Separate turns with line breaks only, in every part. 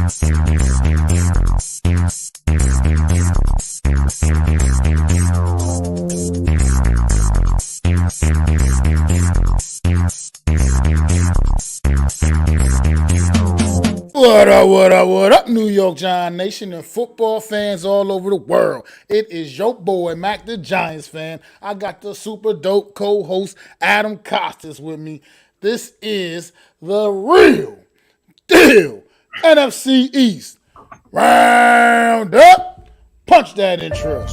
What up, New York Giant Nation and football fans all over the world? It is your boy, Mac the Giants fan. I got the super dope co-host, Adam Costas, with me. This is the real deal NFC East Round-Up. Punch that intro.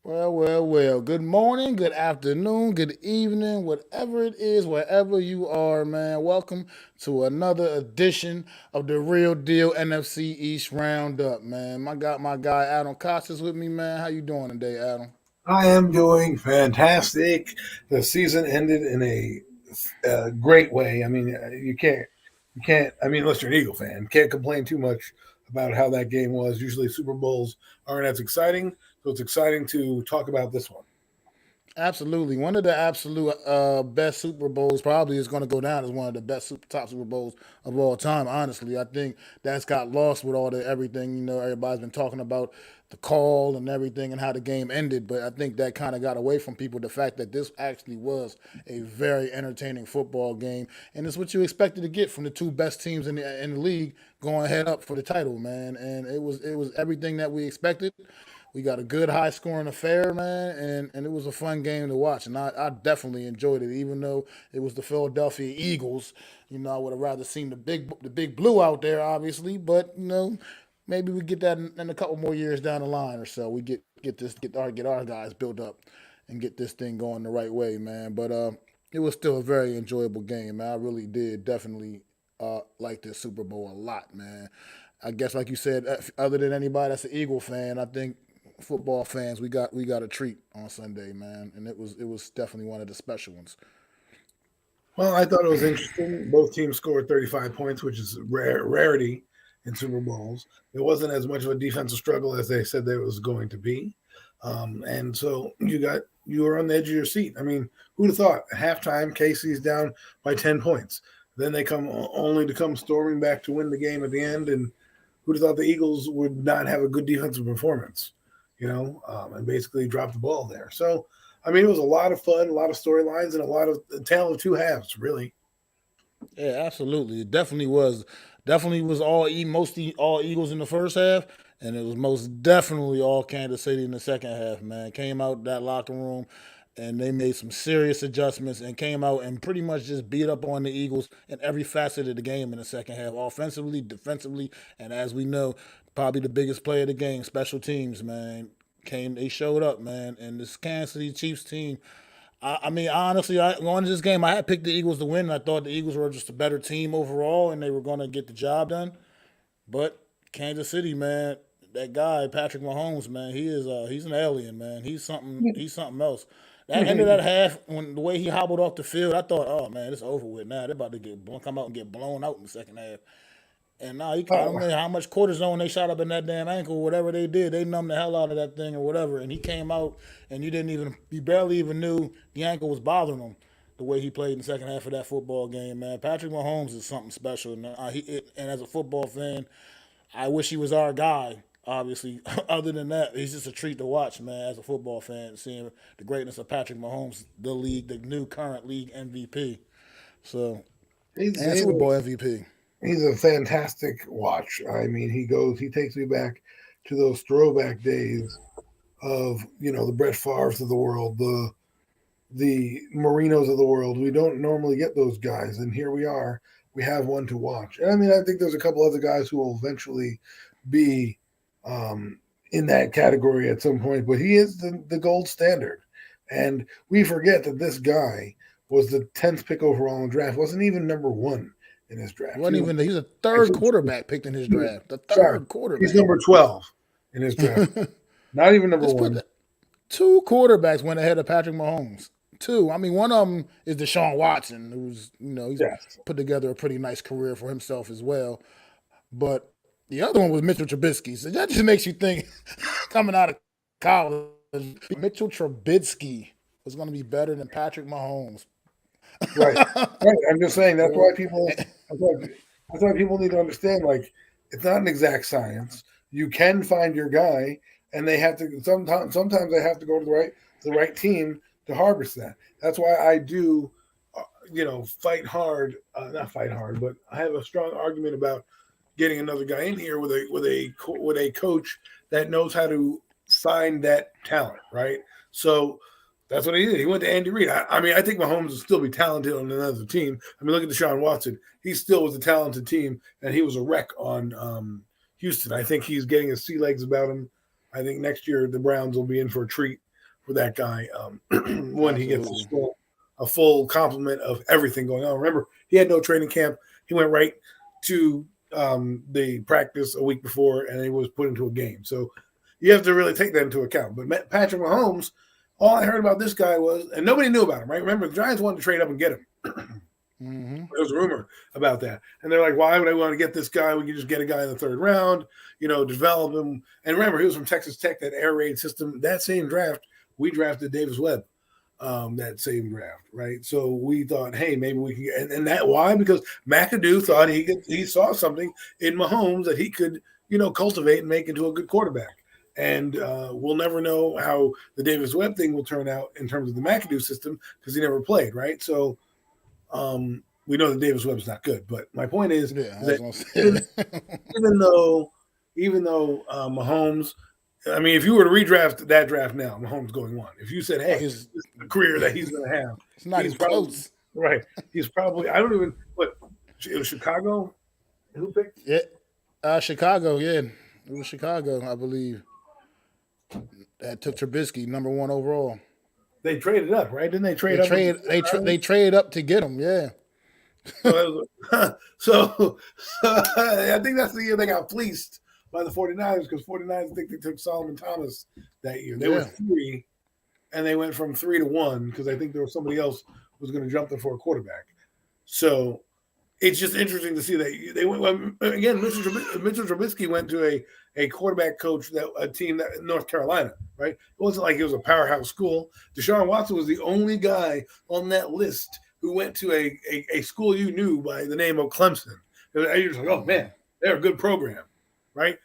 Well. Good morning, good afternoon, good evening, whatever it is, wherever you are, man. Welcome to another edition of the Real Deal NFC East Roundup, man. I got my guy Adam Costas with me, man. How you doing today, Adam?
I am doing fantastic. The season ended in a great way. I mean, you can't. I mean, unless you're an Eagle fan, can't complain too much about how that game was. Usually, Super Bowls aren't as exciting, so it's exciting to talk about this one.
Absolutely. One of the absolute best Super Bowls probably is going to go down as one of the best top Super Bowls of all time, honestly. I think that's got lost with all the everything, everybody's been talking about the call and everything and how the game ended, but I think that kind of got away from people, the fact that this actually was a very entertaining football game, and it's what you expected to get from the two best teams in the league going head up for the title, man, and it was everything that we expected. We got a good high scoring affair, man, and it was a fun game to watch. And I definitely enjoyed it, even though it was the Philadelphia Eagles. I would have rather seen the big blue out there, obviously. But maybe we get that in a couple more years down the line or so. We get our guys built up and get this thing going the right way, man. But it was still a very enjoyable game, man. I really did definitely like this Super Bowl a lot, man. I guess, like you said, other than anybody that's an Eagle fan, I think football fans, we got a treat on Sunday, man, and it was definitely one of the special ones.
Well, I thought it was interesting. Both teams scored 35 points, which is rarity in Super Bowls. It wasn't as much of a defensive struggle as they said there was going to be, and so you were on the edge of your seat. I mean, who'd have thought? At halftime, Casey's down by 10 points. Then they come storming back to win the game at the end, and who'd have thought the Eagles would not have a good defensive performance? And basically dropped the ball there. So, I mean, it was a lot of fun, a lot of storylines, and a lot of tale of two halves, really.
Yeah, absolutely. It definitely was. Definitely was mostly all Eagles in the first half, and it was most definitely all Kansas City in the second half, man. Came out that locker room, and they made some serious adjustments and came out and pretty much just beat up on the Eagles in every facet of the game in the second half, offensively, defensively, and as we know, probably the biggest play of the game, special teams, man. They showed up, man, and this Kansas City Chiefs team. I mean, honestly, going into this game, I had picked the Eagles to win. And I thought the Eagles were just a better team overall, and they were going to get the job done. But Kansas City, man, that guy Patrick Mahomes, man, he's an alien, man. He's something. He's something else. That end of that half, when the way he hobbled off the field, I thought, oh man, it's over with now. They're about to come out and get blown out in the second half. And now I don't know how much cortisone they shot up in that damn ankle, whatever they did. They numbed the hell out of that thing or whatever. And he came out, and you barely even knew the ankle was bothering him. The way he played in the second half of that football game, man. Patrick Mahomes is something special. And as a football fan, I wish he was our guy. Obviously, other than that, he's just a treat to watch, man. As a football fan, seeing the greatness of Patrick Mahomes, the new current league MVP. So, and Super Bowl MVP.
He's a fantastic watch. I mean, he takes me back to those throwback days of, the Brett Favres of the world, the Marinos of the world. We don't normally get those guys, and here we are. We have one to watch. And I mean, I think there's a couple other guys who will eventually be in that category at some point, but he is the gold standard. And we forget that this guy was the 10th pick overall in the draft, wasn't even number one in his draft.
Wasn't even he's a third quarterback picked in his draft. The
Sorry,
third quarterback.
he's number 12 in his draft. Not even number
Just
one.
Two quarterbacks went ahead of Patrick Mahomes. Two. I mean, one of them is Deshaun Watson, who's he's put together a pretty nice career for himself as well. But the other one was Mitchell Trubisky. So that just makes you think, coming out of college, Mitchell Trubisky was going to be better than Patrick Mahomes.
Right. I'm just saying that's why people need to understand. Like, it's not an exact science. You can find your guy, and they have to sometimes they have to go to the right team to harvest that. That's why I do, fight hard. Not fight hard, but I have a strong argument about getting another guy in here with a coach that knows how to find that talent. Right. So that's what he did. He went to Andy Reid. I think Mahomes will still be talented on another team. I mean, look at Deshaun Watson. He still was a talented team, and he was a wreck on Houston. I think he's getting his sea legs about him. I think next year the Browns will be in for a treat for that guy when he gets a full complement of everything going on. Remember, he had no training camp. He went right to the practice a week before, and he was put into a game. So you have to really take that into account. But Patrick Mahomes, all I heard about this guy was, and nobody knew about him, right? Remember, the Giants wanted to trade up and get him. Mm-hmm. There was a rumor about that. And they're like, why would I want to get this guy? We can just get a guy in the third round, develop him. And remember, he was from Texas Tech, that air raid system. That same draft, we drafted Davis Webb, that same draft, right? So we thought, hey, maybe we can get – and that – why? Because McAdoo thought he saw something in Mahomes that he could, cultivate and make into a good quarterback. And we'll never know how the Davis Webb thing will turn out in terms of the McAdoo system because he never played, right? So we know that Davis Webb's not good. But my point is that even though Mahomes, I mean, if you were to redraft that draft now, Mahomes going one. If you said, hey, this is the career that he's going to have.
It's not even close.
Right. He's probably, I don't even, it was Chicago? Who picked?
Yeah. Chicago, yeah. It was Chicago, I believe. That took Trubisky, number one overall.
They traded up, right? Didn't they trade up?
They traded up to get him, yeah.
So I think that's the year they got fleeced by the 49ers because 49ers, I think they took Solomon Thomas that year. They were 3, and they went from 3 to 1 because I think there was somebody else who was going to jump them for a quarterback. So it's just interesting to see that they went again. Mitchell Trubisky went to a quarterback coach a team that North Carolina, right? It wasn't like it was a powerhouse school. Deshaun Watson was the only guy on that list who went to a school you knew by the name of Clemson. And you're like, oh man, they're a good program, right?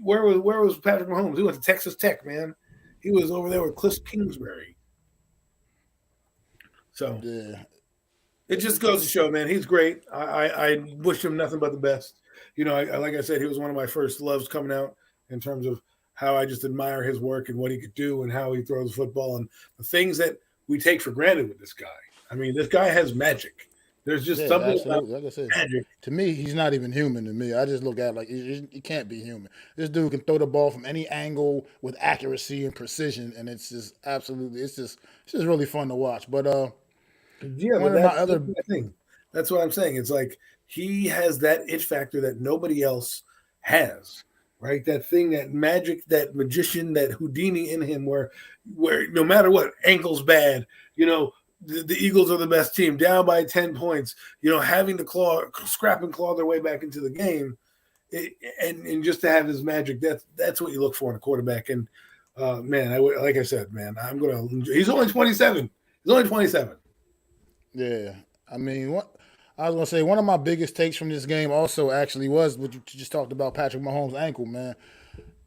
Where was Patrick Mahomes? He went to Texas Tech, man. He was over there with Cliff Kingsbury. So yeah. It just goes to show, man, he's great. I wish him nothing but the best. Like I said, he was one of my first loves coming out in terms of how I just admire his work and what he could do and how he throws the football and the things that we take for granted with this guy. I mean, this guy has magic. There's just something about
like I said,
magic.
To me, he's not even human to me. I just look at it like he can't be human. This dude can throw the ball from any angle with accuracy and precision, and it's just really fun to watch. But
that's what I'm saying. It's like he has that it factor that nobody else has, right? That thing, that magic, that magician, that Houdini in him where no matter what, ankle's bad, the Eagles are the best team, down by 10 points, having to scrap and claw their way back into the game. And just to have his magic, that's what you look for in a quarterback. And like I said, man, he's only 27. He's only 27.
Yeah, I mean, I was gonna say one of my biggest takes from this game also actually was what you just talked about, Patrick Mahomes' ankle, man,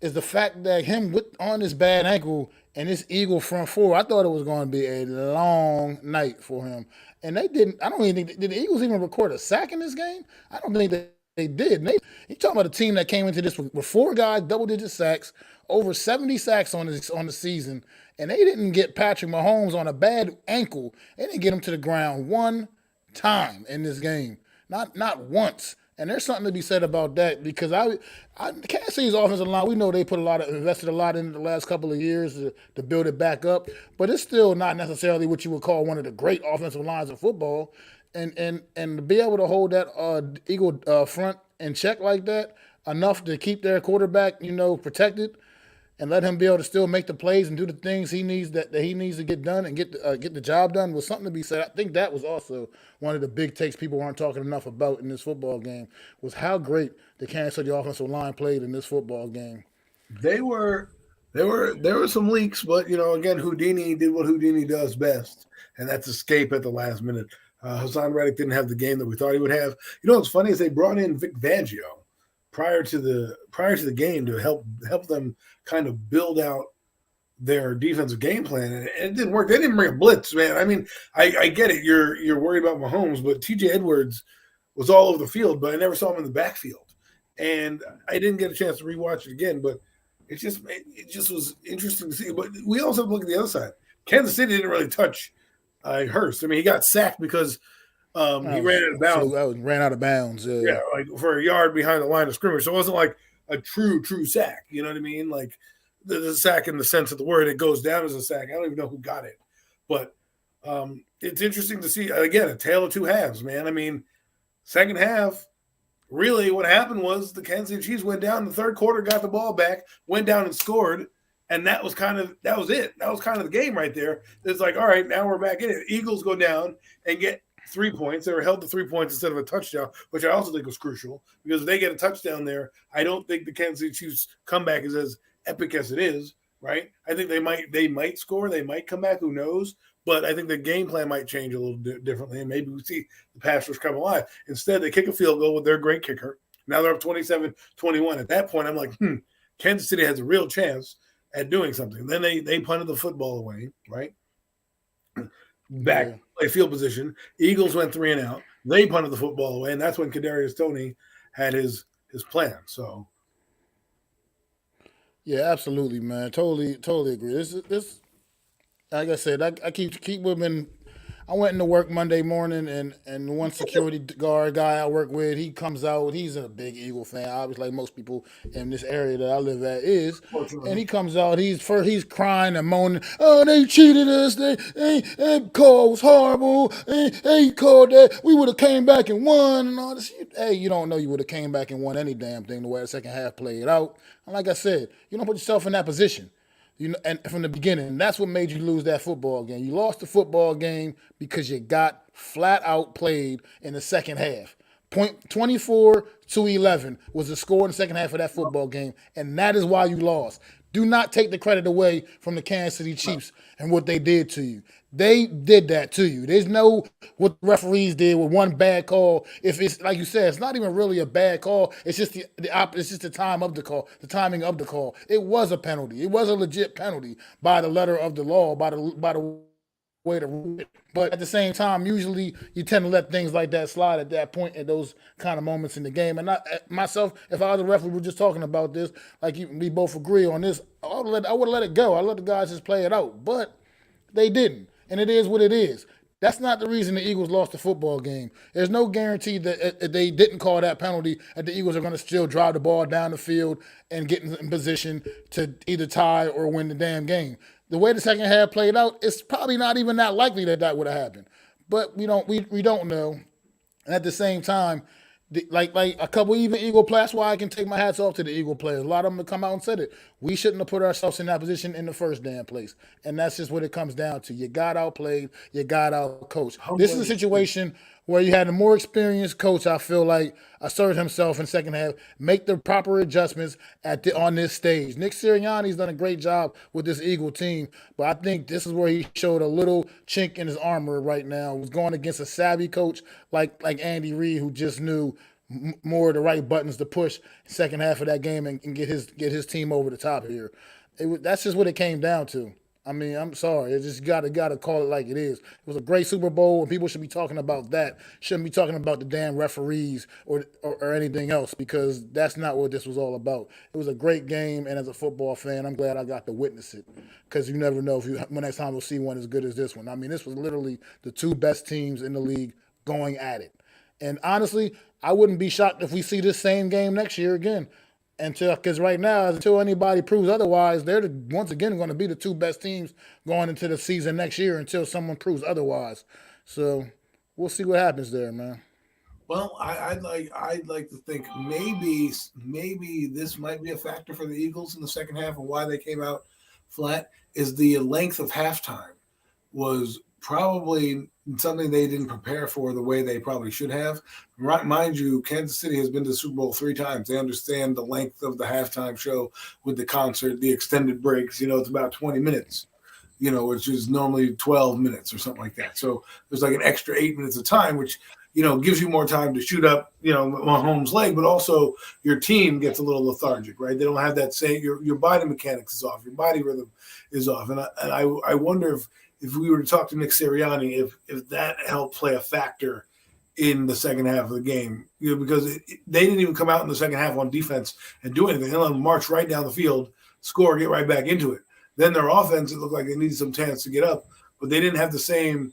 is the fact that him on this bad ankle and this Eagle front four. I thought it was going to be a long night for him, and they didn't. I don't even think did the Eagles even record a sack in this game. I don't think that they did. You talking about a team that came into this with 4 guys, double-digit sacks, over 70 sacks on the season. And they didn't get Patrick Mahomes on a bad ankle. They didn't get him to the ground one time in this game. Not once. And there's something to be said about that because I can't see his offensive line. We know they invested a lot in the last couple of years to build it back up, but it's still not necessarily what you would call one of the great offensive lines of football. And to be able to hold that Eagle front in check like that enough to keep their quarterback, protected and let him be able to still make the plays and do the things he needs that he needs to get done and get the job done was something to be said. I think that was also one of the big takes people aren't talking enough about in this football game was how great the Kansas City offensive line played in this football game.
They were there were some leaks, but again, Houdini did what Houdini does best, and that's escape at the last minute. Hassan Reddick didn't have the game that we thought he would have. What's funny is they brought in Vic Fangio prior to the game to help them kind of build out their defensive game plan, and it didn't work. They didn't bring a blitz, man. I mean, I get it. You're worried about Mahomes, but T.J. Edwards was all over the field, but I never saw him in the backfield, and I didn't get a chance to rewatch it again. But it just was interesting to see. But we also have to look at the other side. Kansas City didn't really touch Hurst. I mean, he got sacked because he ran out of bounds.
Ran out of bounds.
Yeah, like for a yard behind the line of scrimmage. So it wasn't like a true sack. You know what I mean? Like the sack in the sense of the word, it goes down as a sack. I don't even know who got it. But it's interesting to see, again, a tale of two halves, man. I mean, second half, really what happened was the Kansas City Chiefs went down in the third quarter, got the ball back, went down and scored. And that was it. That was kind of the game right there. It's like, all right, now we're back in it. Eagles go down and get 3 points. They were held to 3 points instead of a touchdown, which I also think was crucial because if they get a touchdown there, I don't think the Kansas City Chiefs comeback is as epic as it is, right? I think they might score. They might come back. Who knows? But I think the game plan might change a little differently, and maybe we see the pass rush come alive. Instead, they kick a field goal with their great kicker. Now they're up 27-21. At that point, I'm like, Kansas City has a real chance at doing something. Then they punted the football away, right? Back play field position. Eagles went 3 and out. They punted the football away, and that's when Kadarius Toney had his plan. So,
yeah, absolutely, man. Totally agree. This, like I said, I keep women. I went into work Monday morning, and one security guard guy I work with, he comes out. He's a big Eagle fan, obviously, like most people in this area that I live at is. And he comes out. He's crying and moaning. Oh, they cheated us. They call was horrible. They called that. We would have came back and won and all this. Hey, you don't know you would have came back and won any damn thing the way the second half played out. And like I said, you don't put yourself in that position. And from the beginning, that's what made you lose that football game. You lost the football game because you got flat out played in the second half. 24-11 was the score in the second half of that football game, and that is why you lost. Do not take the credit away from the Kansas City Chiefs and what they did to you. They did that to you. There's no what the referees did with one bad call. If it's like you said, it's not even really a bad call. It's just it's just the time of the call, the timing of the call. It was a penalty. It was a legit penalty by the letter of the law, by the way to rule it. But at the same time, usually you tend to let things like that slide at that point, at those kind of moments in the game. And myself, if I was a referee, we were just talking about this, like we both agree on this, I would have let it go. I let the guys just play it out. But they didn't. And it is what it is. That's not the reason the Eagles lost the football game. There's no guarantee that if they didn't call that penalty, that the Eagles are going to still drive the ball down the field and get in position to either tie or win the damn game. The way the second half played out, it's probably not even that likely that would have happened. But we don't know. And at the same time, like a couple even Eagle players, that's why I can take my hats off to the Eagle players. A lot of them have come out and said it. We shouldn't have put ourselves in that position in the first damn place. And that's just what it comes down to. You got outplayed. You got outcoached. This is a situation where you had a more experienced coach, I feel like, assert himself in second half, make the proper adjustments on this stage. Nick Sirianni's done a great job with this Eagle team, but I think this is where he showed a little chink in his armor right now. He was going against a savvy coach like Andy Reid, who just knew more of the right buttons to push second half of that game and get his team over the top here. That's just what it came down to. I mean, I'm sorry. It just gotta call it like it is. It was a great Super Bowl, and people should be talking about that. Shouldn't be talking about the damn referees or anything else, because that's not what this was all about. It was a great game, and as a football fan, I'm glad I got to witness it, because you never know when next time we'll see one as good as this one. I mean, this was literally the two best teams in the league going at it. And honestly, I wouldn't be shocked if we see this same game next year again. Because right now, until anybody proves otherwise, they're once again going to be the two best teams going into the season next year until someone proves otherwise. So we'll see what happens there, man.
Well, I'd like to think maybe this might be a factor for the Eagles in the second half and why they came out flat is the length of halftime was probably something they didn't prepare for the way they probably should have. Mind you, Kansas City has been to the Super Bowl 3 times. They understand the length of the halftime show with the concert, the extended breaks. It's about 20 minutes, which is normally 12 minutes or something like that. So there's like an extra 8 minutes of time, which gives you more time to shoot up, Mahomes' leg, but also your team gets a little lethargic, right? They don't have that same, your body mechanics is off, your body rhythm is off. And I wonder if we were to talk to Nick Sirianni, if that helped play a factor in the second half of the game, because they didn't even come out in the second half on defense and do anything. They let them march right down the field, score, get right back into it. Then their offense, it looked like they needed some chance to get up, but they didn't have the same,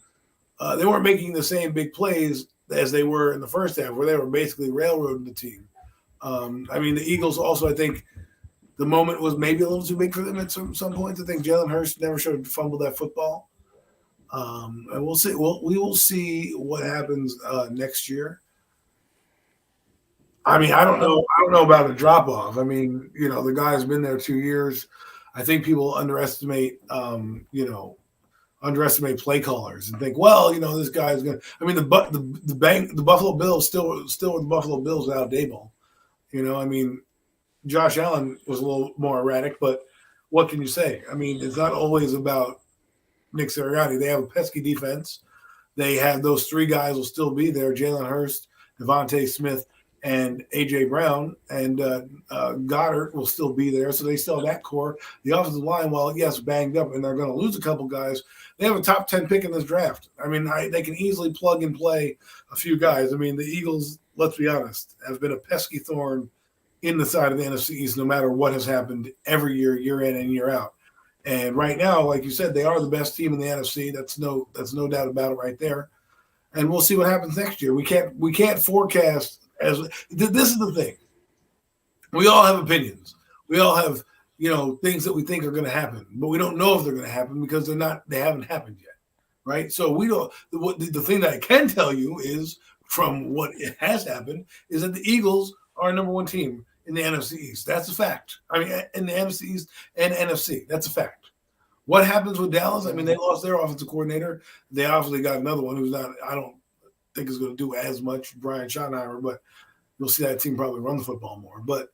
they weren't making the same big plays as they were in the first half, where they were basically railroading the team. The Eagles also, I think, the moment was maybe a little too big for them at some points. I think Jalen Hurts never should have fumbled that football. And we'll see. We will see what happens next year. I don't know about a drop off. The guy's been there 2 years. I think people underestimate play callers and think, this guy's going to. The Buffalo Bills still are the Buffalo Bills without Daboll. Josh Allen was a little more erratic, but what can you say? It's not always about Nick Sirianni. They have a pesky defense. They have those three guys will still be there: Jalen Hurts, Devontae Smith, and A.J. Brown, and Goddard will still be there. So they still have that core. The offensive line, while yes, banged up, and they're going to lose a couple guys, they have a top 10 pick in this draft. They can easily plug and play a few guys. The Eagles, let's be honest, have been a pesky thorn in the side of the NFC East, no matter what has happened every year, year in and year out. And right now, like you said, they are the best team in the NFC. That's no doubt about it right there. And we'll see what happens next year. We can't forecast. This is the thing. We all have opinions. We all have, things that we think are going to happen, but we don't know if they're going to happen because they haven't happened yet. Right. So we don't, the thing that I can tell you is from what it has happened is that the Eagles are number one team in the NFC East. That's a fact. In the NFC East and NFC, that's a fact. What happens with Dallas? They lost their offensive coordinator. They obviously got another one who's not, I don't think is going to do as much, Brian Schottenheimer, but you'll see that team probably run the football more. But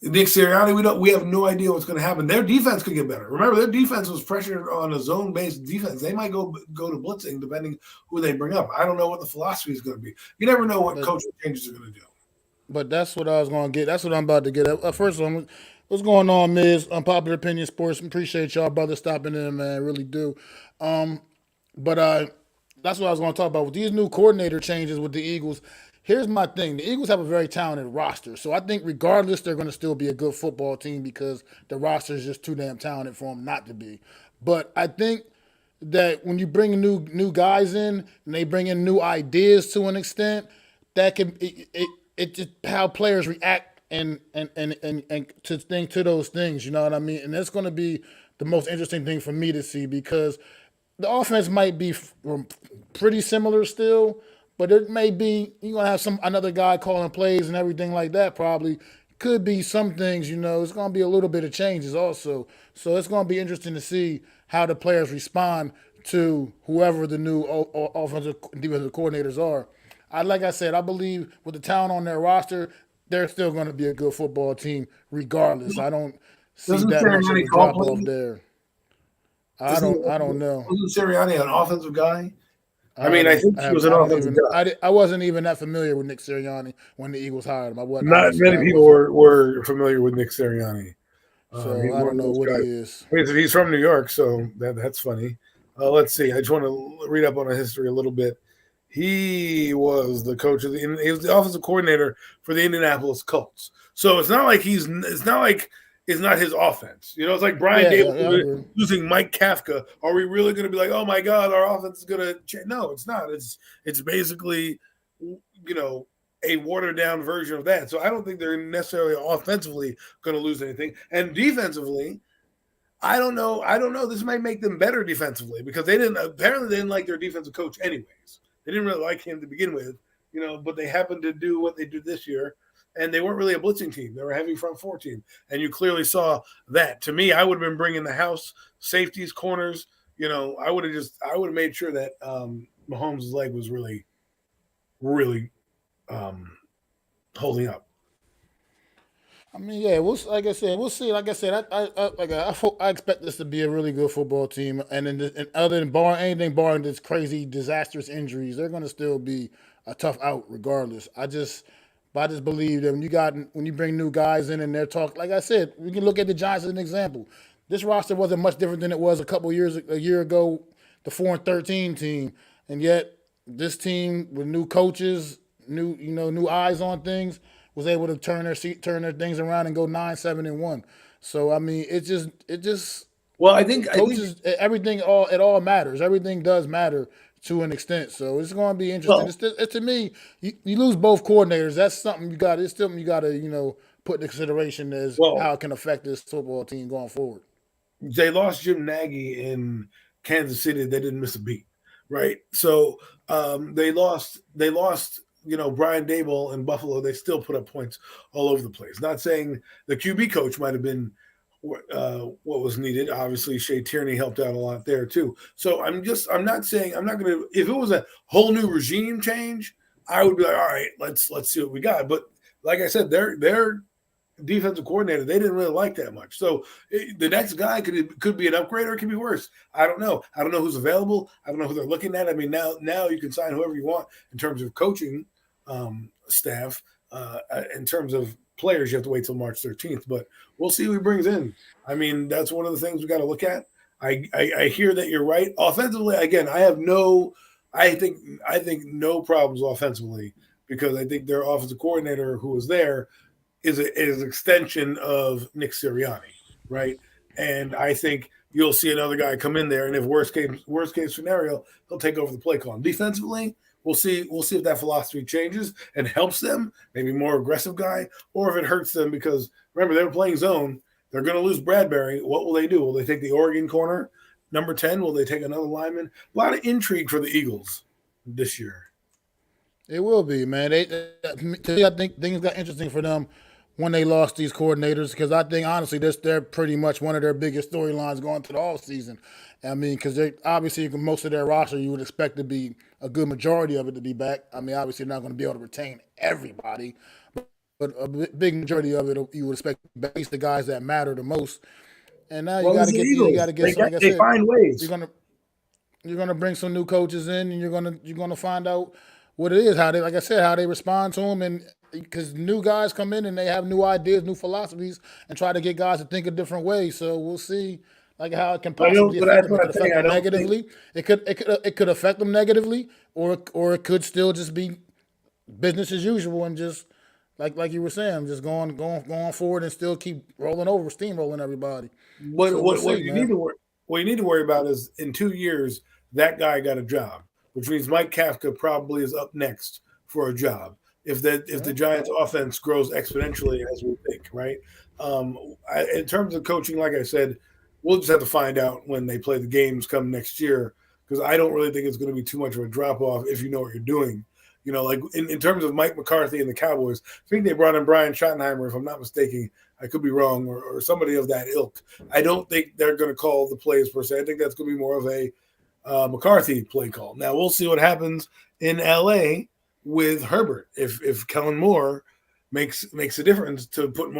Nick Sirianni, we have no idea what's going to happen. Their defense could get better. Remember, their defense was pressured on a zone-based defense. They might go to blitzing depending who they bring up. I don't know what the philosophy is going to be. You never know what coaching changes are going to do.
But that's what I was going to get. That's what I'm about to get at. First of all, what's going on, Miz? Unpopular Opinion Sports. Appreciate y'all, brother, stopping in, man. Really do. But that's what I was going to talk about. With these new coordinator changes with the Eagles, here's my thing. The Eagles have a very talented roster. So I think regardless, they're going to still be a good football team because the roster is just too damn talented for them not to be. But I think that when you bring new guys in and they bring in new ideas to an extent, that can it just how players react and to those things, you know what I mean? And that's going to be the most interesting thing for me to see because the offense might be pretty similar still, but it may be you're going to have another guy calling plays and everything like that probably. Could be some things, it's going to be a little bit of changes also. So it's going to be interesting to see how the players respond to whoever the new offensive defensive coordinators are. Like I said, I believe with the talent on their roster, they're still going to be a good football team regardless. I don't see that much of a drop off there. I don't know.
Wasn't Sirianni an offensive guy? I think he was an offensive guy.
I wasn't even that familiar with Nick Sirianni when the Eagles hired him.
Not many people were familiar with Nick Sirianni.
So I don't know what he is.
He's from New York, so that's funny. Let's see. I just want to read up on his history a little bit. He was the coach he was the offensive coordinator for the Indianapolis Colts. So it's not like it's not his offense. It's like Brian Daboll losing Mike Kafka. Are we really going to be like, oh my God, our offense is going to change? No, it's not. It's basically you know, a watered down version of that. So I don't think they're necessarily offensively going to lose anything. And defensively, I don't know. I don't know. This might make them better defensively because they didn't like their defensive coach anyways. They didn't really like him to begin with, but they happened to do what they did this year, and they weren't really a blitzing team. They were a heavy front four team, and you clearly saw that. To me, I would have been bringing the house, safeties, corners. I would have made sure that Mahomes' leg was really, really holding up.
I mean, yeah, like I said, we'll see. Like I said, I expect this to be a really good football team, and other than barring this crazy, disastrous injuries, they're going to still be a tough out regardless. But I just believe that when you bring new guys in and they're talk, like I said, we can look at the Giants as an example. This roster wasn't much different than it was a year ago, the 4-13 team, and yet this team with new coaches, new eyes on things, was able to turn their things around and go 9-7-1. So I mean, it just
Well, I think
coaches, it all matters. Everything does matter to an extent. So it's going to be interesting.
well,
It's to me, you lose both coordinators. That's something you got. It's something you got to put in consideration as
well,
how it can affect this football team going forward.
they lost Jim Nagy in Kansas City. They didn't miss a beat, right? So they lost. Brian Dable in Buffalo. They still put up points all over the place. Not saying the QB coach might have been what was needed. Obviously, Shea Tierney helped out a lot there too. So I'm not saying I'm not going to. If it was a whole new regime change, I would be like, all right, let's see what we got. But like I said, their defensive coordinator they didn't really like that much. So the next guy could be an upgrade or it could be worse. I don't know. I don't know who's available. I don't know who they're looking at. I mean, now you can sign whoever you want in terms of coaching staff. In terms of players, you have to wait till March 13th. But we'll see who he brings in. I mean, that's one of the things we got to look at. I hear that you're right. Offensively, again, I think no problems offensively because I think their offensive coordinator who was there is an extension of Nick Sirianni, right? And I think you'll see another guy come in there, and if worst case scenario, he'll take over the play call. Defensively, we'll see if that philosophy changes and helps them, maybe more aggressive guy, or if it hurts them because remember they were playing zone. They're going to lose Bradbury. What will they do? Will they take the Oregon corner, number 10? Will they take another lineman? A lot of intrigue for the Eagles this year.
It will be, man. To me, I think things got interesting for them when they lost these coordinators because I think honestly they're pretty much one of their biggest storylines going to the offseason. I mean, because they obviously most of their roster you would expect to be a good majority of it to be back. I mean, obviously they're not going to be able to retain everybody, but a big majority of it you would expect at least the guys that matter the most. And now
Well, it's the
you got
Eagles.
to get some, like I
They
said,
find ways.
you're gonna you're gonna bring some new coaches in, and you're gonna find out what it is, how they, like I said, how they respond to them, and because new guys come in and they have new ideas, new philosophies, and try to get guys to think a different way. So we'll see, like how it can
I don't.
possibly
But
affect
that's
them. It
what
could
I'm saying.
affect
I
them
don't think.
negatively. It could affect them negatively, or it could still just be business as usual and just like you were saying, just going forward and still keep rolling over, steamrolling everybody.
What
So we'll
what what
see,
you need
man.
to worry what you need to worry about is in 2 years that guy got a job, which means Mike Kafka probably is up next for a job if the
Yeah.
Giants' offense grows exponentially as we think, right? In terms of coaching, like I said, we'll just have to find out when they play the games come next year because I don't really think it's going to be too much of a drop off if you know what you're doing. Like in terms of Mike McCarthy and the Cowboys, I think they brought in Brian Schottenheimer, if I'm not mistaken. I could be wrong, or somebody of that ilk. I don't think they're going to call the plays per se. I think that's going to be more of a McCarthy play call. Now we'll see what happens in LA with Herbert. If Kellen Moore makes a difference to put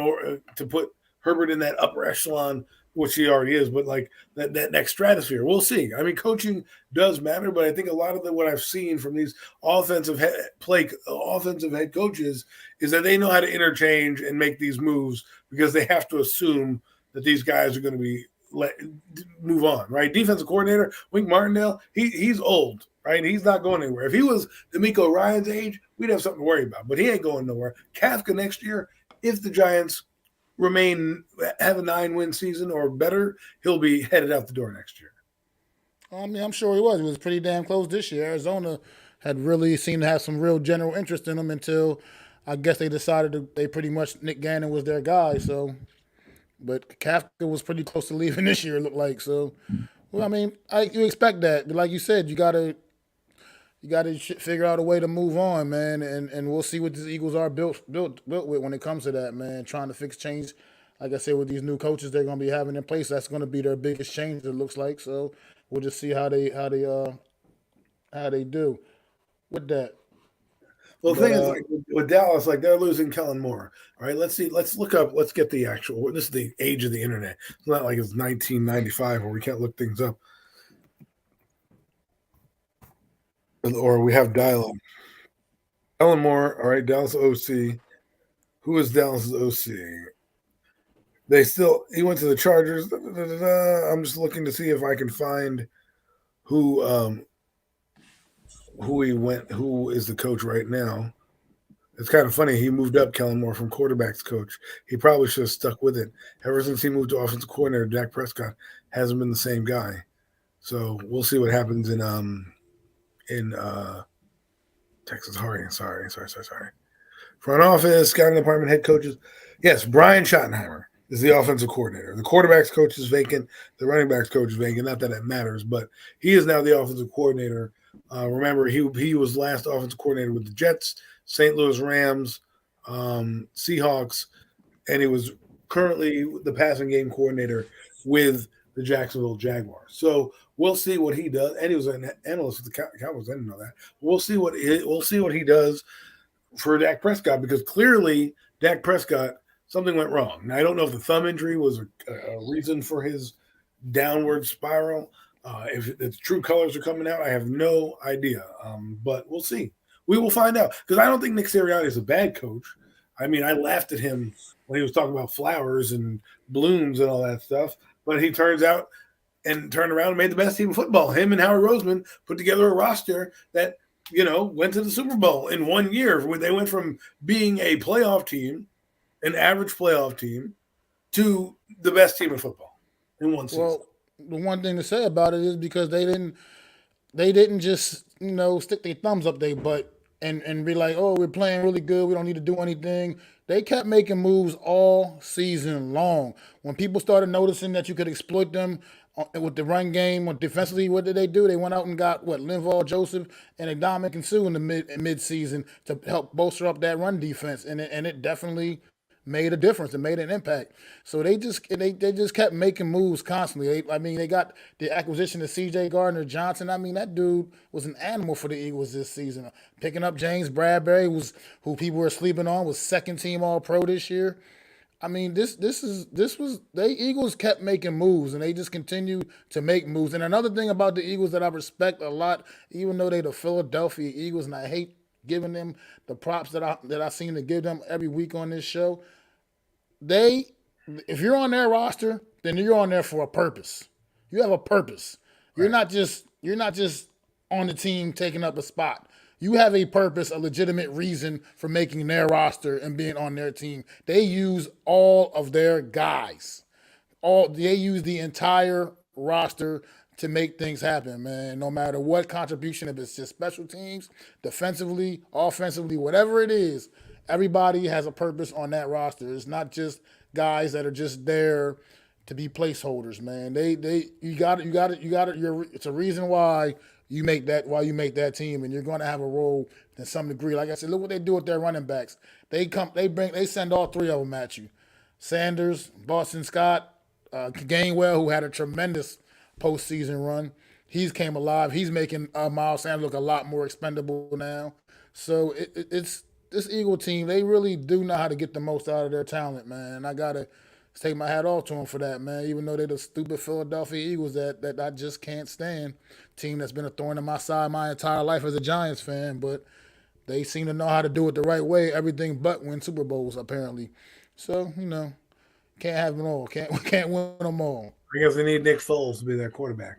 Herbert in that upper echelon, which he already is, but like that next stratosphere, we'll see. I mean, coaching does matter, but I think a lot of what I've seen from these offensive head coaches is that they know how to interchange and make these moves because they have to assume that these guys are going to be let move on, right? Defensive coordinator Wink Martindale, he's old, right? He's not going anywhere. If he was D'Amico Ryan's age, we'd have something to worry about, but he ain't going nowhere. Kafka next year, if the Giants have a 9-win season or better, he'll be headed out the door next year.
I mean, I'm sure he was. He was pretty damn close this year. Arizona had really seemed to have some real general interest in him until I guess they decided they pretty much Nick Gannon was their guy. So, but Kafka was pretty close to leaving this year. It looked like so. Well, I mean, you expect that, but like you said, you got to figure out a way to move on, man, and we'll see what the Eagles are built with when it comes to that, man. Trying to fix change, like I said, with these new coaches they're going to be having in place, that's going to be their biggest change. It looks like so. We'll just see how they do with that.
Well, the
But
thing is, like with Dallas, like they're losing Kellen Moore. All right, let's see. Let's look up. Let's get the actual. This is the age of the internet. It's not like it's 1995 where we can't look things up, or we have dial-up. Kellen Moore. All right, Dallas OC. Who is Dallas's OC? He went to the Chargers. I'm just looking to see if I can find who who is the coach right now. It's kind of funny. He moved up Kellen Moore from quarterbacks coach. He probably should have stuck with it. Ever since he moved to offensive coordinator, Dak Prescott hasn't been the same guy. So we'll see what happens in Texas. Sorry. Front office, scouting department, head coaches. Yes, Brian Schottenheimer is the offensive coordinator. The quarterbacks coach is vacant. The running backs coach is vacant. Not that it matters, but he is now the offensive coordinator. Remember, he was last offensive coordinator with the Jets, St. Louis Rams, Seahawks, and he was currently the passing game coordinator with the Jacksonville Jaguars. So we'll see what he does. And he was an analyst with the Cowboys. I didn't know that. We'll see what he does for Dak Prescott, because clearly Dak Prescott, something went wrong. Now, I don't know if the thumb injury was a reason for his downward spiral. If the true colors are coming out, I have no idea. But we'll see. We will find out, because I don't think Nick Sirianni is a bad coach. I mean, I laughed at him when he was talking about flowers and blooms and all that stuff. But he turned around and made the best team of football. Him and Howard Roseman put together a roster that, went to the Super Bowl in 1 year. They went from being a playoff team, an average playoff team, to the best team in football in one season.
Well, the one thing to say about it is because they didn't just stick their thumbs up their butt and be like, oh, we're playing really good, we don't need to do anything. They kept making moves all season long. When people started noticing that you could exploit them with the run game, with defensively, what did they do? They went out and got Linval Joseph and Ndamukong Suh in the mid-season to help bolster up that run defense, and it definitely made a difference. It made an impact. So they just kept making moves constantly. They got the acquisition of C.J. Gardner-Johnson. I mean, that dude was an animal for the Eagles this season. Picking up James Bradbury, who people were sleeping on, was second team All-Pro this year. I mean, the Eagles kept making moves, and they just continue to make moves. And another thing about the Eagles that I respect a lot, even though they're the Philadelphia Eagles, and I hate giving them the props that I seem to give them every week on this show, if you're on their roster, then you're on there for a purpose. You have a purpose. You're not just on the team taking up a spot. You have a purpose, a legitimate reason for making their roster and being on their team. They use all of their guys. They use the entire roster to make things happen, man. No matter what contribution, if it's just special teams, defensively, offensively, whatever it is, everybody has a purpose on that roster. It's not just guys that are just there to be placeholders, man. It's a reason why you make that team, and you're going to have a role to some degree. Like I said, look what they do with their running backs. They send all three of them at you. Sanders, Boston Scott, Gainwell, who had a tremendous postseason run. He's came alive. He's making Miles Sanders look a lot more expendable now. So it's this Eagle team. They really do know how to get the most out of their talent, man. I gotta take my hat off to them for that, man. Even though they're the stupid Philadelphia Eagles that I just can't stand. Team that's been a thorn in my side my entire life as a Giants fan, but they seem to know how to do it the right way. Everything but win Super Bowls, apparently. So can't have them all. Can't win them all.
I guess they need Nick Foles to be their quarterback.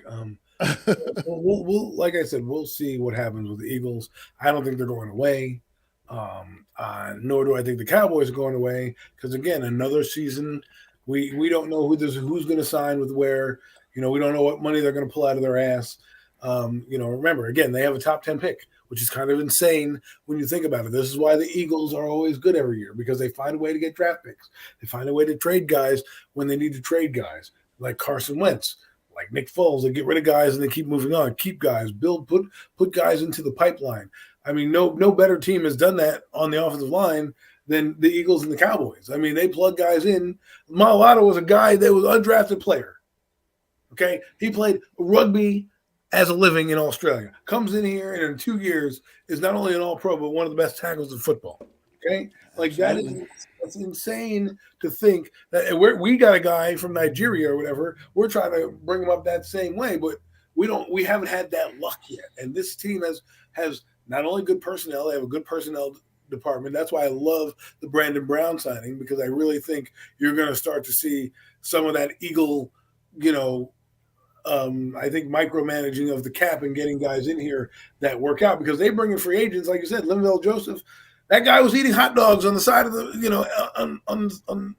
We'll like I said, we'll see what happens with the Eagles. I don't think they're going away. Nor do I think the Cowboys are going away, because again, another season. We don't know who's going to sign with where. We don't know what money they're going to pull out of their ass. Remember, again, they have a top 10 pick. which is kind of insane when you think about it. This is why the Eagles are always good every year because they find a way to get draft picks. They find a way to trade guys when they need to trade guys, like Carson Wentz, like Nick Foles. They get rid of guys and they keep moving on, keep guys, put guys into the pipeline. I mean, no better team has done that on the offensive line than the Eagles and the Cowboys. I mean, they plug guys in. Mailata was a guy that was an undrafted player. Okay, he played rugby as a living in Australia. Comes in here and in 2 years is not only an All-Pro but one of the best tackles in football. Okay, like that's insane to think that we got a guy from Nigeria or whatever. We're trying to bring him up that same way, but we haven't had that luck yet. And this team has not only good personnel, they have a good personnel department. That's why I love the Brandon Brown signing because I really think you're going to start to see some of that Eagle, I think micromanaging of the cap and getting guys in here that work out because they bring in free agents, like you said, Linval Joseph. That guy was eating hot dogs on the side of the, on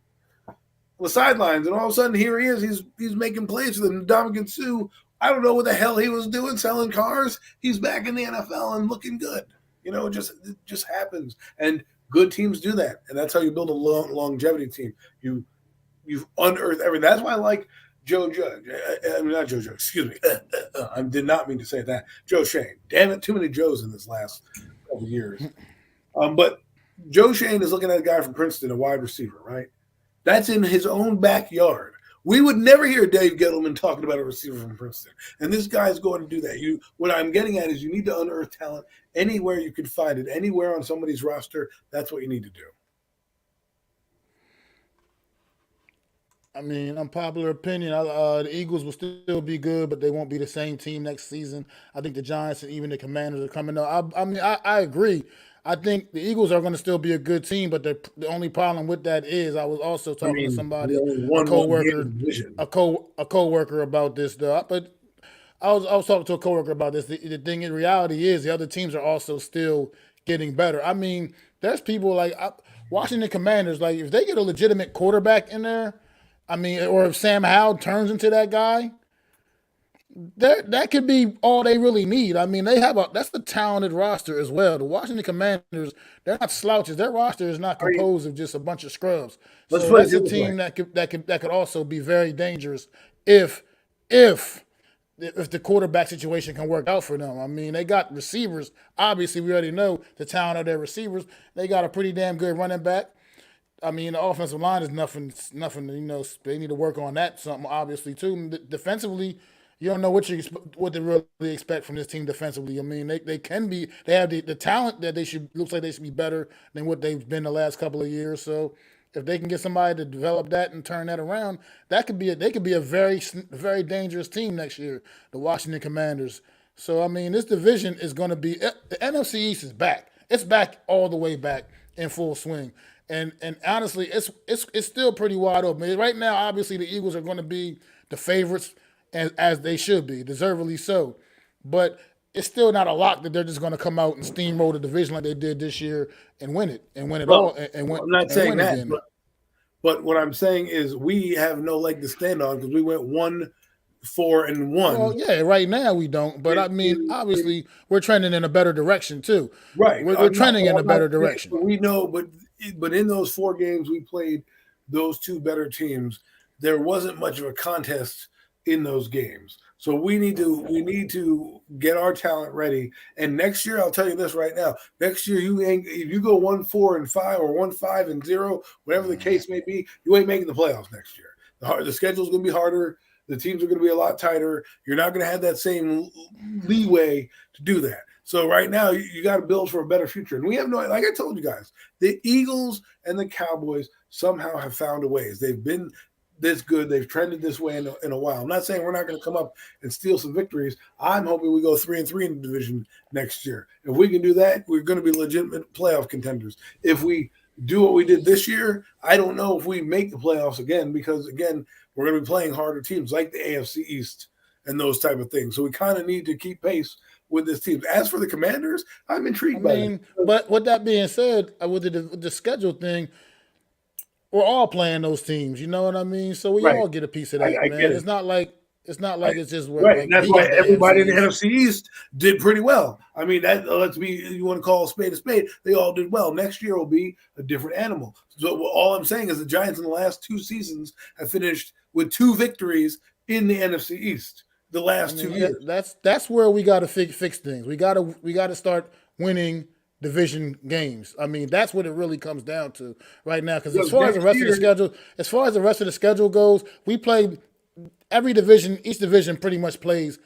the sidelines, and all of a sudden here he is. He's making plays for them. Ndamukong Suh, I don't know what the hell he was doing, selling cars. He's back in the NFL and looking good. It just happens, and good teams do that, and that's how you build a longevity team. You've unearthed everything. That's why I like Joe Judge. I mean, not Joe Judge. Excuse me. I did not mean to say that. Joe Shane. Damn it, too many Joes in this last couple of years. But Joe Shane is looking at a guy from Princeton, a wide receiver, right? That's in his own backyard. We would never hear Dave Gettleman talking about a receiver from Princeton. And this guy's going to do that. What I'm getting at is you need to unearth talent anywhere you can find it, anywhere on somebody's roster. That's what you need to do.
I mean, unpopular opinion. The Eagles will still be good, but they won't be the same team next season. I think the Giants and even the Commanders are coming up. I agree. I think the Eagles are going to still be a good team, but the only problem with that is I was also talking to somebody, a coworker about this though. But I was talking to a coworker about this. The thing in reality is the other teams are also still getting better. I mean, there's people like Washington Commanders. Like if they get a legitimate quarterback in there, I mean, or if Sam Howell turns into that guy, that could be all they really need. I mean, that's the talented roster as well. The Washington Commanders, they're not slouches. Their roster is not composed of just a bunch of scrubs. So that's a team that could also be very dangerous if the quarterback situation can work out for them. I mean, they got receivers. Obviously, we already know the talent of their receivers. They got a pretty damn good running back. I mean, the offensive line is nothing. They need to work on that something obviously too. Defensively, you don't know what they really expect from this team defensively. I mean, they have the talent that looks like they should be better than what they've been the last couple of years. So if they can get somebody to develop that and turn that around, they could be a very, very dangerous team next year, the Washington Commanders. So I mean, this division is going to be the NFC East is back. It's back all the way back in full swing. And honestly, it's still pretty wide open. Right now, obviously, the Eagles are going to be the favorites, as they should be, deservedly so. But it's still not a lock that they're just going to come out and steamroll the division like they did this year and win it all. I'm
not saying that, but what I'm saying is we have no leg to stand on because we went 1-4-1.
Well, yeah, right now we don't. But I mean, obviously, we're trending in a better direction too.
Right,
we're trending in a better direction.
We know, but in those 4 games we played those 2 better teams, there wasn't much of a contest in those games. So we need to get our talent ready. And next year, I'll tell you this right now. Next year, if you go 1-4-5 or 1-5-0, whatever the case may be, you ain't making the playoffs next year. The schedule's going to be harder. The teams are going to be a lot tighter. You're not going to have that same leeway to do that. So right now, you got to build for a better future. And we have no, like I told you guys, the Eagles and the Cowboys somehow have found a ways. They've been this good. They've trended this way in a while. I'm not saying we're not going to come up and steal some victories. I'm hoping we go 3-3 in the division next year. If we can do that, we're going to be legitimate playoff contenders. If we do what we did this year, I don't know if we make the playoffs again because, again, we're going to be playing harder teams like the AFC East and those type of things. So we kind of need to keep pace with this team. As for the Commanders, I'm intrigued by them.
But with that being said, with the schedule thing, we're all playing those teams. You know what I mean? So we all get a piece of that, man. It's not like It's not like it's just where
Right. And
like
that's
he
why
got the
everybody in
NFC
the
East.
NFC East did pretty well. I mean, that let's be, you want to call a spade, they all did well. Next year will be a different animal. So all I'm saying is the Giants in the last 2 seasons have finished with 2 victories in the NFC East the
I
last
mean,
2 years.
that's where we got to fix things. We got to start winning division games. I mean, that's what it really comes down to right now. Because as
Because
far as the
next
rest of the
year,
schedule, as far as the rest of the schedule goes, we play every division. Each division pretty much plays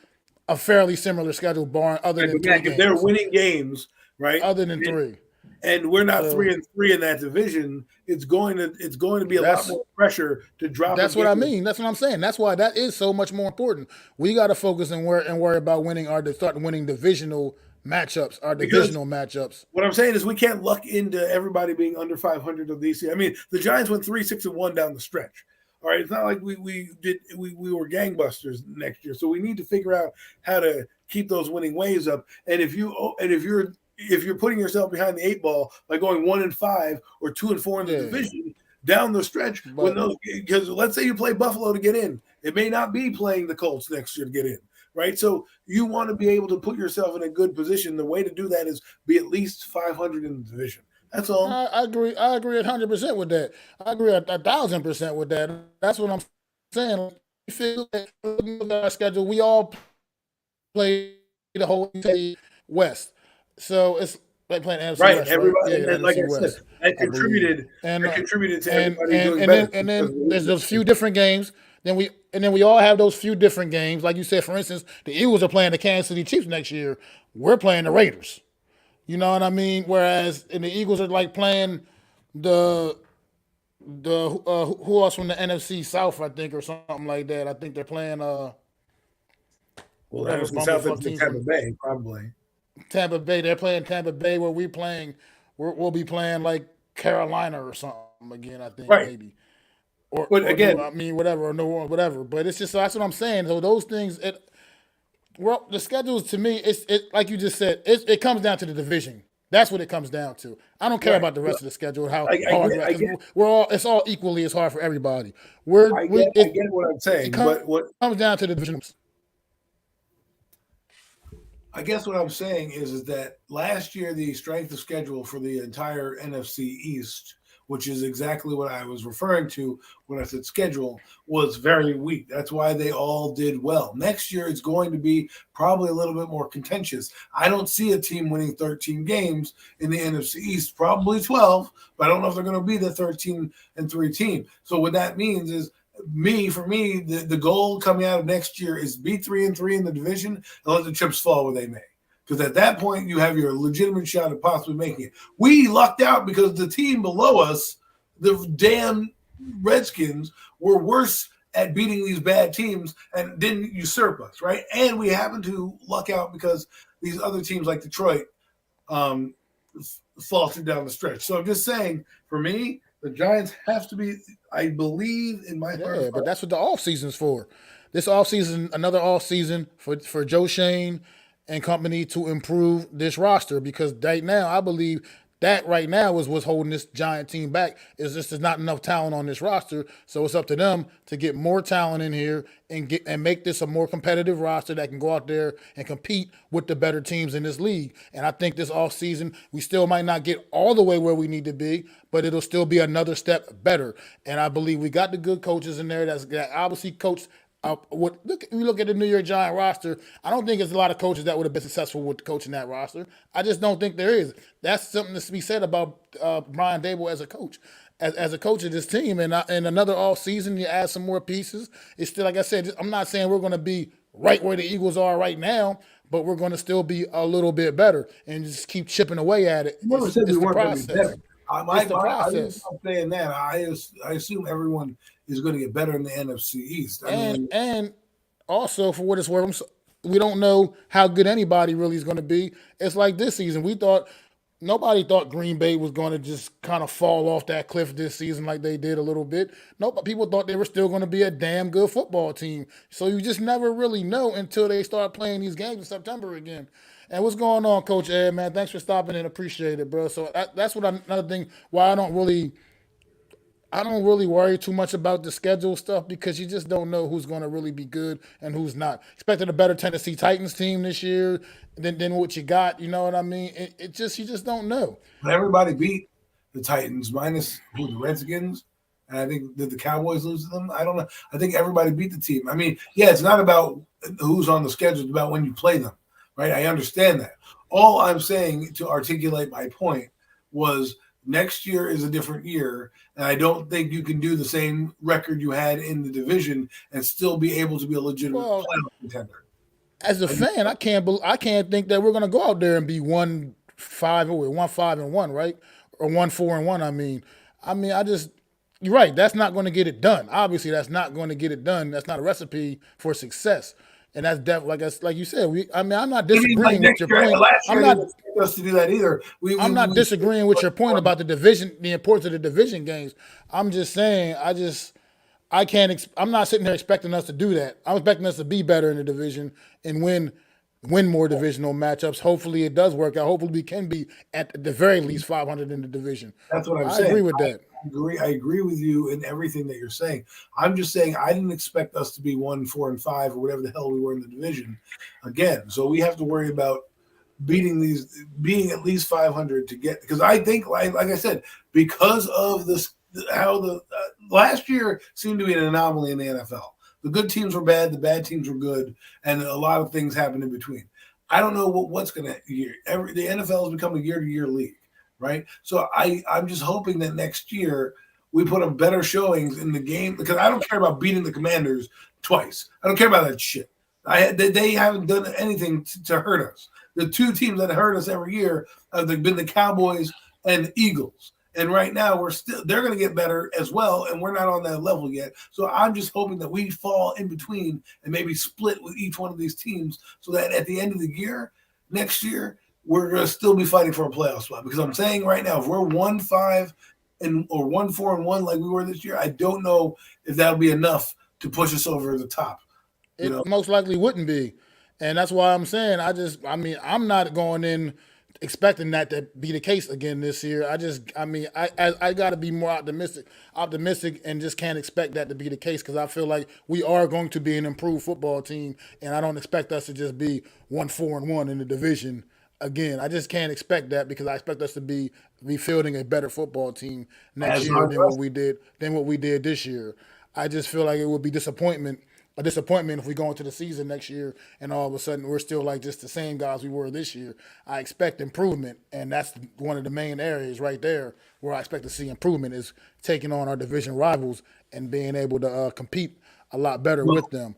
a fairly similar schedule, barring other
right,
than
but
three
Mac, if they're
games.
winning games, right,
Other than three.
and we're not
So
3-3 in that division, it's going to be a lot
that's
more pressure to drop a
That's what I
game.
mean. That's what I'm saying. That's why that is so much more important. We got to focus and worry about winning our start winning divisional matchups, our
Because
divisional matchups.
what I'm saying is we can't luck into everybody being under 500 of these. I mean, the Giants went 3-6-1 down the stretch. All right, it's not like we were gangbusters next year. So we need to figure out how to keep those winning waves up. And if you're putting yourself behind the 8 ball by going 1-5 or 2-4 in the
Yeah,
division down the stretch, when
but
those, because let's say you play Buffalo to get in, it may not be playing the Colts next year to get in. Right, so you want to be able to put yourself in a good position. The way to do that is be at least 500 in the division. That's all.
I agree. I agree 100% with that. I agree 1,000% with that. That's what I'm saying. We feel that looking at our schedule, we all play the whole West, so it's like playing NFC
Right,
West, right?
everybody,
Yeah, the
and like
NFC
I said,
West,
that
I believe.
contributed.
And
That contributed to
and
everybody
and
doing
and
better
then and
because of
then
the
there's
league.
those few different games. Then we all have those few different games. Like you said, for instance, the Eagles are playing the Kansas City Chiefs next year. We're playing the Raiders. You know what I mean? Whereas and the Eagles are like playing the who else from the NFC South, I think, or something like that. I think they're playing
Well,
whatever
NFC South
bumblefuck
is the
team
Tampa
from
Bay, probably.
Tampa Bay. They're playing Tampa Bay where we'll be playing like Carolina or something again, I think
Right,
maybe. Or
but
or New
again,
I mean whatever or New Orleans, whatever. But it's just that's what I'm saying. So those things well the schedules to me it like you just said, it comes down to the division. That's what it comes down to. I don't care
right.
about the rest of the schedule and how
I
hard
get,
the
I
rest
get,
because we're all it's all equally as hard for everybody. We're
I
we
get, I get what I'm
it
saying, but what
comes down to the division.
I guess what I'm saying is that last year the strength of schedule for the entire NFC East, which is exactly what I was referring to when I said schedule, was very weak. That's why they all did well. Next year it's going to be probably a little bit more contentious. I don't see a team winning 13 games in the NFC East, probably 12, but I don't know if they're going to be the 13-3 team. So what that means is for me, the goal coming out of next year is be 3-3 in the division and let the chips fall where they may. Because at that point, you have your legitimate shot at possibly making it. We lucked out because the team below us, the damn Redskins, were worse at beating these bad teams and didn't usurp us, right? And we happened to luck out because these other teams like Detroit um, faltered down the stretch. So I'm just saying, for me, the Giants have to be, I believe in my heart of
Yeah, but
hearts.
that's what the off season's for. This off season, another off season for Joe Shane and company to improve this roster because right now I believe that right now is what's holding this giant team back is just there's not enough talent on this roster. So it's up to them to get more talent in here and make this a more competitive roster that can go out there and compete with the better teams in this league. And I think this offseason we still might not get all the way where we need to be, but it'll still be another step better. And I believe we got the good coaches in there that obviously coached you look at the New York Giant roster. I don't think there's a lot of coaches that would have been successful with coaching that roster. I just don't think there is. That's something to be said about Brian Dable as a coach, as a coach of this team. And in another off season, you add some more pieces. It's still like I said. I'm not saying we're going to be right where the Eagles are right now, but we're going to still be a little bit better and just keep chipping away at it.
I never said we
It's the
weren't going to be better.
process. It's the
I didn't
process.
stop saying that. I assume everyone is going to get better in the NFC East. I mean,
And also for what it's worth, we don't know how good anybody really is going to be. It's like this season. Nobody thought Green Bay was going to just kind of fall off that cliff this season like they did a little bit. No, but people thought they were still going to be a damn good football team. So you just never really know until they start playing these games in September again. And what's going on, Coach Ed, man? Thanks for stopping in. Appreciate it, bro. So that's another thing why I don't really worry too much about the schedule stuff because you just don't know who's going to really be good and who's not. Expected a better Tennessee Titans team this year than what you got. You know what I mean? It just you just don't know.
But everybody beat the Titans minus the Redskins. And I think did the Cowboys lose to them? I don't know. I think everybody beat the team. I mean, yeah, it's not about who's on the schedule, it's about when you play them, right? I understand that. All I'm saying to articulate my point was next year is a different year, and I don't think you can do the same record you had in the division and still be able to be a legitimate
Well,
playoff contender.
as a fan, I can't think that we're going to go out there and be 1-5 right, or 1-4. I just you're right. That's not going to get it done. Obviously, that's not going to get it done. That's not a recipe for success. And that's definitely like you said. I'm not
I mean, like
disagreeing with
next
your
year,
point.
last year
I'm
they
not.
didn't expect us to do that either.
I'm not disagreeing with your point about the division, the importance of the division games. I'm just saying, I can't. I'm not sitting here expecting us to do that. I'm expecting us to be better in the division and win more divisional matchups. Hopefully, it does work out. Hopefully, we can be at the very least 500 in the division.
That's what I'm
I
saying.
agree with that.
I agree with you in everything that you're saying. I'm just saying I didn't expect us to be 1-4-5 or whatever the hell we were in the division again. So we have to worry about being at least 500 to get, because I think like I said, because of this, how the last year seemed to be an anomaly in the NFL. The good teams were bad, the bad teams were good, and a lot of things happened in between. I don't know what's going to the NFL has become a year-to-year league. Right. So I'm just hoping that next year we put up better showings in the game, because I don't care about beating the Commanders twice. I don't care about that shit. They haven't done anything to hurt us. The two teams that hurt us every year have been the Cowboys and the Eagles. And right now they're going to get better as well, and we're not on that level yet. So I'm just hoping that we fall in between and maybe split with each one of these teams, so that at the end of the year, next year, we're going to still be fighting for a playoff spot. Because I'm saying right now, if we're 1-5 or 1-4-1 like we were this year, I don't know if that'll be enough to push us over the top.
It most likely wouldn't be, and that's why I'm saying I'm not going in expecting that to be the case again this year. I got to be more optimistic, and just can't expect that to be the case, because I feel like we are going to be an improved football team, and I don't expect us to just be 1-4-1 in the division. Again, I just can't expect that, because I expect us to be fielding a better football team next year than what we did this year. I just feel like it would be a disappointment if we go into the season next year and all of a sudden we're still like just the same guys we were this year. I expect improvement, and that's one of the main areas right there where I expect to see improvement, is taking on our division rivals and being able to compete a lot better with them.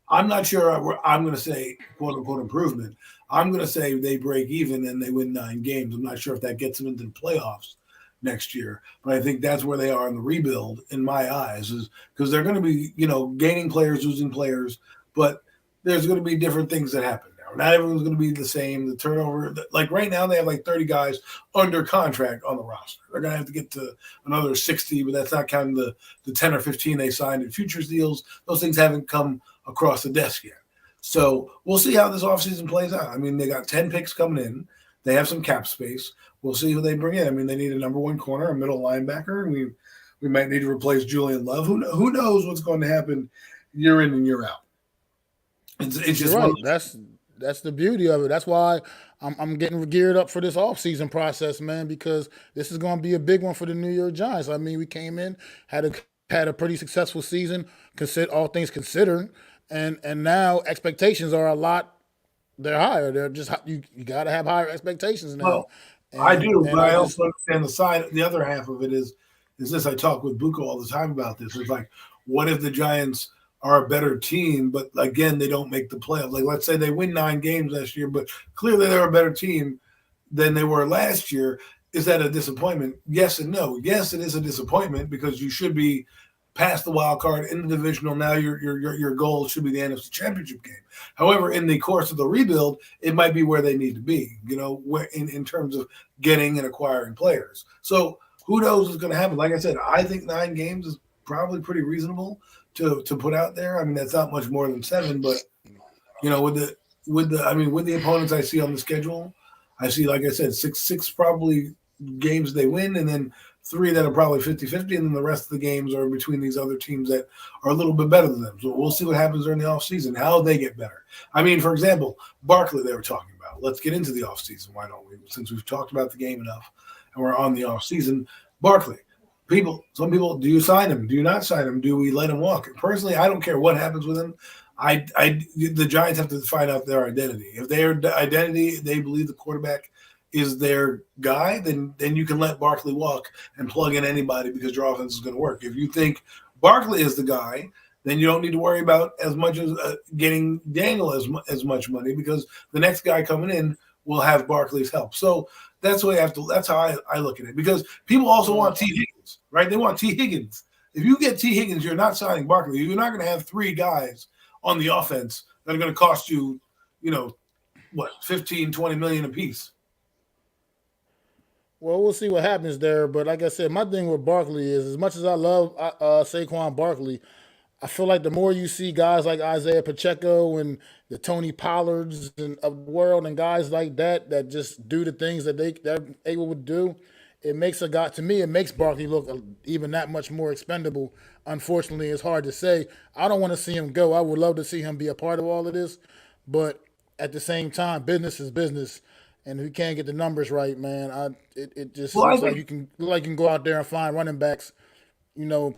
I'm not sure I'm going to say quote unquote improvement. I'm going to say they break even and they win 9 games. I'm not sure if that gets them into the playoffs next year, but I think that's where they are in the rebuild in my eyes, is because they're going to be, gaining players, losing players, but there's going to be different things that happen now. Not everyone's going to be the same. The turnover, like right now, they have like 30 guys under contract on the roster. They're going to have to get to another 60, but that's not counting the 10 or 15 they signed in futures deals. Those things haven't come across the desk yet. So we'll see how this offseason plays out. I mean, they got 10 picks coming in. They have some cap space. We'll see who they bring in. I mean, they need a number 1 corner, a middle linebacker, and we might need to replace Julian Love. Who knows what's going to happen year in and year out. It's just
right. That's the beauty of it. That's why I'm getting geared up for this offseason process, man, because this is going to be a big one for the New York Giants. I mean, we came in, had a pretty successful season, all things considered, and now expectations are a lot. They're higher. They're just you got to have higher expectations now.
Well, I do, but I also understand the other half of it is this. I talk with Buko all the time about this. It's like, what if the Giants are a better team, but again, they don't make the playoffs? Like, let's say they win 9 games last year, but clearly they're a better team than they were last year. Is that a disappointment? Yes and no. Yes, it is a disappointment, because you should be past the wild card in the divisional. Now your goal should be the NFC Championship game. However, in the course of the rebuild, it might be where they need to be, where in terms of getting and acquiring players. So who knows what's going to happen? Like I said, I think 9 games is probably pretty reasonable to put out there. I mean, that's not much more than 7, but with the opponents I see on the schedule, I see, like I said, six probably games they win, and then 3 that are probably 50-50, and then the rest of the games are between these other teams that are a little bit better than them. So we'll see what happens during the offseason, how they get better. I mean, for example, Barkley they were talking about. Let's get into the offseason. Why don't we? Since we've talked about the game enough and we're on the offseason, Barkley. Some people, do you sign him? Do you not sign him? Do we let him walk? Personally, I don't care what happens with him. The Giants have to find out their identity. If their identity, they believe the quarterback is their guy, then you can let Barkley walk and plug in anybody because your offense is going to work. If you think Barkley is the guy, then you don't need to worry about as much as getting Daniel as much money because the next guy coming in will have Barkley's help. So that's the way that's how I look at it, because people also want T. Higgins, right? They want T. Higgins. If you get T. Higgins, you're not signing Barkley. You're not going to have 3 guys on the offense that are going to cost you, what, 15, 20 million apiece.
Well, we'll see what happens there. But like I said, my thing with Barkley is, as much as I love Saquon Barkley, I feel like the more you see guys like Isaiah Pacheco and the Tony Pollards and of the world and guys like that just do the things that they're able to do, it makes it makes Barkley look even that much more expendable. Unfortunately, it's hard to say. I don't want to see him go. I would love to see him be a part of all of this, but at the same time, business is business. And if you can't get the numbers right, man, it just looks like you can go out there and find running backs,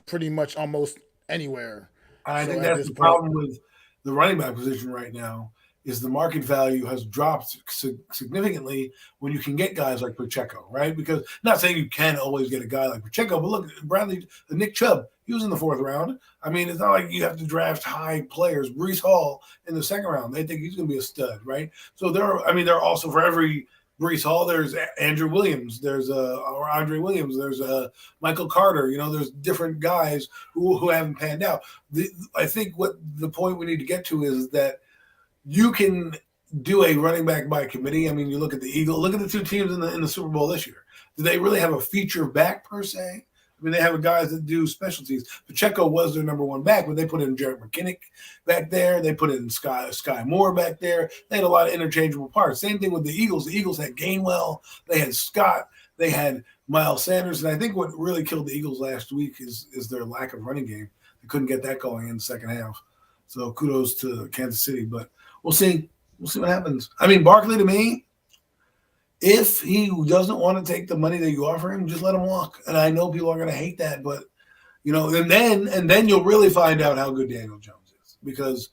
pretty much almost anywhere.
I think that's the problem with the running back position right now is the market value has dropped significantly when you can get guys like Pacheco, right? Because not saying you can always get a guy like Pacheco, but look, Nick Chubb, he was in the 4th round. I mean, it's not like you have to draft high players. Breece Hall in the 2nd round, they think he's going to be a stud, right? So there are also for every Breece Hall, there's Andrew Williams, there's or Andre Williams, there's Michael Carter. There's different guys who haven't panned out. I think what the point we need to get to is that you can do a running back by committee. I mean, you look at the Eagles, look at the 2 teams in the Super Bowl this year. Do they really have a feature back per se? I mean, they have guys that do specialties. Pacheco was their number 1 back, but they put in Jarrett McKinnick back there. They put in Sky Moore back there. They had a lot of interchangeable parts. Same thing with the Eagles. The Eagles had Gainwell. They had Scott. They had Miles Sanders. And I think what really killed the Eagles last week is their lack of running game. They couldn't get that going in the second half. So kudos to Kansas City. But we'll see. We'll see what happens. I mean, Barkley, to me, if he doesn't want to take the money that you offer him, just let him walk. And I know people are going to hate that, but and then you'll really find out how good Daniel Jones is, because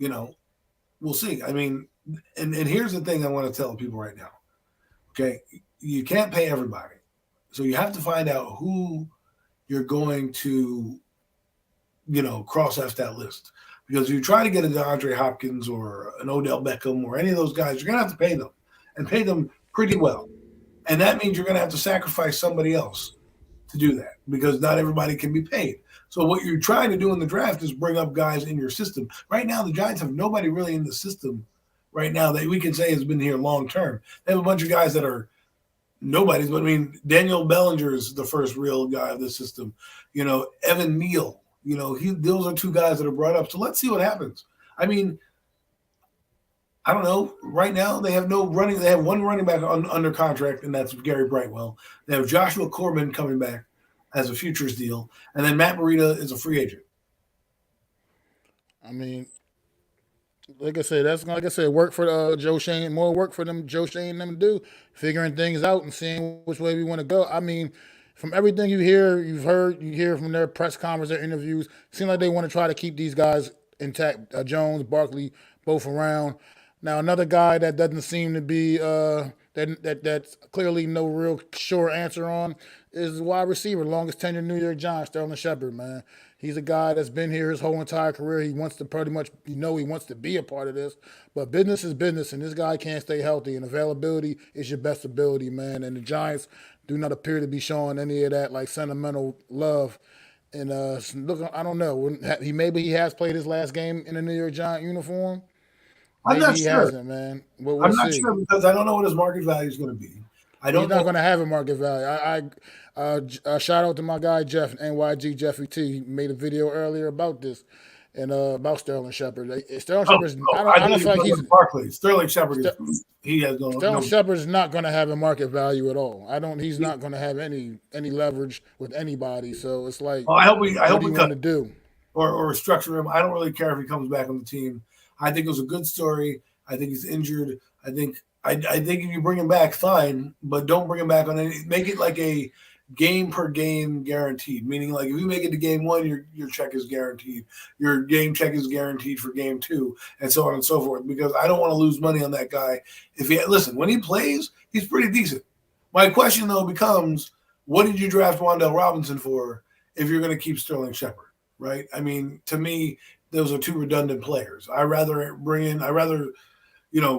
we'll see. I mean, and here's the thing I want to tell people right now. Okay, you can't pay everybody, so you have to find out who you're going to cross off that list. Because if you try to get a DeAndre Hopkins or an Odell Beckham or any of those guys, you're going to have to pay them, and pay them pretty well. And that means you're going to have to sacrifice somebody else to do that, because not everybody can be paid. So what you're trying to do in the draft is bring up guys in your system. Right now, the Giants have nobody really in the system right now that we can say has been here long term. They have a bunch of guys that are nobodies. But I mean, Daniel Bellinger is the first real guy of the system. Evan Neal. Those are 2 guys that are brought up. So let's see what happens. I mean, I don't know. Right now, they have no running. They have 1 running back under contract, and that's Gary Brightwell. They have Joshua Corbin coming back as a futures deal, and then Matt Breida is a free agent.
I mean, like I said, work for Joe Shane. More work for them, Joe Shane, and them to do, figuring things out and seeing which way we want to go. I mean, from everything you hear from their press conference, their interviews, it seems like they want to try to keep these guys intact. Jones, Barkley, both around. Now, another guy that doesn't seem to be that's clearly no real sure answer on is the wide receiver, longest tenured New York Giants, Sterling Shepard, man. He's a guy that's been here his whole entire career. He wants to pretty much, he wants to be a part of this. But business is business, and this guy can't stay healthy, and availability is your best ability, man. And the Giants do not appear to be showing any of that, like, sentimental love. And look, I don't know. Maybe he has played his last game in a New York Giant uniform.
I'm not
he
sure.
Hasn't, man. We'll
I'm not
see.
sure, because I don't know what his market value is going to be.
He's not going to have a market value. I shout out to my guy Jeff, NYG Jeffy T. He made a video earlier about this, and about Sterling Shepard. Sterling
Oh,
Shepard,
oh,
I
I
don't
think
feel like
it's
he's
Barkley. Sterling Shepard
Ster-
is he has
Sterling
no.
Shepard is not going to have a market value at all. I don't. He's
He,
not going to have any leverage with anybody. So it's like,
well, I
what
hope
do
we
you
cut
want to do?
or structure him. I don't really care if he comes back on the team. I think it was a good story. I think he's injured. I think if you bring him back, fine, but don't bring him back on any. Make it like a game per game guaranteed. Meaning, like if you make it to game one, your check is guaranteed. Your game check is guaranteed for game two, and so on and so forth. Because I don't want to lose money on that guy. If he listen when he plays, he's pretty decent. My question though becomes, what did you draft Wandale Robinson for if you're going to keep Sterling Shepard? Right? I mean, to me, those are two redundant players. I rather,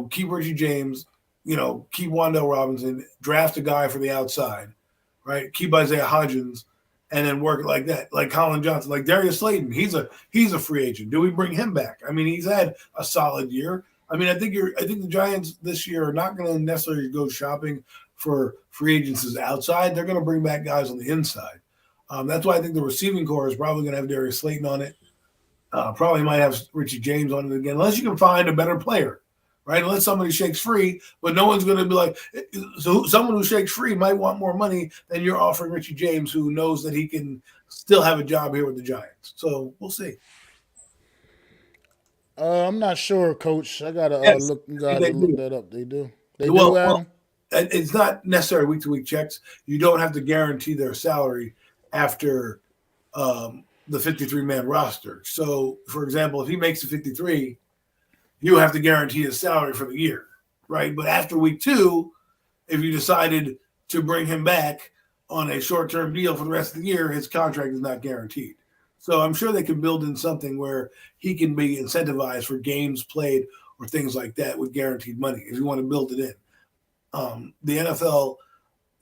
keep Richie James, keep Wandale Robinson, draft a guy for the outside, right? Keep Isaiah Hodgins, and then work it like that. Like Colin Johnson, like Darius Slayton, he's a free agent. Do we bring him back? I mean, he's had a solid year. I mean, I think the Giants this year are not going to necessarily go shopping for free agents outside. They're going to bring back guys on the inside. That's why I think the receiving core is probably going to have Darius Slayton on it. Probably might have Richie James on it again, unless you can find a better player, right? Unless somebody shakes free, but no one's going to be like, so someone who shakes free might want more money than you're offering Richie James, who knows that he can still have a job here with the Giants. So we'll see.
I'm not sure, Coach. I gotta
Yes,
look.
I think
Gotta
they
look
do.
that up. They do. They do,
Well,
Adam.
it's not necessarily week to week checks. You don't have to guarantee their salary after the 53-man roster. So, for example, if he makes the 53, you have to guarantee his salary for the year, right? But after week two, if you decided to bring him back on a short-term deal for the rest of the year, his contract is not guaranteed. So I'm sure they can build in something where he can be incentivized for games played or things like that with guaranteed money if you want to build it in. The NFL,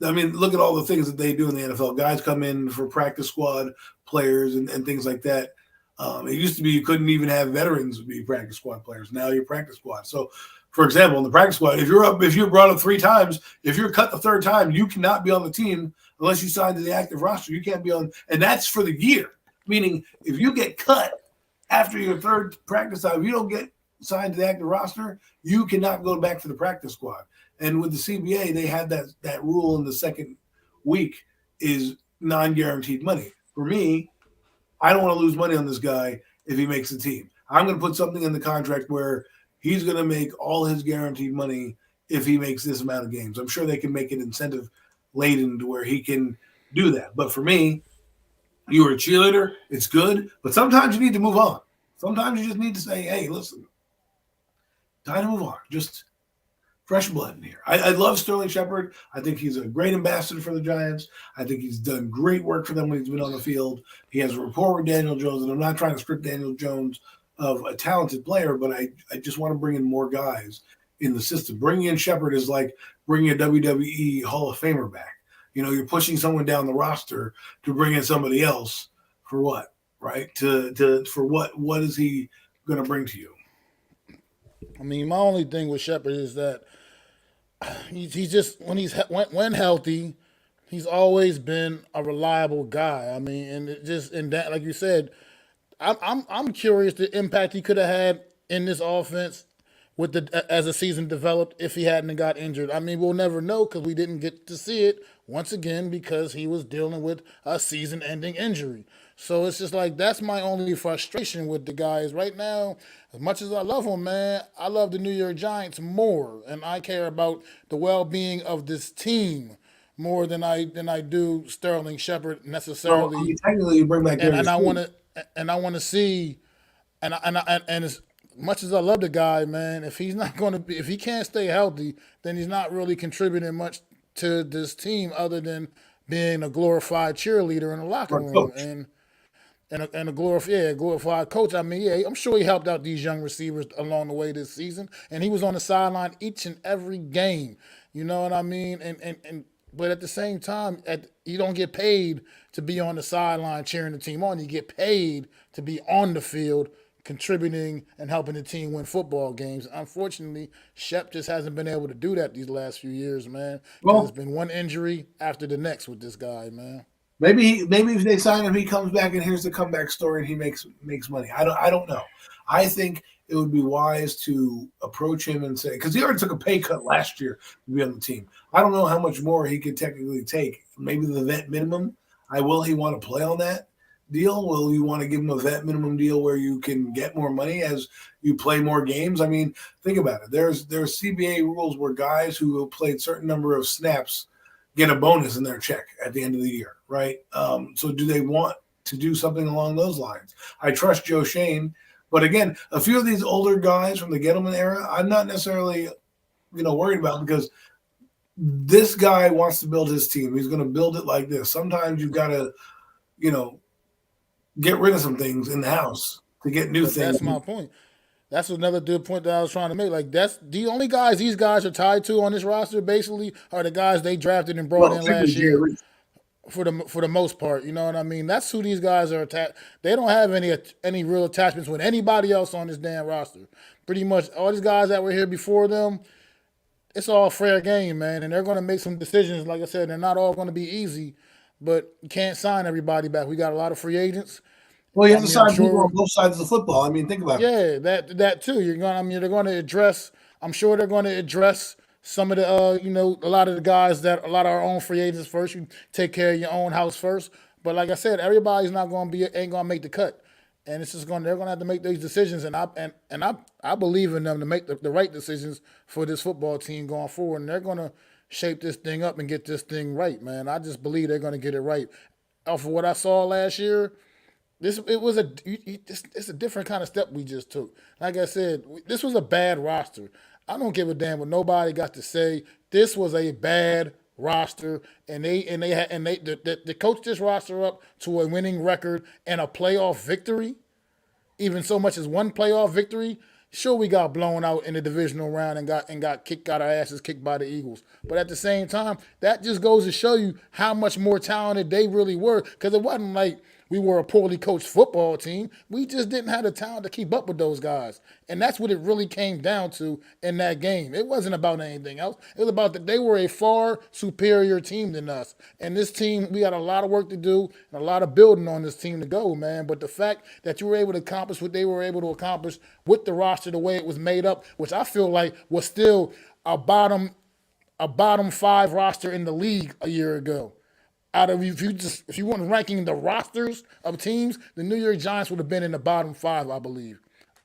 I mean, look at all the things that they do in the NFL. Guys come in for practice squad players and things like that. It used to be you couldn't even have veterans be practice squad players. Now you're practice squad. So, for example, in the practice squad, if you're brought up 3 times, if you're cut the third time, you cannot be on the team unless you sign to the active roster. You can't be on, and that's for the year. Meaning, if you get cut after your third practice time, if you don't get signed to the active roster, you cannot go back to the practice squad. And with the CBA, they had that rule in the second week is non-guaranteed money. For me, I don't want to lose money on this guy if he makes the team. I'm going to put something in the contract where he's going to make all his guaranteed money if he makes this amount of games. I'm sure they can make it incentive laden to where he can do that. But for me, you were a cheerleader. It's good. But sometimes you need to move on. Sometimes you just need to say, hey, listen, time to move on. Just fresh blood in here. I love Sterling Shepard. I think he's a great ambassador for the Giants. I think he's done great work for them when he's been on the field. He has a rapport with Daniel Jones, and I'm not trying to strip Daniel Jones of a talented player, but I just want to bring in more guys in the system. Bringing in Shepard is like bringing a WWE Hall of Famer back. You're pushing someone down the roster to bring in somebody else for what, right? For what is he going to bring to you?
I mean, my only thing with Shepard is that he's just when healthy, he's always been a reliable guy. I mean, and it just and that, like you said, I'm curious the impact he could have had in this offense with the as the season developed if he hadn't got injured. I mean, we'll never know because we didn't get to see it once again because he was dealing with a season-ending injury. So it's just like that's my only frustration with the guys right now. As much as I love him, man, I love the New York Giants more, and I care about the well-being of this team more than I do Sterling Shepard
Well, I
necessarily.
mean, technically, you bring back
And
Darius
I want
Slade.
to and I want to see and as much as I love the guy, man, if he's not going to be, if he can't stay healthy, then he's not really contributing much to this team other than being a glorified cheerleader in the locker
Or
room
coach.
and a glorified coach. I mean, yeah, I'm sure he helped out these young receivers along the way this season, and he was on the sideline each and every game. You know what I mean? And but at the same time, you don't get paid to be on the sideline cheering the team on. You get paid to be on the field contributing and helping the team win football games. Unfortunately, Shep just hasn't been able to do that these last few years, man, because it's
Well,
been one injury after the next with this guy, man.
Maybe if they sign him, he comes back and here's the comeback story, and he makes money. I don't know. I think it would be wise to approach him and say, because he already took a pay cut last year to be on the team. I don't know how much more he could technically take. Maybe the vet minimum. Will he want to play on that deal? Will you want to give him a vet minimum deal where you can get more money as you play more games? I mean, think about it. There's CBA rules where guys who have played certain number of snaps get a bonus in their check at the end of the year, right? So do they want to do something along those lines? I trust Joe Shane, but again, a few of these older guys from the Gettleman era, I'm not necessarily worried about because this guy wants to build his team. He's going to build it like this. Sometimes you've got to, get rid of some things in the house to get new
But
things.
that's my point. That's another good point that I was trying to make. Like that's the only guys these guys are tied to on this roster. Basically, are the guys they drafted and brought
Well,
in
particularly
last
Jerry
year
Reese.
for the most part. You know what I mean? That's who these guys are attached. They don't have any real attachments with anybody else on this damn roster. Pretty much all these guys that were here before them, it's all fair game, man. And they're going to make some decisions. Like I said, they're not all going to be easy, but you can't sign everybody back. We got a lot of free agents.
Well, you
I
have to
mean, I'm
sign people
sure
on both sides of the football. I mean, think about it.
yeah, that too. You're going. I mean, they're going to address. I'm sure they're going to address some of the, a lot of the guys that a lot of our own free agents first. You take care of your own house first. But like I said, everybody's not going to be ain't going to make the cut, and it's just going. They're going to have to make these decisions, and I believe in them to make the right decisions for this football team going forward, and they're going to shape this thing up and get this thing right, man. I just believe they're going to get it right. Off of what I saw last year, it's a different kind of step we just took. Like I said, this was a bad roster. I don't give a damn what nobody got to say. This was a bad roster, and they coached this roster up to a winning record and a playoff victory. Even so much as one playoff victory. Sure, we got blown out in the divisional round and got our asses kicked by the Eagles. But at the same time, that just goes to show you how much more talented they really were. Because it wasn't like we were a poorly coached football team. We just didn't have the talent to keep up with those guys. And that's what it really came down to in that game. It wasn't about anything else. It was about that they were a far superior team than us. And this team, we got a lot of work to do and a lot of building on this team to go, man. But the fact that you were able to accomplish what they were able to accomplish with the roster the way it was made up, which I feel like was still a bottom five roster in the league a year ago. Out of if you weren't ranking the rosters of teams, the New York Giants would have been in the bottom five, I believe,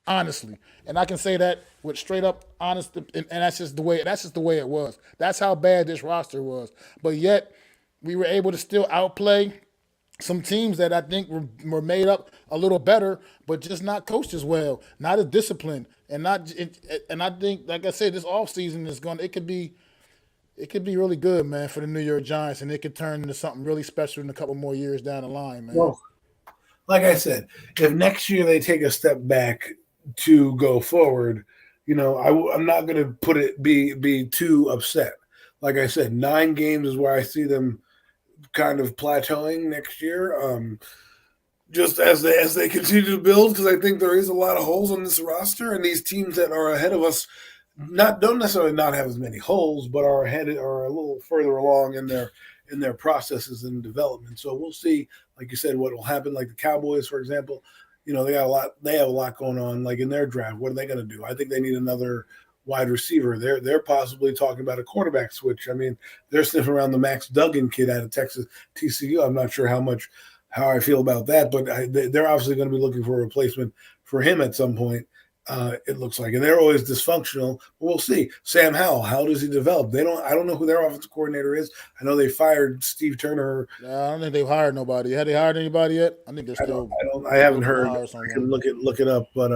honestly. And I can say that with straight up honest, and that's just the way it was. That's how bad this roster was. But yet we were able to still outplay some teams that I think were made up a little better, but just not coached as well, not as disciplined, and not. And I think, like I said, this offseason is going. It could be really good, man, for the New York Giants, and it could turn into something really special in a couple more years down the line, man.
Well, like I said, if next year they take a step back to go forward, I'm not going to put it be too upset. Like I said, 9 games is where I see them kind of plateauing next year. Just as they continue to build, because I think there is a lot of holes on this roster, and these teams that are ahead of us don't necessarily not have as many holes, but are ahead are a little further along in their processes and development. So we'll see, like you said, what will happen. Like the Cowboys, for example, they got a lot. They have a lot going on. Like in their draft, what are they going to do? I think they need another wide receiver. They're possibly talking about a quarterback switch. I mean, they're sniffing around the Max Duggan kid out of Texas TCU. I'm not sure how I feel about that, but they're obviously going to be looking for a replacement for him at some point. It looks like, and they're always dysfunctional. But we'll see. Sam Howell, how does he develop? I don't know who their offensive coordinator is. I know they fired Steve Turner.
I don't think they've hired nobody. Have they hired anybody yet? I think they're still.
I haven't
looking to
heard.
hire
I
someone.
can look it up, but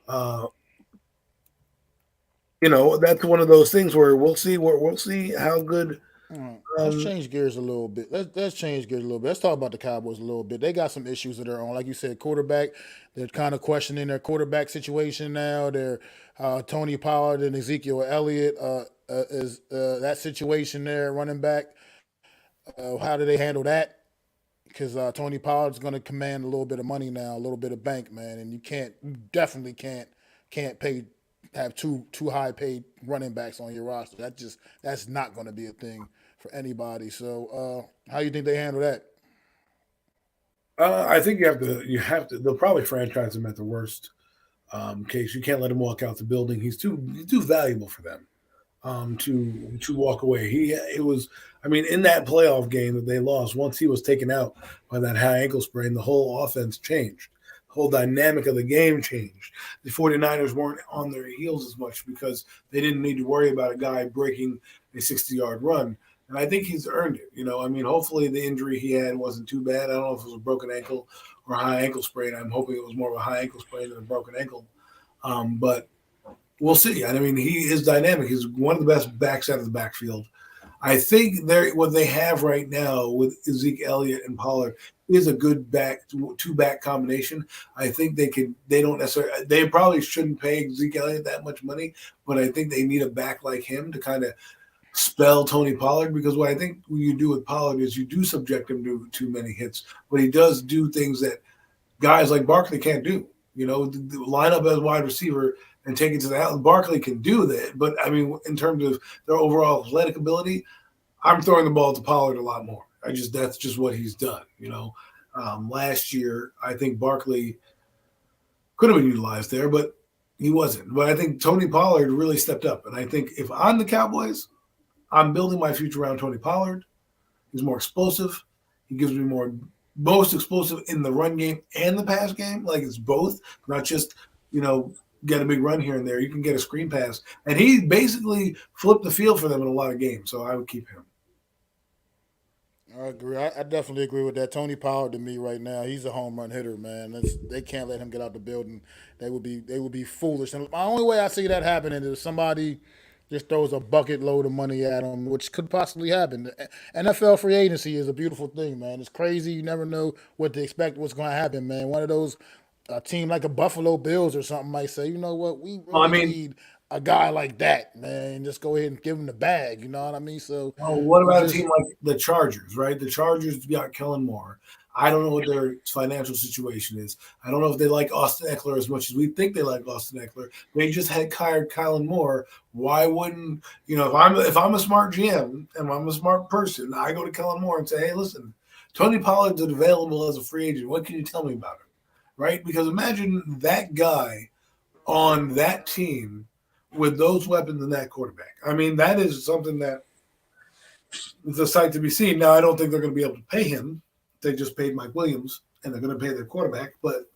uh, that's one of those things where we'll see how good.
All right. Let's
Um,
change gears a little bit. Let's change gears a little bit. Let's talk about the Cowboys a little bit. They got some issues of their own. Like you said, quarterback. They're kind of questioning their quarterback situation now. They're Tony Pollard and Ezekiel Elliott is that situation there, running back. How do they handle that? Because Tony Pollard's going to command a little bit of money now, a little bit of bank, man, and you definitely can't pay have two high paid running backs on your roster. That's not going to be a thing for anybody. So how you think they handle that?
I think you have to. They'll probably franchise him at the worst case. You can't let him walk out the building. He's too valuable for them to walk away. It was. I mean, in that playoff game that they lost, once he was taken out by that high ankle sprain, the whole offense changed. The whole dynamic of the game changed. The 49ers weren't on their heels as much because they didn't need to worry about a guy breaking a 60-yard run. And I think he's earned it. I mean, hopefully the injury he had wasn't too bad. I don't know if it was a broken ankle or a high ankle sprain. I'm hoping it was more of a high ankle sprain than a broken ankle. But we'll see. I mean, he is dynamic. He's one of the best backs out of the backfield. I think what they have right now with Zeke Elliott and Pollard is a good two back combination. I think they don't necessarily, they probably shouldn't pay Zeke Elliott that much money, but I think they need a back like him to kind of spell Tony Pollard, because what I think you do with Pollard is you do subject him to too many hits, but he does do things that guys like Barkley can't do. The line up as wide receiver and take it to the out. Barkley can do that, but I mean, in terms of their overall athletic ability, I'm throwing the ball to Pollard a lot more. That's just what he's done. Last year I think Barkley could have been utilized there, but he wasn't. But I think Tony Pollard really stepped up, and I think if I'm the Cowboys, I'm building my future around Tony Pollard. He's more explosive. He gives me most explosive in the run game and the pass game. Like, it's both, not just, get a big run here and there. You can get a screen pass. And he basically flipped the field for them in a lot of games. So I would keep him.
I agree. I definitely agree with that. Tony Pollard to me right now, he's a home run hitter, man. They can't let him get out the building. They would be foolish. And the only way I see that happening is if somebody just throws a bucket load of money at him, which could possibly happen. The NFL free agency is a beautiful thing, man. It's crazy. You never know what to expect, what's going to happen, man. One of those, a team like a Buffalo Bills or something might say, you know what, we
Well, I
really
mean,
need a guy like that, man. Just go ahead and give him the bag. You know what I mean? So
what
we
about a
just
team like the Chargers, right? The Chargers got Kellen Moore. I don't know what their financial situation is. I don't know if they like Austin Eckler as much as we think they like Austin Eckler. They just had hired Kylan Moore. Why wouldn't if I'm a smart GM and I'm a smart person, I go to Kellen Moore and say, hey, listen, Tony Pollard's available as a free agent. What can you tell me about him? Right? Because imagine that guy on that team with those weapons and that quarterback. I mean, that is something that is a sight to be seen. Now, I don't think they're going to be able to pay him. They just paid Mike Williams, and they're going to pay their quarterback. But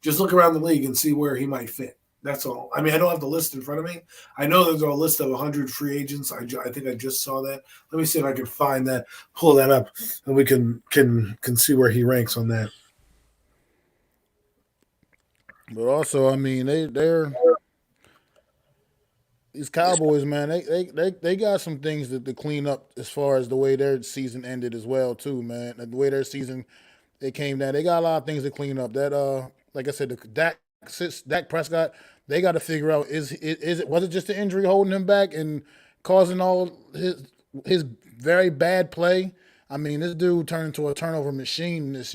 just look around the league and see where he might fit. That's all. I mean, I don't have the list in front of me. I know there's a list of 100 free agents. I think I just saw that. Let me see if I can find that, pull that up, and we can see where he ranks on that.
but also, I mean, they're these Cowboys, man, they got some things to clean up as far as the way their season ended as well, too, man. And the way their season it came down, they got a lot of things to clean up. That like I said, Dak Prescott, they got to figure out is it was it just the injury holding him back and causing all his very bad play. I mean, this dude turned into a turnover machine this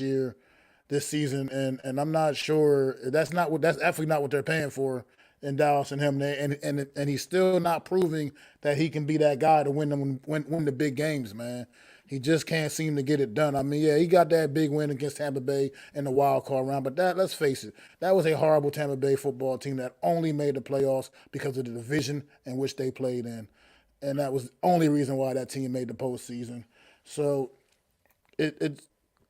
season, and I'm not sure that's definitely not what they're paying for in Dallas and him, and he's still not proving that he can be that guy to win the big games, man. He just can't seem to get it done. I mean, yeah, he got that big win against Tampa Bay in the wild card round, but let's face it, that was a horrible Tampa Bay football team that only made the playoffs because of the division in which they played in, and that was the only reason why that team made the postseason. So it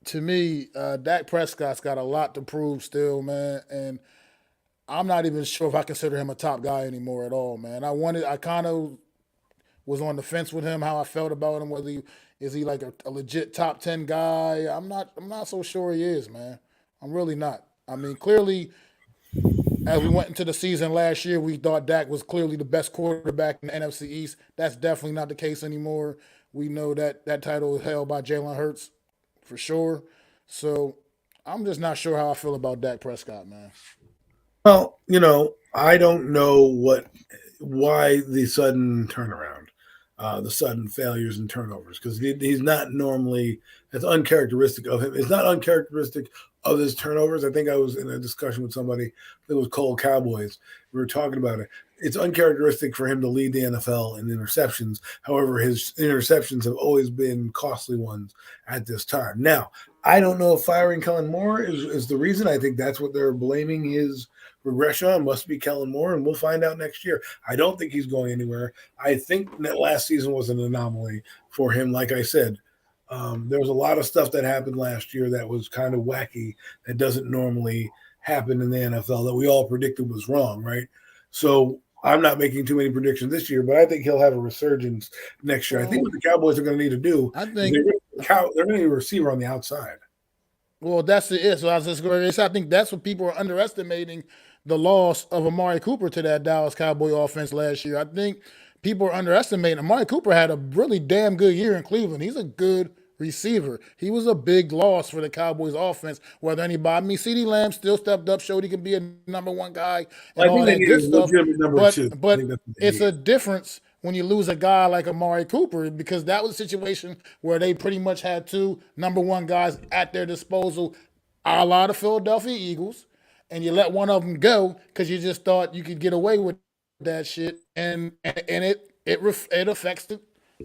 to me, Dak Prescott's got a lot to prove still, man, and I'm not even sure if I consider him a top guy anymore at all, man. I kind of was on the fence with him, how I felt about him. Whether he is he like a legit top 10 guy? I'm not so sure he is, man. I'm really not. I mean, clearly, as we went into the season last year, we thought Dak was clearly the best quarterback in the NFC East. That's definitely not the case anymore. We know that that title is held by Jalen Hurts for sure. So I'm just not sure how I feel about Dak Prescott, man.
Well, I don't know why the sudden turnaround, the sudden failures and turnovers, because he's not normally, it's uncharacteristic of him. It's not uncharacteristic of his turnovers. I think I was in a discussion with somebody. It was Cole Cowboys. We were talking about it. It's uncharacteristic for him to lead the NFL in interceptions. However, his interceptions have always been costly ones at this time. Now, I don't know if firing Kellen Moore is the reason. I think that's what they're blaming his regression on. Must be Kellen Moore, and we'll find out next year. I don't think he's going anywhere. I think that last season was an anomaly for him. Like I said, there was a lot of stuff that happened last year that was kind of wacky that doesn't normally happen in the NFL that we all predicted was wrong, right? So I'm not making too many predictions this year, but I think he'll have a resurgence next year. I think what the Cowboys are going to need to do
I
is
think
they're going to need a receiver on the outside.
Well, that's it. So I was just going to say, I think that's what people are underestimating the loss of Amari Cooper to that Dallas Cowboy offense last year. I think people are underestimating. Amari Cooper had a really damn good year in Cleveland. He's a good receiver. He was a big loss for the Cowboys offense. Whether anybody, I mean, CeeDee Lamb still stepped up, showed he could be a number one guy and
I think
all
they
that
need
good
a
stuff.
legitimate number two. I
But
think that's what they
it's
need.
a difference when you lose a guy like Amari Cooper, because that was a situation where they pretty much had two number one guys at their disposal, a la the Philadelphia Eagles, and you let one of them go because you just thought you could get away with that shit, and it affects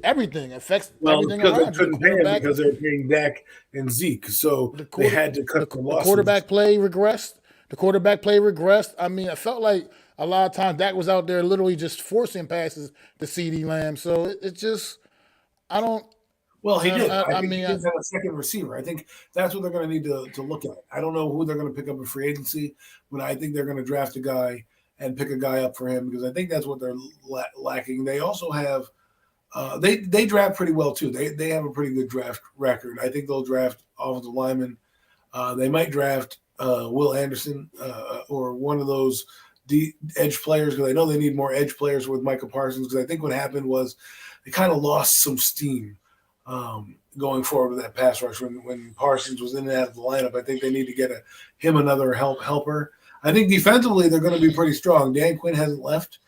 everything. It affects
Well,
everything
because they
around you. The
couldn't pay him
quarterback,
because they were paying Dak and Zeke, so
the
they
quarter,
had to cut the
the
losses.
quarterback play regressed. The quarterback play regressed. I mean, I felt like a lot of times Dak was out there literally just forcing passes to CeeDee Lamb. So it just, I don't.
Well, he did. I
I
think he
mean,
didn't have a second receiver. I think that's what they're going to need to look at. I don't know who they're going to pick up in free agency, but I think they're going to draft a guy and pick a guy up for him because I think that's what they're lacking. They also have they draft pretty well too. They have a pretty good draft record. I think they'll draft offensive linemen. They might draft Will Anderson or one of those edge players because I know they need more edge players with Micah Parsons because I think what happened was they kind of lost some steam going forward with that pass rush when Parsons was in and out of the lineup. I think they need to get him another helper. I think defensively they're going to be pretty strong. Dan Quinn hasn't left,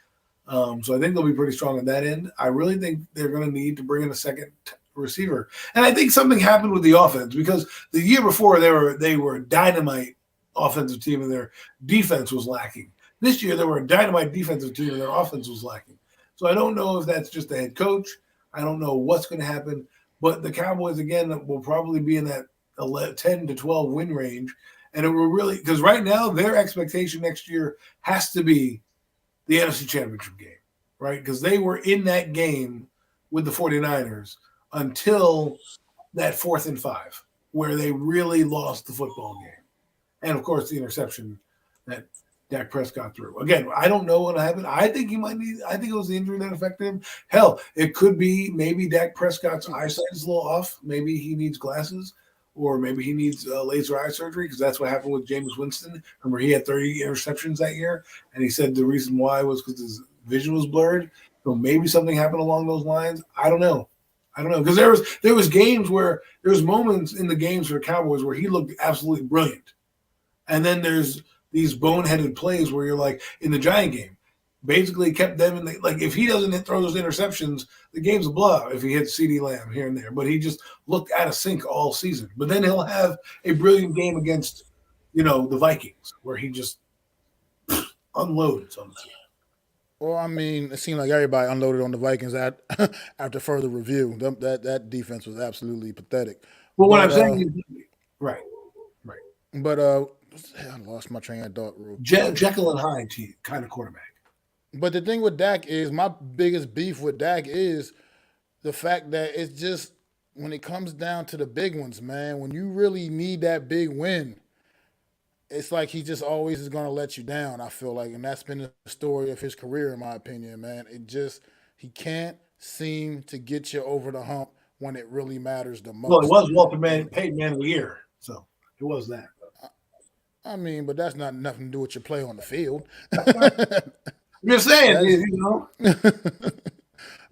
so I think they'll be pretty strong on that end. I really think they're going to need to bring in a second receiver, and I think something happened with the offense because the year before they were a dynamite offensive team and their defense was lacking. This year they were a dynamite defensive team and their offense was lacking. So I don't know if that's just the head coach. I don't know what's going to happen. But the Cowboys, again, will probably be in that 10 to 12 win range. And it will really – because right now their expectation next year has to be the NFC Championship game, right? Because they were in that game with the 49ers until that 4th and 5 where they really lost the football game. And, of course, the interception that Dak Prescott threw. Again, I don't know what happened. I think it was the injury that affected him. Hell, it could be maybe Dak Prescott's eyesight is a little off. Maybe he needs glasses or maybe he needs laser eye surgery because that's what happened with Jameis Winston. Remember, he had 30 interceptions that year, and he said the reason why was because his vision was blurred. So maybe something happened along those lines. I don't know because there was games where there was moments in the games for the Cowboys where he looked absolutely brilliant. And then there's these boneheaded plays where you're like in the Giant game, basically kept them in the like if he doesn't throw those interceptions, the game's a blowout if he hits CeeDee Lamb here and there. But he just looked out of sync all season. But then he'll have a brilliant game against, the Vikings where he just unloads on the team.
Well, I mean, it seemed like everybody unloaded on the Vikings after further review. That defense was absolutely pathetic.
Well, what I'm saying is right.
But I lost my train of thought.
Jekyll and Hyde kind of quarterback.
But the thing with Dak is my biggest beef with Dak is the fact that it's just when it comes down to the big ones, man, when you really need that big win, it's like he just always is going to let you down, I feel like. And that's been the story of his career, in my opinion, man. He can't seem to get you over the hump when it really matters the most.
Well, it was Walter Payton Man of the Year, so it was that.
I mean, but that's not nothing to do with your play on the field.
I'm just saying,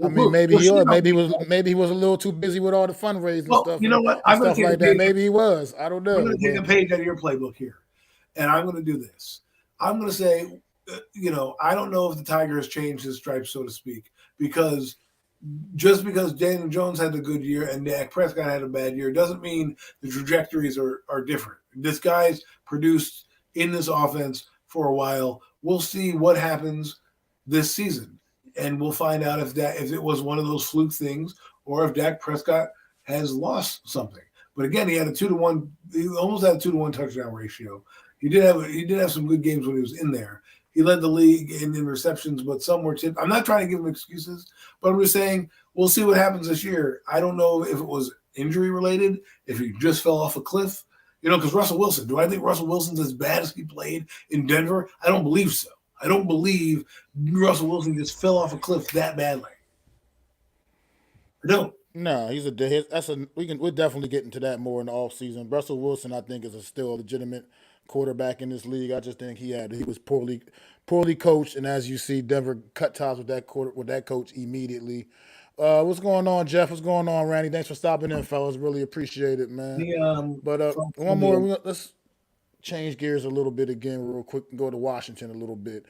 I mean, maybe he was a little too busy with all the fundraising stuff.
You know what?
I'm stuff like that. Maybe he was. I don't know.
I'm going to take a page out of your playbook here, and I'm going to do this. I'm going to say, I don't know if the Tiger has changed his stripes, so to speak, because just because Daniel Jones had a good year and Dak Prescott had a bad year doesn't mean the trajectories are different. This guy's produced in this offense for a while. We'll see what happens this season, and we'll find out if it was one of those fluke things or if Dak Prescott has lost something. But again, he had a 2-to-1. He almost had a 2-to-1 touchdown ratio. He did have some good games when he was in there. He led the league in receptions, but some were tipped. I'm not trying to give him excuses, but I'm just saying we'll see what happens this year. I don't know if it was injury related, if he just fell off a cliff. Because Russell Wilson, do I think Russell Wilson's as bad as he played in Denver? I don't believe so. I don't believe Russell Wilson just fell off a cliff that badly. I don't.
No, we're definitely getting to that more in the offseason. Russell Wilson, I think, is still a legitimate quarterback in this league. I just think he was poorly coached, and as you see, Denver cut ties with that coach immediately. What's going on, Jeff? What's going on, Randy? Thanks for stopping in, fellas. Really appreciate it, man. But one more. Let's change gears a little bit again, real quick, and go to Washington a little bit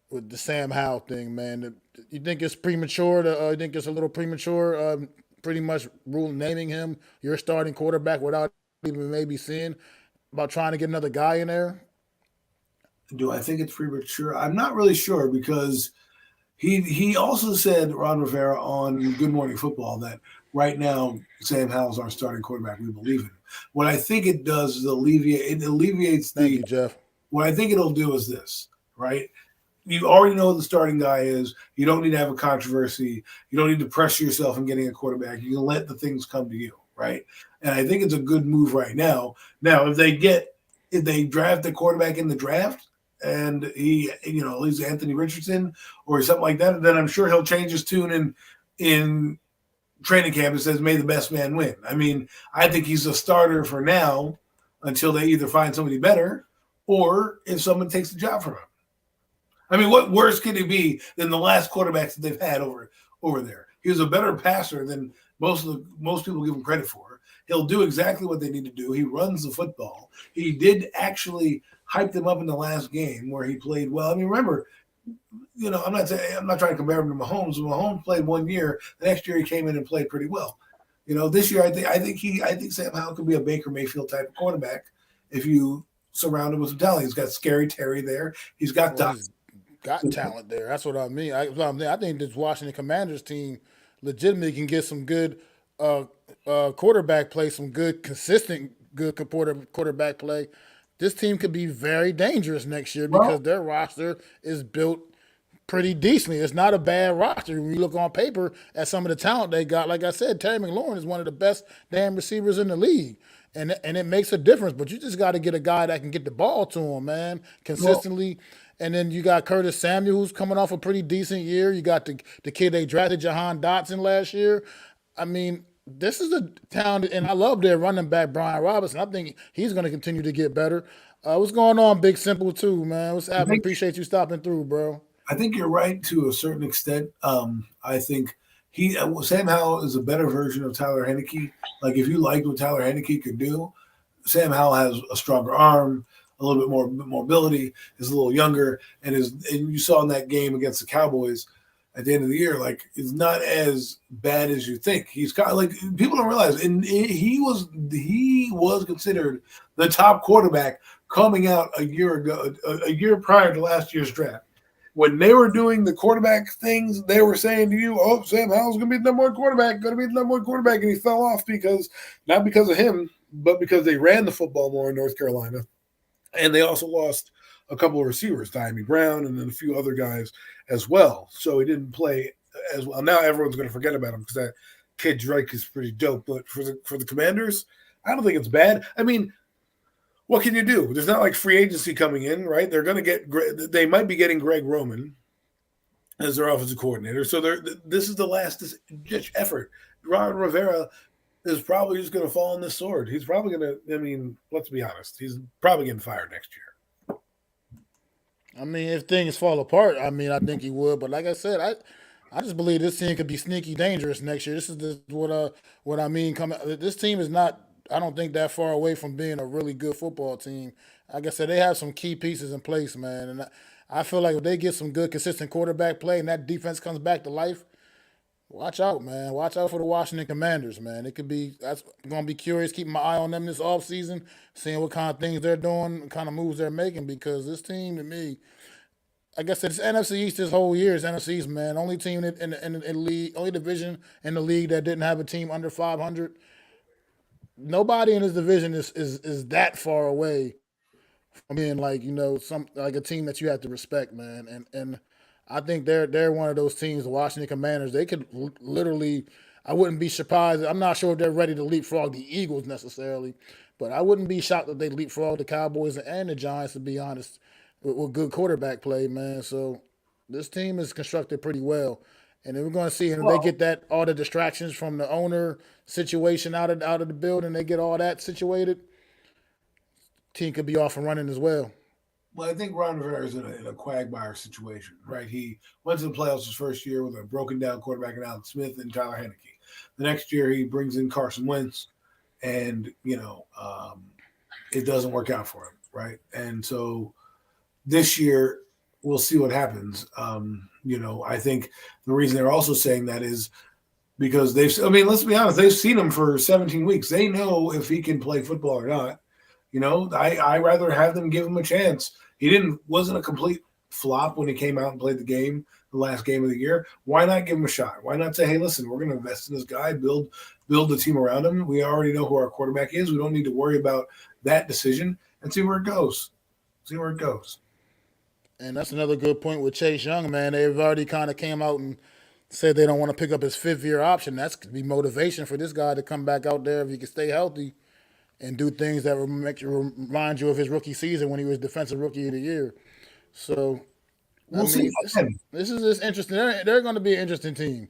with the Sam Howell thing, man. You think it's premature? You think it's a little premature? Pretty much naming him your starting quarterback without even maybe seeing about trying to get another guy in there?
Do I think it's premature? I'm not really sure because he also said, Ron Rivera, on Good Morning Football, that right now Sam Howell's our starting quarterback. We believe in him. What I think it does is alleviates the.
Thank you, Jeff.
What I think it'll do is this, right? You already know who the starting guy is. You don't need to have a controversy. You don't need to pressure yourself in getting a quarterback. You can let the things come to you, right? And I think it's a good move right now. Now, if they draft the quarterback in the draft and he, leaves Anthony Richardson or something like that, then I'm sure he'll change his tune in training camp and says, "May the best man win." I mean, I think he's a starter for now until they either find somebody better or if someone takes the job from him. I mean, what worse can he be than the last quarterbacks that they've had over there? He was a better passer than most people give him credit for. He'll do exactly what they need to do. He runs the football. He did actually hype them up in the last game where he played well. I mean, remember, I'm not trying to compare him to Mahomes. Mahomes played 1 year. The next year he came in and played pretty well. This year I think Sam Howell could be a Baker Mayfield type of quarterback if you surround him with some talent. He's got Scary Terry there. He's got Doc.
Got talent there. That's what I mean. I think this Washington Commanders team legitimately can get some good quarterback play, some good consistent good quarterback play. This team could be very dangerous next year because their roster is built pretty decently. It's not a bad roster. When you look on paper at some of the talent they got, like I said, Terry McLaurin is one of the best damn receivers in the league. And it makes a difference, but you just got to get a guy that can get the ball to him, man, consistently. And then you got Curtis Samuel, who's coming off a pretty decent year. You got the kid they drafted, Jahan Dotson, last year. I mean, this is a town, and I love their running back, Brian Robinson. I think he's going to continue to get better. What's going on, Big Simple, too, man? What's happening? Appreciate you stopping through, bro.
I think you're right to a certain extent. I think Sam Howell is a better version of Tyler Heineke. Like, if you liked what Tyler Heineke could do, Sam Howell has a stronger arm, a little bit more mobility, is a little younger, and you saw in that game against the Cowboys at the end of the year, like, it's not as bad as you think. He's got, like, people don't realize, and he was considered the top quarterback coming out a year ago, a year prior to last year's draft. When they were doing the quarterback things, they were saying to you, "Oh, Sam Howell's going to be the number one quarterback," and he fell off not because of him, but because they ran the football more in North Carolina. And they also lost a couple of receivers, Diami Brown, and then a few other guys as well. So he didn't play as well. Now everyone's going to forget about him because that kid Drake is pretty dope. But for the Commanders, I don't think it's bad. I mean, what can you do? There's not like free agency coming in, right? They're going to they might be getting Greg Roman as their offensive coordinator. So this is the last-ditch effort. Ron Rivera is probably just going to fall on this sword. He's probably going to, I mean, let's be honest. He's probably getting fired next year.
I mean, if things fall apart, I mean, I think he would. But like I said, I just believe this team could be sneaky dangerous next year. This is what I mean. This team is not, I don't think, that far away from being a really good football team. Like I said, they have some key pieces in place, man. And I feel like if they get some good, consistent quarterback play and that defense comes back to life, Watch out, man. Watch out for the Washington Commanders, man. It could be that's I'm gonna be curious, keeping my eye on them this offseason, seeing what kind of things they're doing, what kind of moves they're making, because this team to me, like I said, it's NFC East this whole year is NFC East, man. Only team in the league, only division in the league that didn't have a team under 500. Nobody in this division is that far away from being like some like a team that you have to respect, man. And I think they're one of those teams, the Washington Commanders. They could literally. I wouldn't be surprised. I'm not sure if they're ready to leapfrog the Eagles necessarily, but I wouldn't be shocked if they leapfrog the Cowboys and the Giants. To be honest, with good quarterback play, man. So this team is constructed pretty well. And then we're going to see, and if they
Well,
get that all the distractions from the owner situation out of the building, they get all that situated. Team could be off and running as well.
I think Ron Rivera is in a quagmire situation, right? He went to the playoffs his first year with a broken down quarterback in Alex Smith and Tyler Heineke. The next year, he brings in Carson Wentz, and it doesn't work out for him, right? And so this year, we'll see what happens. I think the reason they're also saying that is because let's be honest, they've seen him for 17 weeks. They know if he can play football or not. I rather have them give him a chance. He wasn't a complete flop when he came out and played the last game of the year. Why not give him a shot? Why not say, hey, listen, we're going to invest in this guy, build the team around him. We already know who our quarterback is. We don't need to worry about that decision and see where it goes. See where it goes.
And that's another good point with Chase Young, man. They've already kind of came out and said they don't want to pick up his fifth year option. That's could be motivation for this guy to come back out there if he can stay healthy and do things that will remind you of his rookie season when he was defensive rookie of the year. So, I
We'll see.
mean, this is just interesting. They're going to be an interesting team.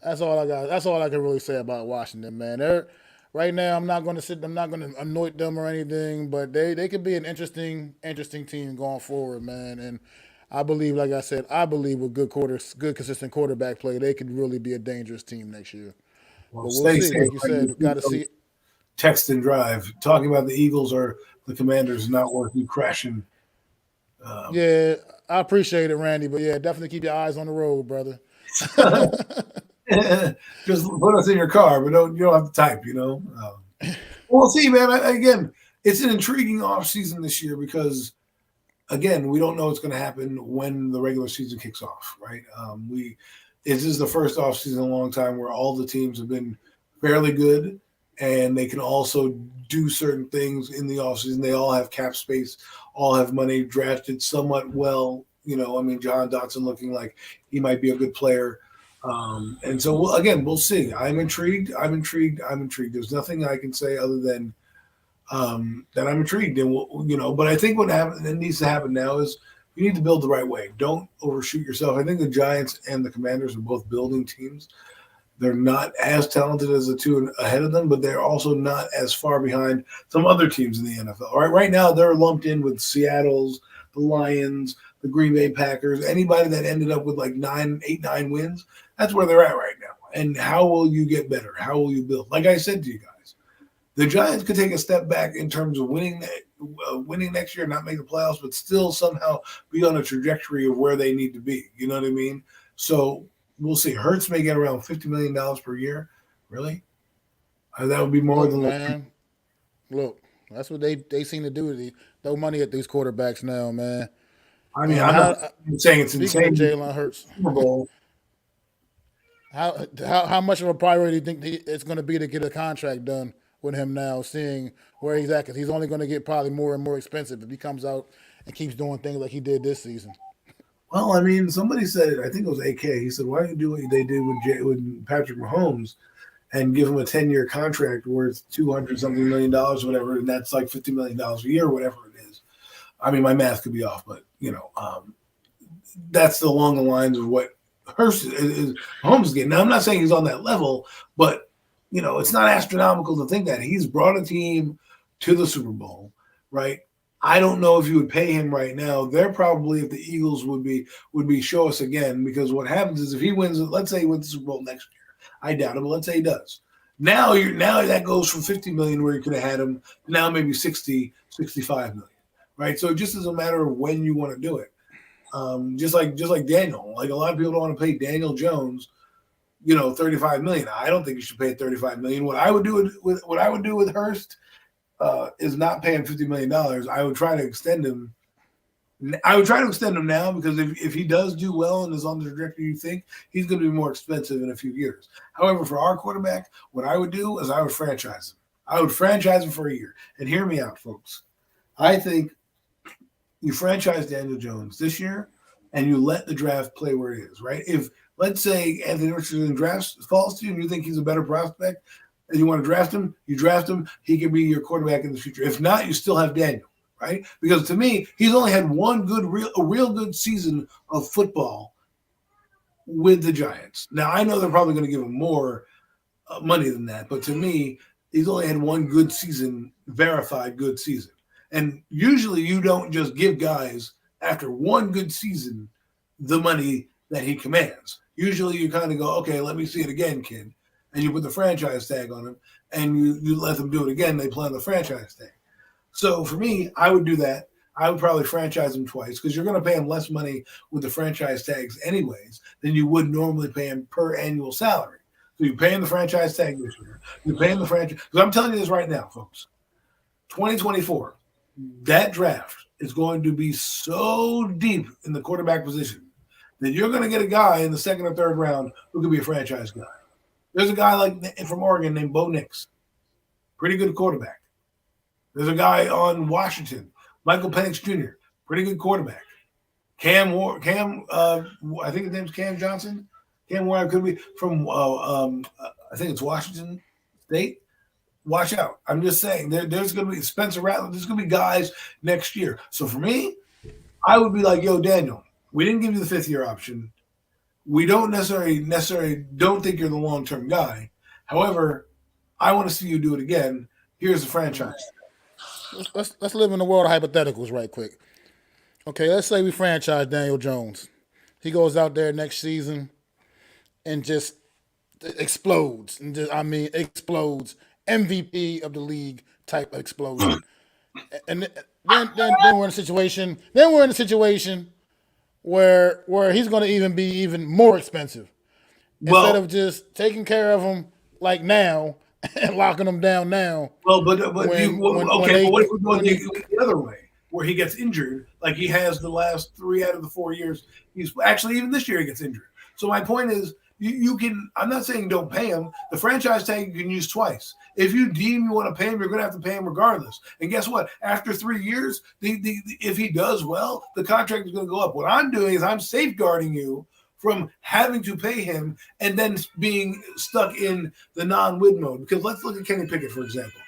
That's all I got. That's all I can really say about Washington, man. They're right now. I'm not going to sit. I'm not going to anoint them or anything, but they could be an interesting team going forward, man. And I believe, like I said, I believe with good consistent quarterback play, they could really be a dangerous team next year.
Well,
But we'll
stay
see.
safe.
Like you said, got to see.
Text and drive. Talking about the Eagles or the Commanders is not worth you crashing.
Yeah, I appreciate it, Randy. But yeah, definitely keep your eyes on the road, brother.
Just put us in your car, but you don't have to type. We'll see, man. Again, it's an intriguing off season this year because again, we don't know what's going to happen when the regular season kicks off, right? This is the first off season in a long time where all the teams have been fairly good and they can also do certain things in the offseason. They all have cap space, all have money, drafted somewhat well. John Dotson looking like he might be a good player. And so, we'll see. I'm intrigued. There's nothing I can say other than that I'm intrigued. And, but I think that needs to happen now is you need to build the right way. Don't overshoot yourself. I think the Giants and the Commanders are both building teams. They're not as talented as the two ahead of them, but they're also not as far behind some other teams in the NFL. Right now, they're lumped in with Seattle's, the Lions, the Green Bay Packers, anybody that ended up with like 8, 9 wins. That's where they're at right now. And how will you get better? How will you build? Like I said to you guys, the Giants could take a step back in terms of winning next year, not make the playoffs, but still somehow be on a trajectory of where they need to be. You know what I mean? So we'll see. Hurts may get around $50 million per year. Really? That would be more
Look,
than
man. Look, that's what they seem to do. They throw money at these quarterbacks now, man.
I mean,
And
I'm not saying it's
speaking of
insane.
Jalen Hurts,
Super Bowl.
how much of a priority do you think it's going to be to get a contract done with him now, seeing where he's at? Because he's only going to get probably more and more expensive if he comes out and keeps doing things like he did this season.
Well, somebody said it. I think it was AK. He said, "Why don't you do what they did with Patrick Mahomes and give him a 10-year contract worth $200-something million, whatever, and that's like $50 million a year, whatever it is." My math could be off, but that's along the lines of what Hurst is Mahomes getting. Now, I'm not saying he's on that level, but it's not astronomical to think that he's brought a team to the Super Bowl, right? I don't know if you would pay him right now. They're probably, if the Eagles would be show us again, because what happens is if he wins, let's say he wins the Super Bowl next year, I doubt it, but let's say he does. Now that goes from 50 million where you could have had him now maybe 60, 65 million, right? So it just is a matter of when you want to do it. Just like Daniel, like a lot of people don't want to pay Daniel Jones $35 million. I don't think you should pay $35 million. What I would do with Hurst is not pay him $50 million. I would try to extend him. I would try to extend him now because if he does do well and is on the trajectory you think, he's going to be more expensive in a few years. However, for our quarterback, what I would do is I would franchise him. I would franchise him for a year. And hear me out, folks. I think you franchise Daniel Jones this year and you let the draft play where it is, right? If, let's say, Anthony Richardson falls to you and you think he's a better prospect and you want to draft him, you draft him. He can be your quarterback in the future. If not, you still have Daniel. Right? Because to me, he's only had one real good season of football with the Giants. Now, I know they're probably going to give him more money than that, but to me, he's only had one good season, verified good season. And usually you don't just give guys after one good season the money that he commands. Usually you kind of go, okay, let me see it again, kid. And you put the franchise tag on him and you let them do it again. They play on the franchise tag. So for me, I would do that. I would probably franchise him twice because you're going to pay him less money with the franchise tags anyways than you would normally pay him per annual salary. So you pay him the franchise tag this year. You pay him the franchise. Because I'm telling you this right now, folks. 2024, that draft is going to be so deep in the quarterback position that you're going to get a guy in the second or third round who could be a franchise guy. There's a guy from Oregon named Bo Nix. Pretty good quarterback. There's a guy on Washington, Michael Penix Jr., pretty good quarterback. I think his name's Cam Johnson. Cam Ward could be from, I think it's Washington State. Watch out. I'm just saying, there's going to be Spencer Rattler. There's going to be guys next year. So for me, I would be like, yo, Daniel, we didn't give you the fifth-year option. We don't necessarily don't think you're the long-term guy. However, I want to see you do it again. Here's the franchise.
Let's live in the world of hypotheticals right quick. Okay, let's say we franchise Daniel Jones. He goes out there next season and just explodes. Explodes. MVP of the league type of explosion. And then we're in a situation. Then we're in a situation where he's going to even be even more expensive. Instead of just taking care of him like now and locking him down now.
Well, but what if we're going the other way, where he gets injured, like he has the last 3 out of the 4 years? He's actually even this year he gets injured. So my point is, you can. I'm not saying don't pay him. The franchise tag you can use twice. If you deem you want to pay him, you're going to have to pay him regardless. And guess what? After 3 years, if he does well, the contract is going to go up. What I'm doing is I'm safeguarding you from having to pay him and then being stuck in the non-win mode. Because let's look at Kenny Pickett, for example.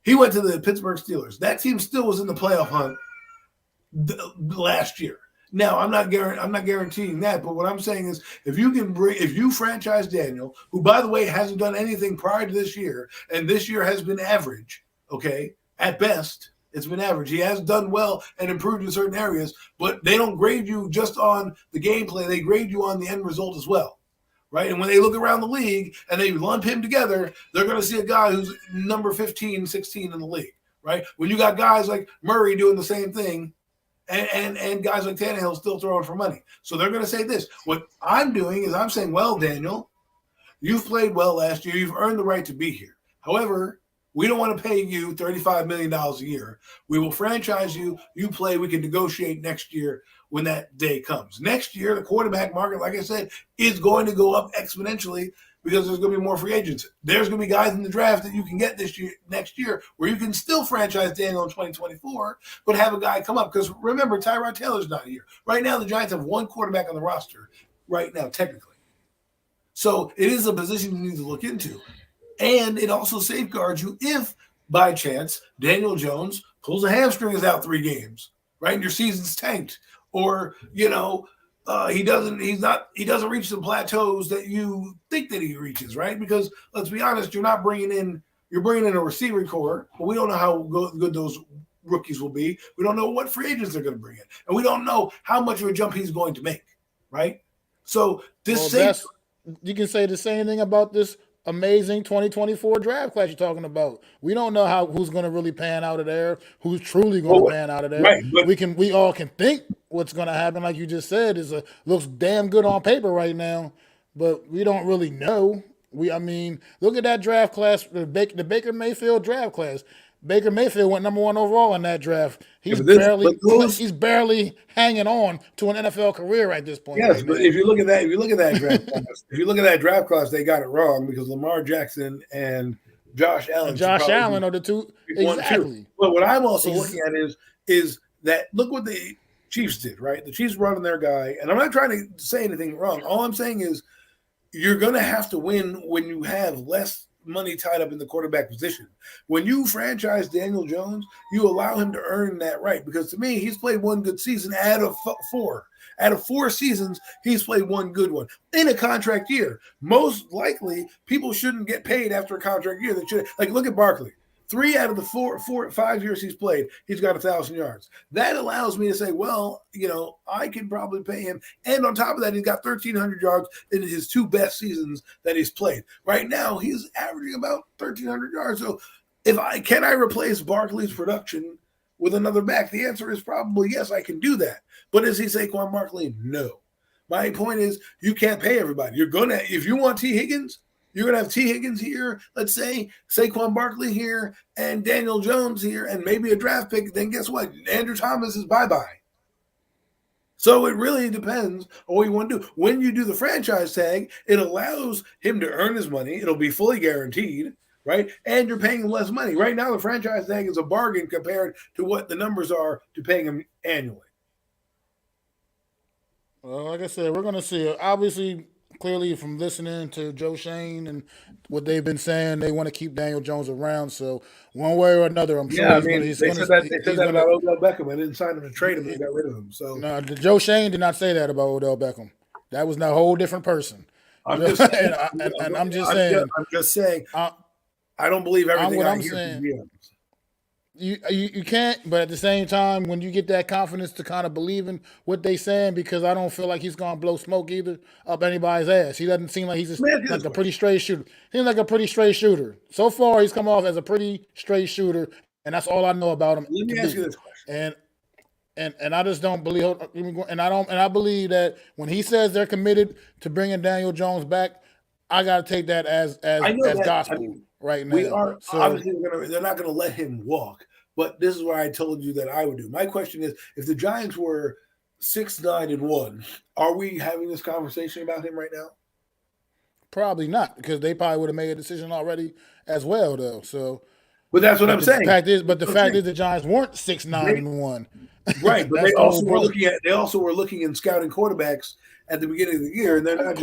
He went to the Pittsburgh Steelers. That team still was in the playoff hunt last year. Now, I'm not guaranteeing that, but what I'm saying is if you franchise Daniel, who, by the way, hasn't done anything prior to this year, and this year has been average, okay, at best, it's been average. He has done well and improved in certain areas, but they don't grade you just on the gameplay. They grade you on the end result as well, right? And when they look around the league and they lump him together, they're going to see a guy who's number 15, 16 in the league, right? When you got guys like Murray doing the same thing and guys like Tannehill still throwing for money. So they're going to say this. What I'm doing is I'm saying, well, Daniel, you've played well last year. You've earned the right to be here. However, we don't want to pay you $35 million a year. We will franchise you. You play. We can negotiate next year when that day comes. Next year, the quarterback market, like I said, is going to go up exponentially because there's going to be more free agents. There's going to be guys in the draft that you can get next year, where you can still franchise Daniel in 2024, but have a guy come up. Because remember, Tyrod Taylor's not here. Right now, the Giants have one quarterback on the roster right now, technically. So it is a position you need to look into. And it also safeguards you if, by chance, Daniel Jones pulls a hamstring and is out 3 games, right? And your season's tanked. Or, he doesn't reach the plateaus that you think that he reaches, right? Because let's be honest, you're bringing in a receiving core, but we don't know how good those rookies will be. We don't know what free agents they're going to bring in. And we don't know how much of a jump he's going to make, right? So
you can say the same thing about this amazing 2024 draft class you're talking about. We don't know who's going to really pan out of there, who's truly going to pan out of there. Right, we all can think what's going to happen, like you just said, looks damn good on paper right now. but we don't really know. I mean, look at that draft class, the Baker Mayfield draft class. Baker Mayfield went number one overall in that draft.
Yeah,
He's barely
those,
he's barely hanging on to an NFL career at this point
yes,
right
but
now.
if you look at that draft class, they got it wrong because Lamar Jackson and Josh Allen
And
should
Josh
probably
Allen are the two
be 1-2.
exactly.
But what I'm also looking at is that look what the Chiefs did, right? The Chiefs brought in their guy, and I'm not trying to say anything wrong. All I'm saying is you're going to have to win when you have less money tied up in the quarterback position. When you franchise Daniel Jones, you allow him to earn that right. Because to me, he's played one good season out of four. Out of 4 seasons, he's played one good one in a contract year. Most likely, people shouldn't get paid after a contract year. They should, like, look at Barkley. 3 out of the 5 years he's played, he's got 1,000 yards. That allows me to say, well, I can probably pay him. And on top of that, he's got 1,300 yards in his 2 best seasons that he's played. Right now, he's averaging about 1,300 yards. So can I replace Barkley's production with another back? The answer is probably yes, I can do that. But is he Saquon Barkley? No. My point is you can't pay everybody. If you want T. Higgins, you're going to have T. Higgins here, let's say, Saquon Barkley here, and Daniel Jones here, and maybe a draft pick. Then guess what? Andrew Thomas is bye-bye. So it really depends on what you want to do. When you do the franchise tag, it allows him to earn his money. It'll be fully guaranteed, right? And you're paying him less money. Right now, the franchise tag is a bargain compared to what the numbers are to paying him annually.
Well, like I said, we're going to see. Obviously, clearly from listening to Joe Shane and what they've been saying, they want to keep Daniel Jones around. So one way or another, I'm sure
they said that about Odell Beckham. I didn't sign him to trade him. They got rid of him. So
no, Joe Shane did not say that about Odell Beckham. That was a whole different person.
I'm just saying.
I'm just saying.
I don't believe everything I hear
saying.
from GMs.
You can't, but at the same time, when you get that confidence to kind of believe in what they saying, because I don't feel like he's gonna blow smoke either up anybody's ass. He doesn't seem like he's just like a pretty straight shooter. He's like a pretty straight shooter. So far, he's come off as a pretty straight shooter, and that's all I know about him.
Let me ask you this question.
And I just don't believe, and I believe that when he says they're committed to bringing Daniel Jones back, I got to take that as gospel right now.
We are obviously they're not going to let him walk, but this is what I told you that I would do. My question is, if the Giants were 6-9-1, are we having this conversation about him right now?
Probably not, because they probably would have made a decision already as well, though. So,
but that's what I'm saying.
The fact is, the Giants weren't 6-9-1.
Right, but they also were looking and scouting quarterbacks at the beginning of the year, and they're not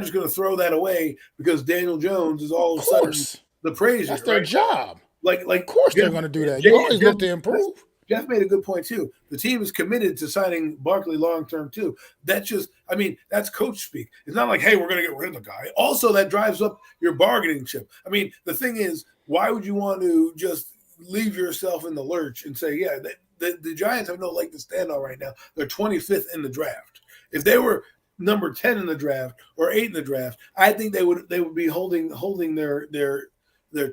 just going to throw that away because Daniel Jones is all of a sudden the praise.
That's their job.
Like,
of course they're going to do that. You always look to improve.
Jeff made a good point too. The team is committed to signing Barkley long term too. That's coach speak. It's not like, hey, we're going to get rid of the guy. Also, that drives up your bargaining chip. I mean, the thing is, why would you want to just leave yourself in the lurch and say, yeah, the Giants have no leg to stand on right now. They're 25th in the draft. If they were number 10 in the draft or 8 in the draft, I think they would be holding their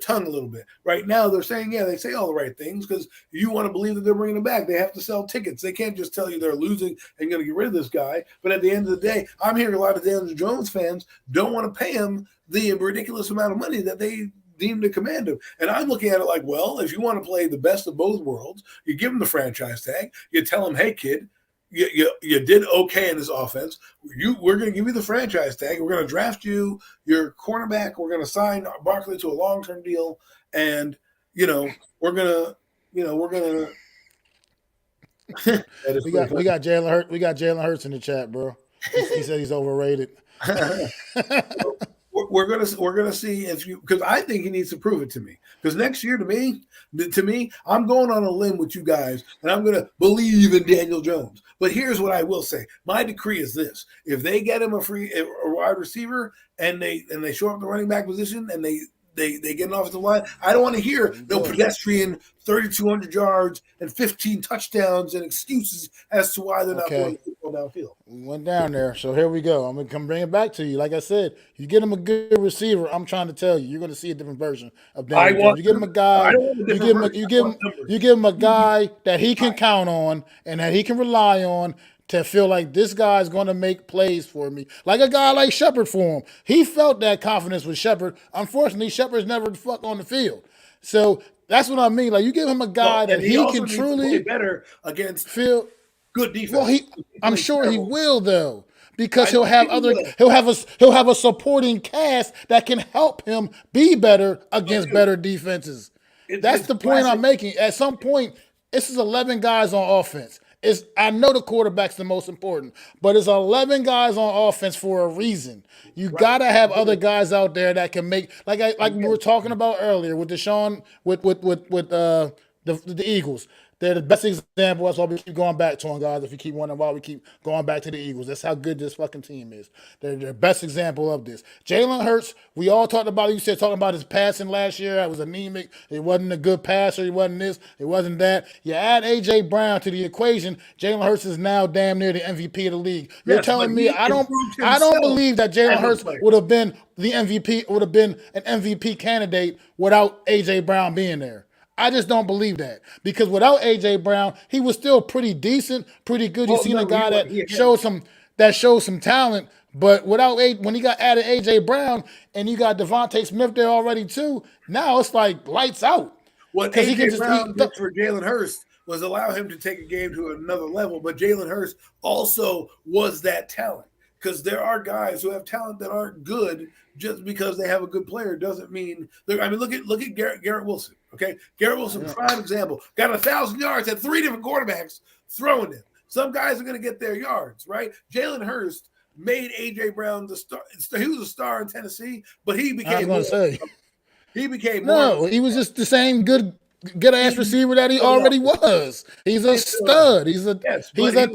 tongue a little bit. Right now, they're saying, yeah, they say all the right things because you want to believe that they're bringing him back. They have to sell tickets. They can't just tell you they're losing and going to get rid of this guy. But at the end of the day, I'm hearing a lot of Daniel Jones fans don't want to pay him the ridiculous amount of money that they deem to command him. And I'm looking at it like, well, if you want to play the best of both worlds, you give him the franchise tag. You tell him, hey, kid, you did okay in this offense. We're going to give you the franchise tag. We're going to draft you your cornerback. We're going to sign Barkley to a long-term deal, and we're going to. We
got Jalen Hurts. We got Jalen Hurts in the chat, bro. He said he's overrated.
We're gonna see because I think he needs to prove it to me. Because next year, to me, I'm going on a limb with you guys, and I'm gonna believe in Daniel Jones. But here's what I will say: my decree is this: if they get him a wide receiver, and they show up the running back position, and they get an offensive line, I don't want to hear no pedestrian 3,200 yards and 15 touchdowns and excuses as to why they're not going downfield.
We went down there, so here we go. I'm gonna bring it back to you. Like I said, you get him a good receiver. I'm trying to tell you, you're gonna see a different version of Daniel Jones. You give him a guy. You give him a guy that he can count on and that he can rely on to feel like this guy's going to make plays for me. Like a guy like Shepard for him. He felt that confidence with Shepard. Unfortunately, Shepard's never the fuck on the field. So that's what I mean. Like you give him a guy that
and he
he
also
can
needs to play
truly
better against
feel.
good defense.
Well, I'm sure he will though, because he'll have
will.
he'll have a supporting cast that can help him be better against better defenses. That's the point I'm making. At some point, this is 11 guys on offense. I know the quarterback's the most important, but it's 11 guys on offense for a reason. You gotta have other guys out there that can make like we were talking about earlier with Deshaun with the Eagles. They're the best example. That's why we keep going back to them, guys. If you keep wondering why we keep going back to the Eagles, that's how good this fucking team is. They're the best example of this. Jalen Hurts, we all talked about it. You said talking about his passing last year. It was anemic. He wasn't a good passer. He wasn't this. It wasn't that. You add A.J. Brown to the equation, Jalen Hurts is now damn near the MVP of the league. You're telling me I don't believe that Jalen Hurts would have been the MVP, would have been an MVP candidate without A.J. Brown being there. I just don't believe that because without A.J. Brown, he was still pretty decent, pretty good. You seen a guy that showed some talent, but when he got added A.J. Brown and you got Devontae Smith there already too, now it's like lights out.
What A.J. Brown did for Jalen Hurts was allow him to take a game to another level, but Jalen Hurts also was that talent. Because there are guys who have talent that aren't good just because they have a good player doesn't mean. I mean, look at Garrett Wilson. Okay, Garrett Wilson, prime example, got 1,000 yards, had 3 different quarterbacks throwing them. Some guys are going to get their yards, right? Jalen Hurts made A.J. Brown the star. He was a star in Tennessee, but he became. He became.
He was just the same good ass receiver that he already was. He's a stud. He's a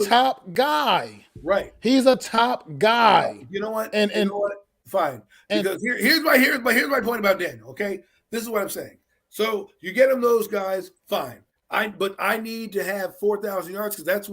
top guy.
Right.
He's a top guy.
You know what? And you know what? Fine. Because here's my point about Daniel. Okay, this is what I'm saying. So you get him those guys, fine. But I need to have 4,000 yards because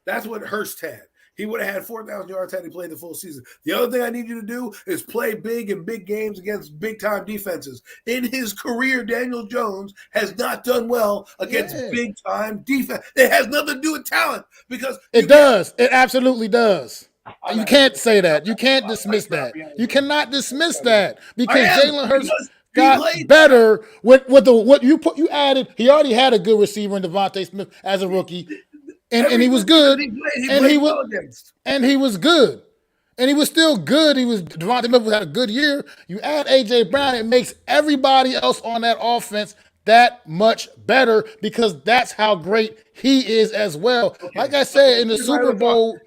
that's what Hurst had. He would have had 4,000 yards had he played the full season. The other thing I need you to do is play big in big games against big-time defenses. In his career, Daniel Jones has not done well against big-time defense. It has nothing to do with talent because
it does. It absolutely does. You can't say that. You can't dismiss that. You cannot dismiss that because Jalen Hurts got better with what you added. He already had a good receiver in Devontae Smith as a rookie. And he was good. And he was good. And he was still good. Devontae Smith had a good year. You add A.J. Brown, it makes everybody else on that offense that much better because that's how great he is as well. Okay. Like I said, in the Super Bowl,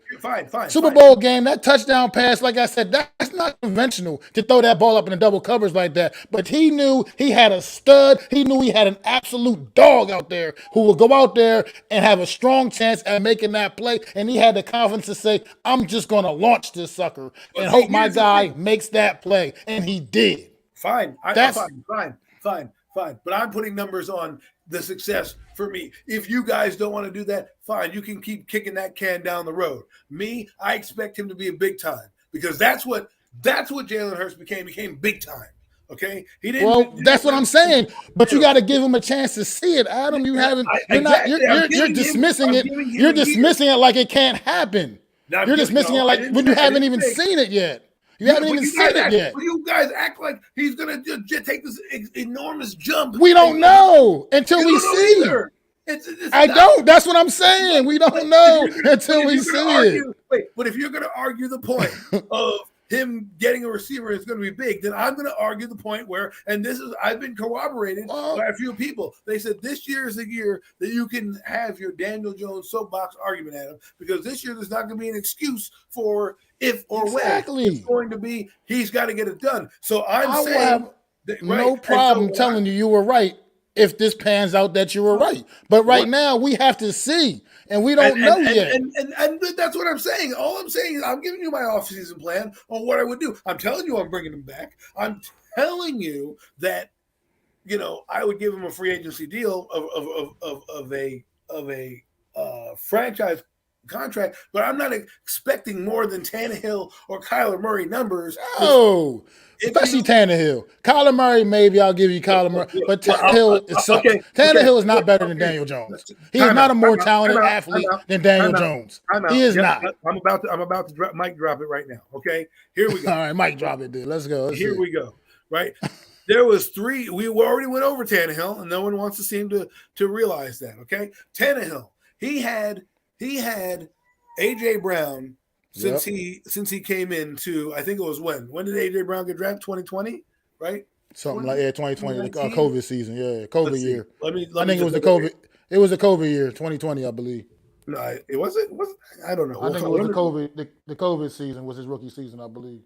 Super Bowl game, that touchdown pass, like I said, that's not conventional to throw that ball up in the double covers like that. But he knew he had a stud. He knew he had an absolute dog out there who would go out there and have a strong chance at making that play. And he had the confidence to say, I'm just going to launch this sucker and hope my guy makes that play. And he did.
Fine. But I'm putting numbers on the success for me. If you guys don't want to do that, fine. You can keep kicking that can down the road. Me, I expect him to be a big time because that's what Jalen Hurts became big time. Okay, he didn't.
Well, that's what I'm saying. But you got to give him a chance to see it, Adam. You haven't. You're dismissing it. You're dismissing it like it can't happen. You're dismissing it like when you haven't even seen it yet. You haven't even seen it yet.
You guys act like he's going to just take this enormous jump.
We don't know until we see it. I don't. That's what I'm saying. We don't know until we see it.
Wait, but if you're going to argue the point of him getting a receiver is going to be big, then I'm going to argue the point where, and this is, I've been corroborated by a few people. They said this year is the year that you can have your Daniel Jones soapbox argument at him because this year there's not going to be an excuse for if or when. It's going to be he's got to get it done. So I'm saying
no problem telling you were right if this pans out that you were right. But right now we have to see. And we don't know yet.
And that's what I'm saying. All I'm saying is I'm giving you my offseason plan on what I would do. I'm telling you I'm bringing him back. I'm telling you that, I would give him a free agency deal of a franchise contract, but I'm not expecting more than Tannehill or Kyler Murray numbers.
Oh, especially Tannehill. Kyler Murray, maybe I'll give you Kyler Murray, but Tannehill it sucks. Tannehill is not better than Daniel Jones. He is not a more talented athlete than Daniel Jones. He is not.
I'm about to drop drop it right now. Okay, here we go.
All right, Mike, drop it, dude. Let's go.
Here we go. Right. There was 3. We already went over Tannehill, and no one wants to seem to realize that. Okay, Tannehill. He had AJ Brown since he came into, I think it was when did AJ Brown get drafted? 2020, right?
Something like 2020, COVID season. Yeah, COVID year.
I
think it was the COVID. It was the COVID year, 2020, I believe.
No, it wasn't. I don't know.
I think it was the COVID season was his rookie season, I believe.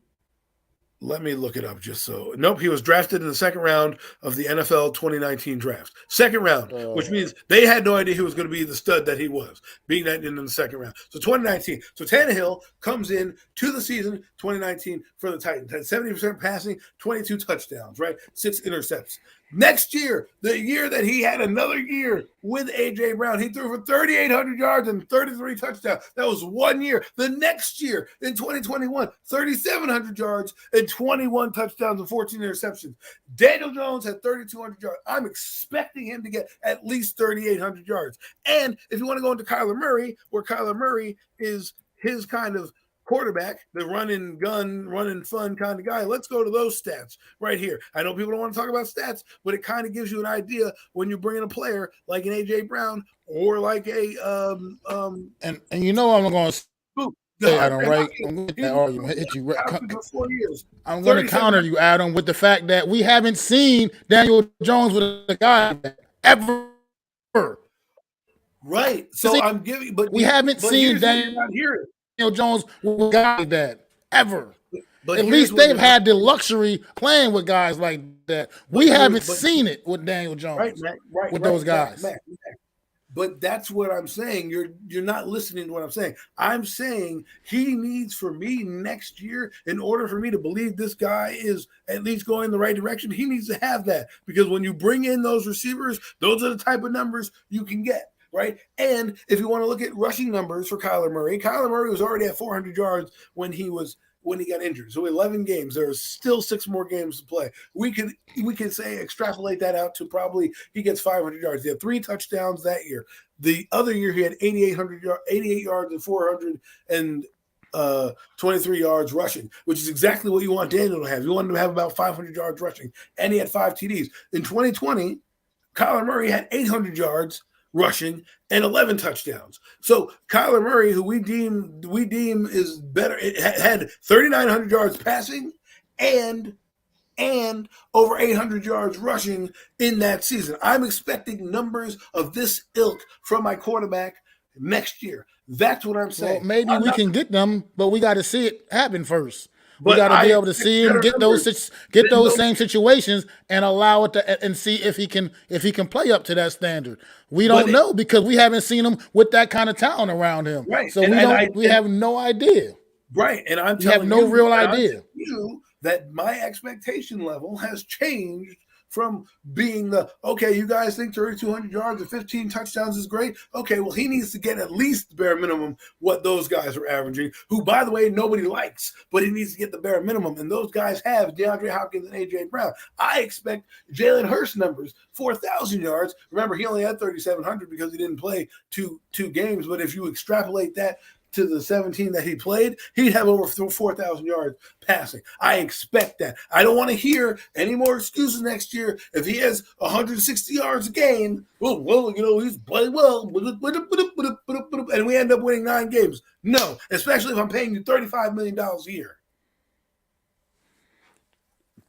Let me look it up just so. Nope, he was drafted in the second round of the NFL 2019 draft. Second round, which means they had no idea he was going to be the stud that he was, being that in the second round. So 2019. So Tannehill comes in to the season 2019 for the Titans. Had 70% passing, 22 touchdowns, right? 6 intercepts. Next year, the year that he had another year with A.J. Brown, he threw for 3,800 yards and 33 touchdowns. That was 1 year. The next year, in 2021, 3,700 yards and 21 touchdowns and 14 interceptions. Daniel Jones had 3,200 yards. I'm expecting him to get at least 3,800 yards. And if you want to go into Kyler Murray, where Kyler Murray is his kind of quarterback, the running gun, running fun kind of guy. Let's go to those stats right here. I know people don't want to talk about stats, but it kind of gives you an idea when you're bringing a player like an AJ Brown or like a
and you know I'm going to say Adam, right? I'm going to argument hit you.
For 4 years.
I'm going to counter you, Adam, with the fact that we haven't seen Daniel Jones with a guy ever.
Right. So I'm giving, but
we haven't seen Daniel Jones with guys like that ever. But at least they've had the luxury playing with guys like that. We haven't seen it with Daniel Jones, with those guys.
But that's what I'm saying. You're not listening to what I'm saying. I'm saying he needs, for me, next year, in order for me to believe this guy is at least going the right direction, he needs to have that. Because when you bring in those receivers, those are the type of numbers you can get. Right. And if you want to look at rushing numbers for Kyler Murray was already at 400 yards when he got injured. So 11 games, there are still 6 more games to play. We can say extrapolate that out to probably he gets 500 yards. He had 3 touchdowns that year. The other year he had 88 yards and 423 yards rushing, which is exactly what you want Daniel to have. You want him to have about 500 yards rushing, and he had 5 TDs. In 2020, Kyler Murray had 800 yards rushing and 11 touchdowns. So Kyler Murray, who we deem is better, it had 3,900 yards passing and over 800 yards rushing in that season. I'm expecting numbers of this ilk from my quarterback next year. That's what I'm saying.
Well, maybe we can get them, but we got to see it happen first. We got to be able to see him get those same situations and allow it to, and see if he can play up to that standard. We don't know because we haven't seen him with that kind of talent around him.
Right.
So we have no idea.
Right. And I'm telling you,
real idea.
That my expectation level has changed from being you guys think 3,200 yards and 15 touchdowns is great. Okay, well, he needs to get at least the bare minimum what those guys are averaging, who, by the way, nobody likes, but he needs to get the bare minimum. And those guys have DeAndre Hopkins and A.J. Brown. I expect Jalen Hurts numbers, 4,000 yards. Remember, he only had 3,700 because he didn't play two games. But if you extrapolate that to the 17 that he played, he'd have over 4,000 yards passing. I expect that. I don't want to hear any more excuses next year. If he has 160 yards a game, he's playing well, and we end up winning 9 games. No, especially if I'm paying you $35 million a year.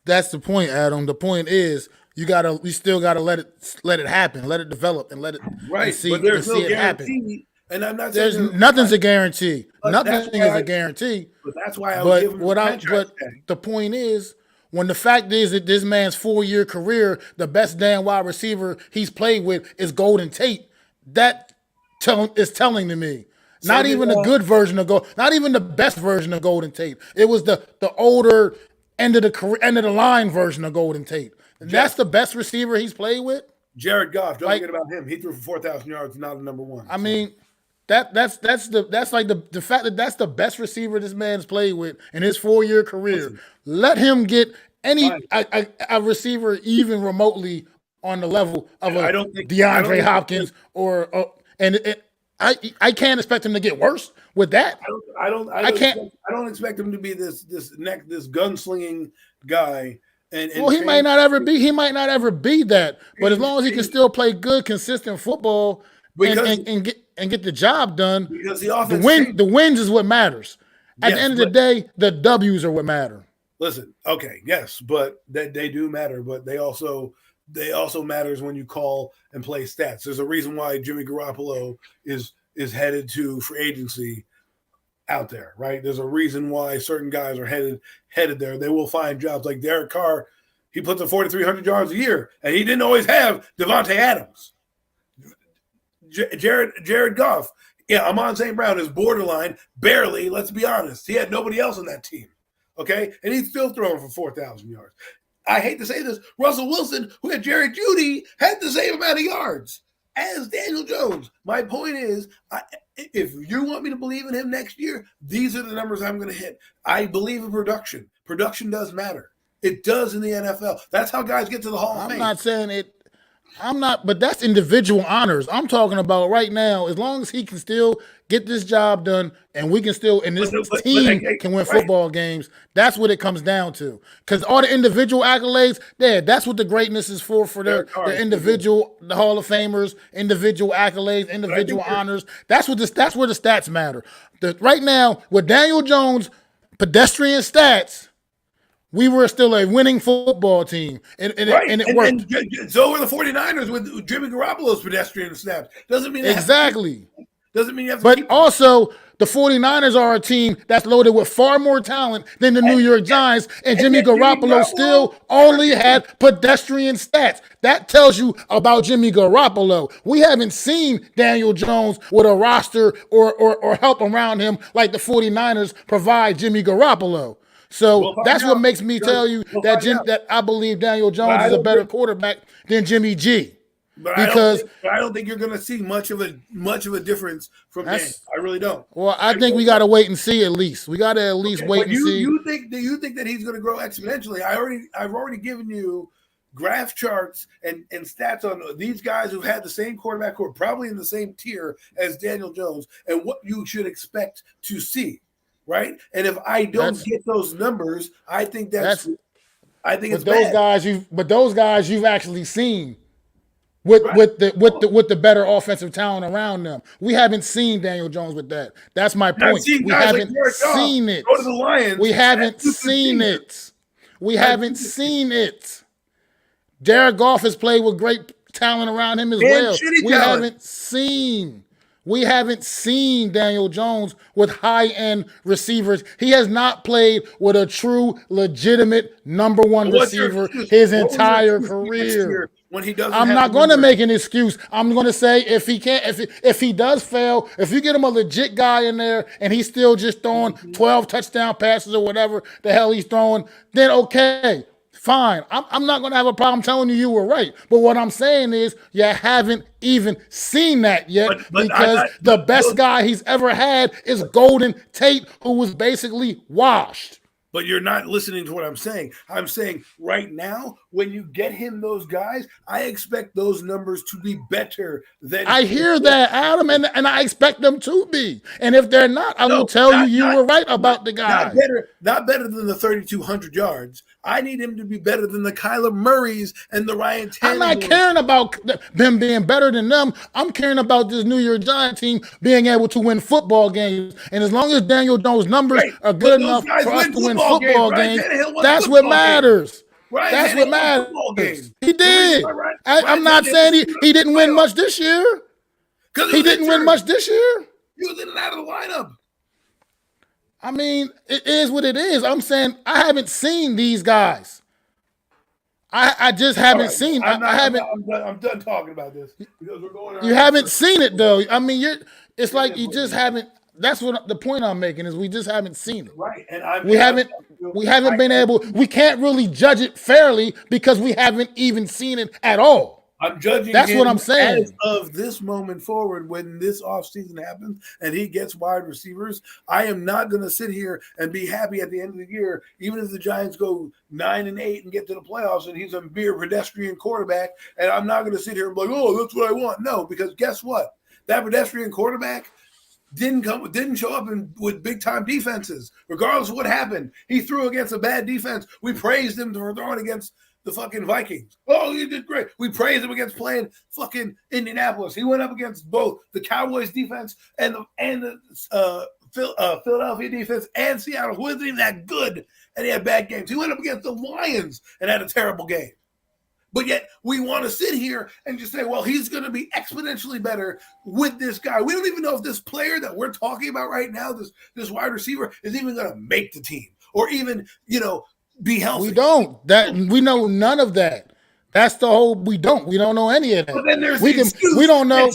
That's the point, Adam. The point is we still gotta let it happen, let it develop, and let it see,
but there's no
guarantee
it happen. And I'm not
saying nothing's a guarantee. Nothing is a guarantee.
But that's why I would give him
but the point is, when the fact is that this man's 4-year career, the best damn wide receiver he's played with is Golden Tate, that is telling to me. Not even the good version of not even the best version of Golden Tate. It was the older end of the line version of Golden Tate. That's the best receiver he's played with.
Jared Goff, don't forget about him. He threw for 4,000 yards, not a number one.
I mean, That's like the fact that that's the best receiver this man's played with in his 4-year career.
Listen,
Let him get any
fine.
a receiver even remotely on the level of
I
a
don't think
DeAndre Hopkins and I can't expect him to get worse with that. I can't.
I don't expect him to be this gunslinging guy. And
Well, he might not ever be. He might not ever be that. But as long as he can still play good, consistent football and get the job done,
because the offense
the wins is what matters. At the
Yes,
end of the day, the W's are what matter.
listen, okay, yes, but they do matter, but they also matters when you call and play stats. There's a reason why Jimmy Garoppolo is headed to free agency out there, right? There's a reason why certain guys are headed there. They will find jobs like Derek Carr. He puts up 4,300 yards a year, and he didn't always have Devontae Adams. Jared Goff. Yeah, Amon St. Brown is borderline, barely, let's be honest. He had nobody else on that team, okay? And he's still throwing for 4,000 yards. I hate to say this, Russell Wilson, who had Jerry Jeudy, had the same amount of yards as Daniel Jones. My point is, if you want me to believe in him next year, these are the numbers I'm going to hit. I believe in production. Production does matter. It does in the NFL. That's how guys get to the Hall of Fame.
I'm not saying it. I'm not, but that's individual honors. I'm talking about right now. As long as he can still get this job done, and we can still, and this team can win football games. That's what it comes down to. Because all the individual accolades, that's what the greatness is for their individual, the Hall of Famers, individual accolades, individual honors. That's where the stats matter. Right now, with Daniel Jones' pedestrian stats, we were still a winning football team, and it worked.
And so were the 49ers with Jimmy Garoppolo's pedestrian snaps. Doesn't mean
exactly.
Doesn't mean you have to
But also, the 49ers are a team that's loaded with far more talent than the New York Giants, and Jimmy Garoppolo still only had pedestrian stats. That tells you about Jimmy Garoppolo. We haven't seen Daniel Jones with a roster or help around him like the 49ers provide Jimmy Garoppolo. So that's what makes me tell you that I believe Daniel Jones is a better quarterback than Jimmy G.
Because I don't think you're going to see much of a difference from Daniel. I really don't.
Well, I think we got to wait and see at least. We got to at least wait and see.
You think that he's going to grow exponentially? I've already given you graph charts and stats on these guys who've had the same quarterback who are probably in the same tier as Daniel Jones and what you should expect to see. Right, and if I don't get those numbers, I think it's bad.
But those guys you've actually seen with the better offensive talent around them. We haven't seen Daniel Jones with that. That's my point. We haven't seen it.
Go to the Lions.
We haven't seen it. We haven't seen it. Jared Goff has played with great talent around him as well. We haven't seen Daniel Jones with high-end receivers. He has not played with a true, legitimate number one receiver his entire career. I'm not going to make an excuse. I'm going to say if he does fail, if you get him a legit guy in there and he's still just throwing 12 touchdown passes or whatever the hell he's throwing, then okay. Fine. I'm not going to have a problem telling you were right. But what I'm saying is you haven't even seen that yet because the best guy he's ever had is Golden Tate, who was basically washed.
But you're not listening to what I'm saying. I'm saying right now, when you get him those guys, I expect those numbers to be better than.
I hear that, Adam, and I expect them to be. And if they're not, I will tell you were right about the guy.
Not better than the 3,200 yards. I need him to be better than the Kyler Murrays and the Ryan Tannehills.
I'm not caring about them being better than them. I'm caring about this New York Giants team being able to win football games. And as long as Daniel Jones' numbers are good enough for us to win football games, that's what matters. That's what matters. He did. I'm not saying he didn't win much this year. He didn't win much this year.
He was in and out of the lineup.
I mean, it is what it is. I'm saying I haven't seen these guys. I just haven't seen.
I'm done talking about this because we're going.
You haven't seen it though. I mean, it's like you just haven't. That's what the point I'm making is. We just haven't seen it.
Right, and
we haven't been able. We can't really judge it fairly because we haven't even seen it at all.
I'm judging
That's
him
what I'm
as
saying.
of this moment forward when this offseason happens and he gets wide receivers. I am not going to sit here and be happy at the end of the year, even if the Giants go 9-8 and get to the playoffs and he's a mere pedestrian quarterback. And I'm not going to sit here and be like, oh, that's what I want. No, because guess what? That pedestrian quarterback didn't show up with big time defenses. Regardless of what happened, he threw against a bad defense. We praised him for throwing against the fucking Vikings. Oh, he did great. We praised him against playing fucking Indianapolis. He went up against both the Cowboys defense and the Philadelphia defense and Seattle, who wasn't even that good, and he had bad games. He went up against the Lions and had a terrible game. But yet we want to sit here and just say, well, he's going to be exponentially better with this guy. We don't even know if this player that we're talking about right now, this wide receiver, is even going to make the team or even, be healthy.
We don't. We know none of that. That's the whole. We don't know any of that.
But then there's
we don't know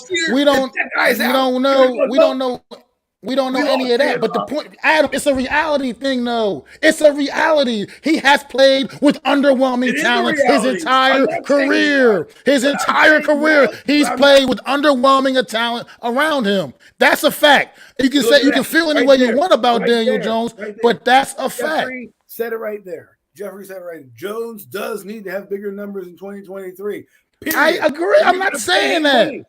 any of that. But the point, Adam, it's a reality thing, though. It's a reality. He has played with underwhelming talent his entire career. He's played with underwhelming talent around him. That's a fact. You can say you can feel any way you want about Daniel Jones, but that's a fact.
Jeffrey said it right there. Jeffrey said it right. Jones does need to have bigger numbers in 2023. Period.
I agree. I'm not saying that.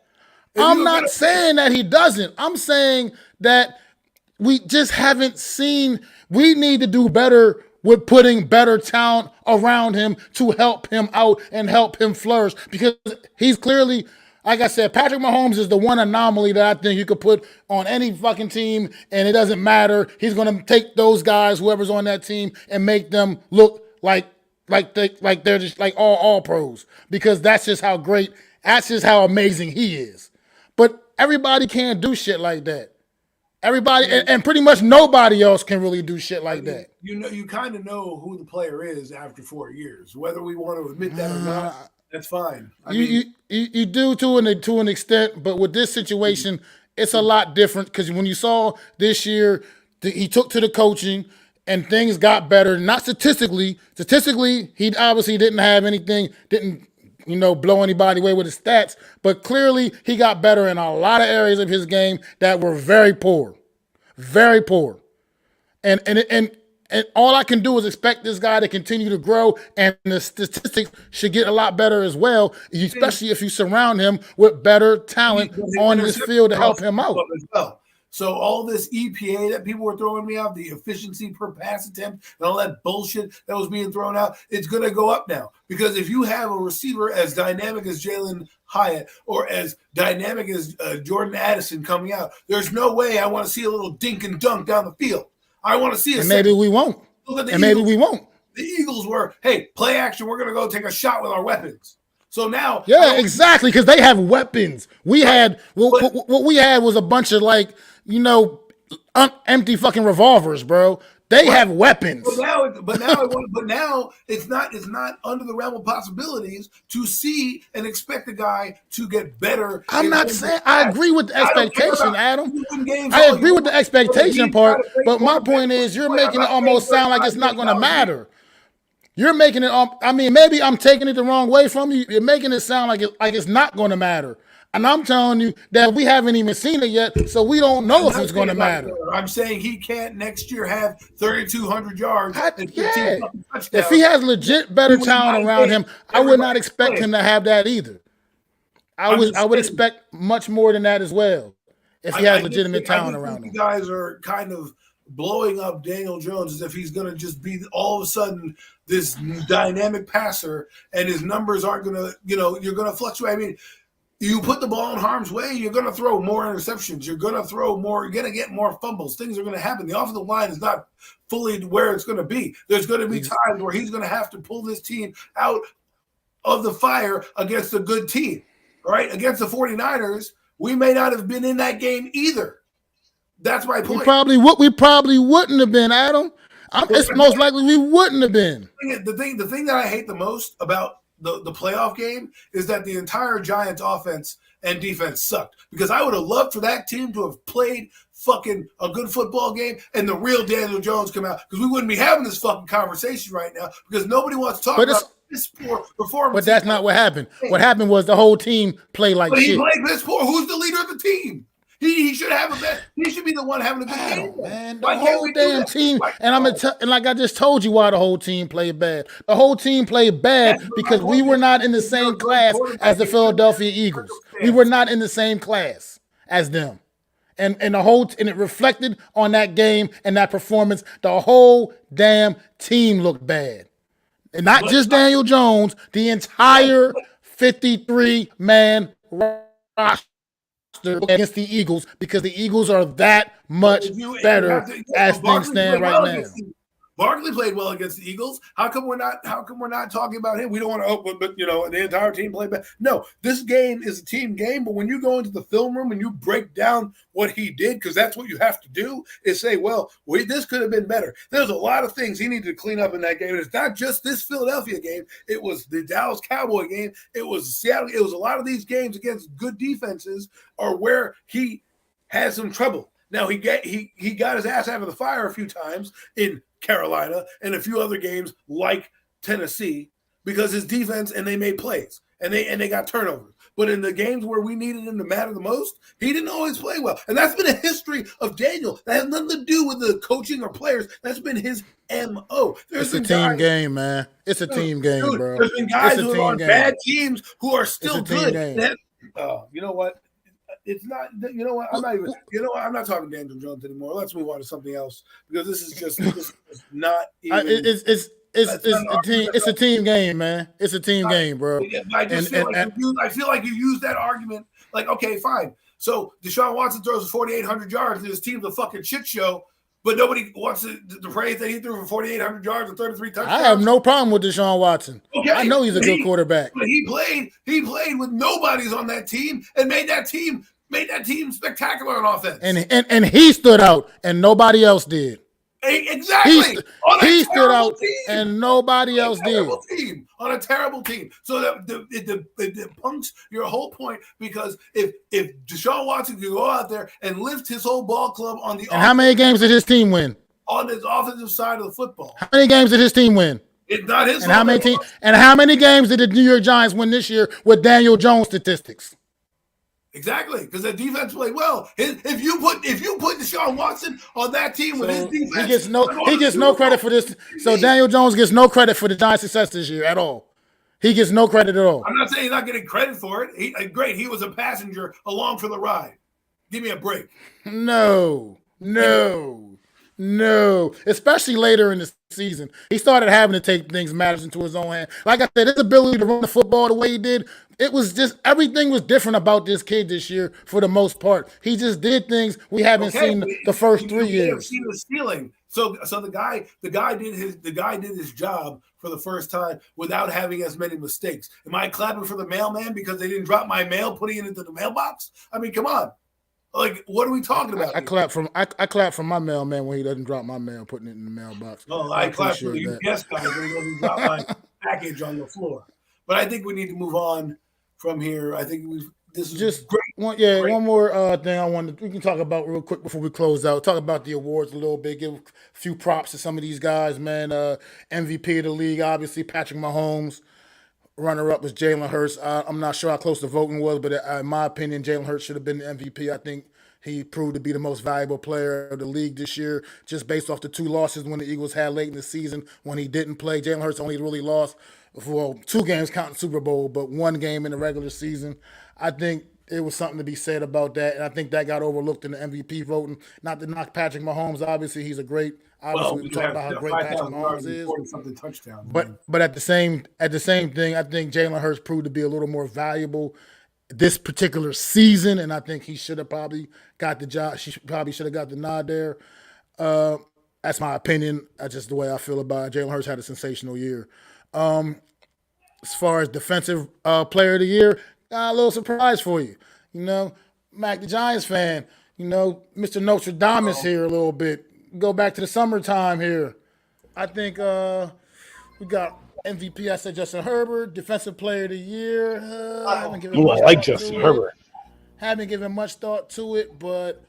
I'm not saying that he doesn't. I'm saying that we just haven't seen. We need to do better with putting better talent around him to help him out and help him flourish, because he's clearly, like I said, Patrick Mahomes is the one anomaly that I think you could put on any fucking team, and it doesn't matter. He's going to take those guys, whoever's on that team, and make them look like they're just like all pros, because that's just how great, that's just how amazing he is. But everybody can't do shit like that. Everybody, and pretty much nobody else can really do shit like that.
You kind of know who the player is after 4 years, whether we want to admit that or not. That's fine.
You do to an extent, but with this situation, it's a lot different, because when you saw this year, he took to the coaching and things got better. Not statistically. Statistically, he obviously didn't have anything, didn't blow anybody away with his stats, but clearly he got better in a lot of areas of his game that were very poor. Very poor. And all I can do is expect this guy to continue to grow, and the statistics should get a lot better as well, especially if you surround him with better talent on this field to help him out.
So all this EPA that people were throwing me out, the efficiency per pass attempt and all that bullshit that was being thrown out, it's going to go up now. Because if you have a receiver as dynamic as Jalen Hyatt or as dynamic as Jordan Addison coming out, there's no way I want to see a little dink and dunk down the field. I want to see
and maybe we won't. Maybe we won't.
The Eagles were, hey, play action. We're going to go take a shot with our weapons. So now,
yeah, exactly, because they have weapons. We had what we had was a bunch of empty fucking revolvers, bro. They have weapons.
But now it's not under the realm of possibilities to see and expect a guy to get better.
I'm not saying I agree with the expectation, Adam. I agree with the expectation part, but my point is you're making it almost sound like it's not going to matter. You're making it. I mean, maybe I'm taking it the wrong way from you. You're making it sound like it's not going to matter, and I'm telling you that we haven't even seen it yet, so we don't know if it's going to matter.
I'm saying he can't next year have 3,200 yards.
If he has legit better talent around him, I would not expect him to have that either. I would expect much more than that as well if he has legitimate talent around him.
You guys are kind of blowing up Daniel Jones as if he's going to just be all of a sudden this dynamic passer, and his numbers aren't going to, you're going to fluctuate. I mean, you put the ball in harm's way, you're going to throw more interceptions. You're going to throw more. You're going to get more fumbles. Things are going to happen. The offensive line is not fully where it's going to be. There's going to be times where he's going to have to pull this team out of the fire against a good team, right? Against the 49ers, we may not have been in that game either. That's my point.
We probably wouldn't have been, Adam. It's most likely we wouldn't have been.
The thing that I hate the most about the playoff game is that the entire Giants offense and defense sucked, because I would have loved for that team to have played fucking a good football game and the real Daniel Jones come out, because we wouldn't be having this fucking conversation right now, because nobody wants to talk about This poor performance.
But that's not what happened. What happened was the whole team played like shit.
He played this poor. Who's the leader of the team? He should have a bet. He should be the one having a good game.
Man, the whole damn team, and like I just told you why the whole team played bad. The whole team played bad because we were not in the same class as the Philadelphia Eagles. We were not in the same class as them. And it reflected on that game and that performance. The whole damn team looked bad. And not just Daniel Jones, the entire 53-man roster against the Eagles, because the Eagles are that much better as things stand right now.
Barkley played well against the Eagles. How come we're not talking about him? We don't want to, but the entire team played bad. No, this game is a team game. But when you go into the film room and you break down what he did, because that's what you have to do, is say, well, this could have been better. There's a lot of things he needed to clean up in that game. And it's not just this Philadelphia game. It was the Dallas Cowboy game. It was Seattle. It was a lot of these games against good defenses are where he had some trouble. Now he got his ass out of the fire a few times in Carolina and a few other games like Tennessee because his defense, and they made plays and they got turnovers. But in the games where we needed him to matter the most, he didn't always play well. And that's been a history of Daniel. That has nothing to do with the coaching or players. That's been his MO.
It's a team game, man. It's a team game, bro.
There's been guys who are on bad teams who are still good. You know what? It's not. You know what? I'm not even. You know what? I'm not talking Daniel Jones anymore. Let's move on to something else because this is not. Even,
it's a team game, man. It's a team game, bro.
I feel like you use that argument. Like, okay, fine. So Deshaun Watson throws for 4,800 yards, and his team's a fucking shit show. But nobody wants to praise that he threw for 4,800 yards and 33 touchdowns.
I have no problem with Deshaun Watson. Okay. I know he's a good quarterback.
But he played with nobody's on that team and made that team spectacular on offense.
And he stood out and nobody else did.
Exactly.
He stood out and nobody else did.
On a terrible team. So that it punks your whole point because if Deshaun Watson could go out there and lift his whole ball club on the
and how many games did his team win?
On his offensive side of the football.
How many games did his team win?
It's not his.
And how many games did the New York Giants win this year with Daniel Jones statistics?
Exactly, because the defense played well. If you put Deshaun Watson on that team with his defense,
he gets no credit for this. So Daniel Jones gets no credit for the Giants' success this year at all. He gets no credit at all.
I'm not saying he's not getting credit for it. Great, he was a passenger along for the ride. Give me a break.
No. Especially later in the season, he started having to take things matters into his own hand. Like I said, his ability to run the football the way he did, it was just everything was different about this kid this year for the most part. He just did things we haven't seen the first 3 years.
He was stealing. So the guy did his job for the first time without having as many mistakes. Am I clapping for the mailman because they didn't drop my mail, putting it into the mailbox? I mean, come on. Like, what are we talking about?
I clap from my mailman when he doesn't drop my mail, putting it in the mailbox.
Oh, I clap for you guest guys when he doesn't drop my package on the floor. But I think we need to move on from here. I think this is just great.
One more thing we can talk about real quick before we close out. Talk about the awards a little bit. Give a few props to some of these guys, man. MVP of the league, obviously, Patrick Mahomes. Runner-up was Jalen Hurts. I'm not sure how close the voting was, but in my opinion, Jalen Hurts should have been the MVP. I think he proved to be the most valuable player of the league this year, just based off the 2 losses when the Eagles had late in the season when he didn't play. Jalen Hurts only really lost for 2 games counting Super Bowl, but 1 game in the regular season. I think it was something to be said about that, and I think that got overlooked in the MVP voting. Not to knock Patrick Mahomes. Obviously, he's a great – obviously, we talk about how great Patrick Mahomes is. But at the same thing, I think Jalen Hurts proved to be a little more valuable this particular season, and I think he should have probably got the job. She probably should have got the nod there. That's my opinion. That's just the way I feel about it. Jalen Hurts had a sensational year. As far as defensive player of the year, got a little surprise for you. Mac the Giants fan, Mr. Notre Dame is here a little bit. Go back to the summertime here. I think we got MVP. I said Justin Herbert, defensive player of the year.
I like Justin Herbert.
Haven't given much thought to it, but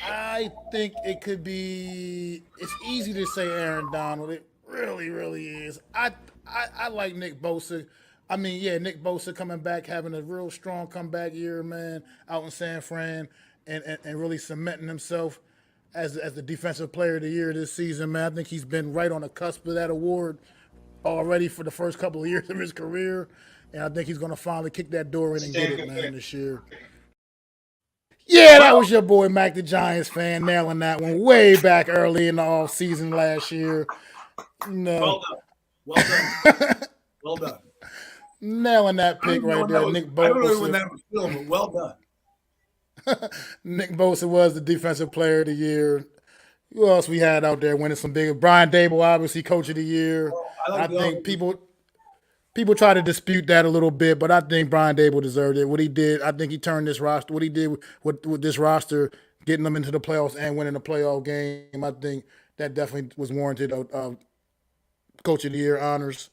I think it could be. It's easy to say Aaron Donald. It really, really is. I I like Nick Bosa. I mean, yeah, Nick Bosa coming back, having a real strong comeback year, man, out in San Fran, and really cementing himself as the defensive player of the year this season, man. I think he's been right on the cusp of that award already for the first couple of years of his career, and I think he's going to finally kick that door in and get it, man, this year. Yeah, that was your boy Mac the Giants fan nailing that one way back early in the off season last year. No.
Well done. Well done.
Nailing that pick right there, Nick Bosa.
I don't know when that was filmed, but well
done. Nick Bosa was the defensive player of the year. Who else we had out there winning some big? Brian Dable, obviously, coach of the year. I think people try to dispute that a little bit, but I think Brian Dable deserved it. What he did, I think he turned this roster. What he did with this roster, getting them into the playoffs and winning a playoff game, I think that definitely was warranted of coach of the year honors.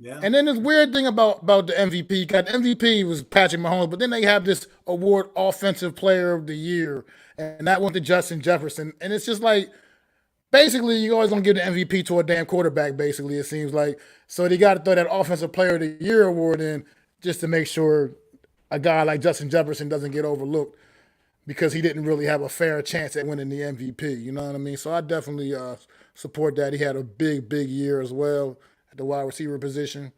Yeah. And then this weird thing about the MVP. The MVP was Patrick Mahomes, but then they have this award, Offensive Player of the Year, and that went to Justin Jefferson. And it's just like, basically, you always don't give the MVP to a damn quarterback, basically, it seems like. So they got to throw that Offensive Player of the Year award in just to make sure a guy like Justin Jefferson doesn't get overlooked because he didn't really have a fair chance at winning the MVP. You know what I mean? So I definitely support that. He had a big, big year as well at the wide receiver position.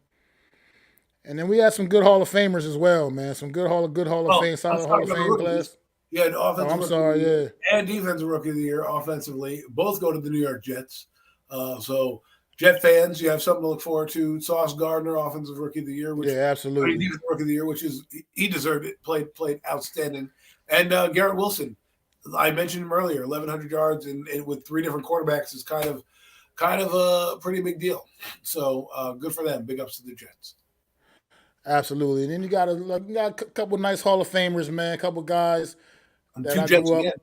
And then we had some good Hall of Famers as well, man. Some good Hall of Fame, solid Hall of Fame class.
Yeah, the offensive
yeah.
And defensive rookie of the year offensively. Both go to the New York Jets. So Jet fans, you have something to look forward to. Sauce Gardner, offensive rookie of the year, which
absolutely.
Defensive rookie of the year, which is he deserved it. Played outstanding. And Garrett Wilson, I mentioned him earlier, 1,100 yards and with three different quarterbacks is kind of a pretty big deal. So good for them. Big ups to the Jets.
Absolutely. And then you got a couple nice Hall of Famers, man. A couple guys that I grew up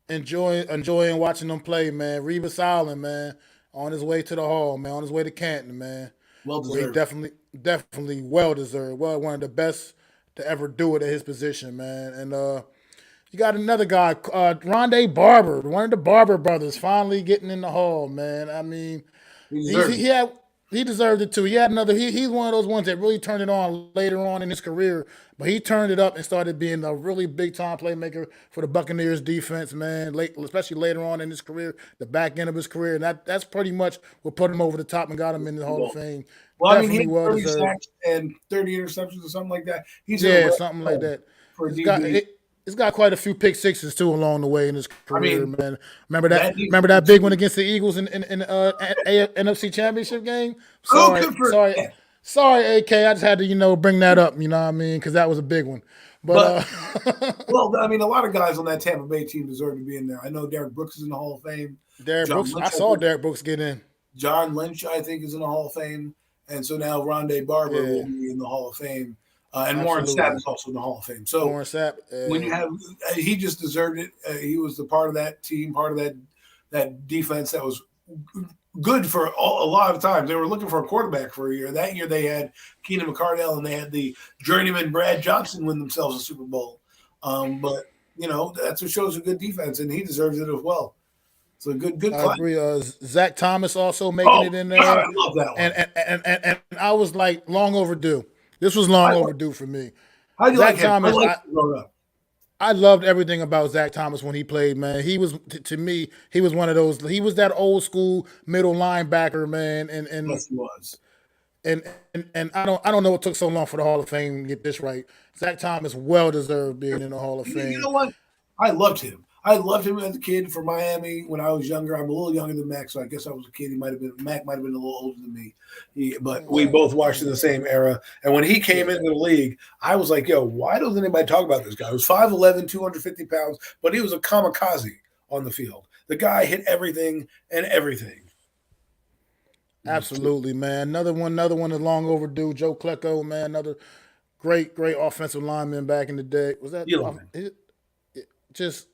enjoying watching them play, man. Revis Island, man, on his way to the Hall, man, on his way to Canton, man.
Well deserved.
Definitely well deserved. Well, one of the best to ever do it at his position, man. And you got another guy, Rondé Barber, one of the Barber brothers, finally getting in the Hall, man. I mean, he deserved it too. He had another. He's one of those ones that really turned it on later on in his career, but he turned it up and started being a really big time playmaker for the Buccaneers defense, man. Especially later on in his career, the back end of his career, and that's pretty much what put him over the top and got him in the Hall of Fame.
Well, I mean, he had 30 sacks and 30 interceptions or something like that.
Something like that. He's got quite a few pick sixes too along the way in his career, man. Remember that big one against the Eagles in NFC Championship game? Sorry, AK. I just had to bring that up. You know what I mean? Because that was a big one. But
well, I mean, a lot of guys on that Tampa Bay team deserve to be in there. I know Derek Brooks is in the Hall of Fame.
I saw Derek Brooks get in.
John Lynch, I think, is in the Hall of Fame, and so now Rondé Barber will be in the Hall of Fame. And Warren Sapp is also in the Hall of Fame. So
Warren Sapp,
when you have, he just deserved it. He was the part of that team, part of that defense that was good for a lot of times. They were looking for a quarterback for a year. That year they had Keenan McCardell and they had the journeyman Brad Johnson win themselves a Super Bowl. But that's what shows a good defense, and he deserves it as well. So good.
I agree. Zach Thomas also making it in there.
God, I love that one.
And I was like long overdue. This was long overdue for me.
How do you like him?
I loved everything about Zach Thomas when he played, man. He was, to me, he was one of those. He was that old school middle linebacker, man. And
yes, he was.
And I don't know what took so long for the Hall of Fame to get this right. Zach Thomas well deserved being in the Hall of Fame.
You know what? I loved him. I loved him as a kid for Miami when I was younger. I'm a little younger than Mac, so I guess I was a kid. Mac might have been a little older than me. But we both watched in the same era. And when he came into the league, I was like, yo, why doesn't anybody talk about this guy? He was 5'11", 250 pounds, but he was a kamikaze on the field. The guy hit everything and everything.
Absolutely, man. Another one is long overdue. Joe Klecko, man, another great offensive lineman back in the day. Was that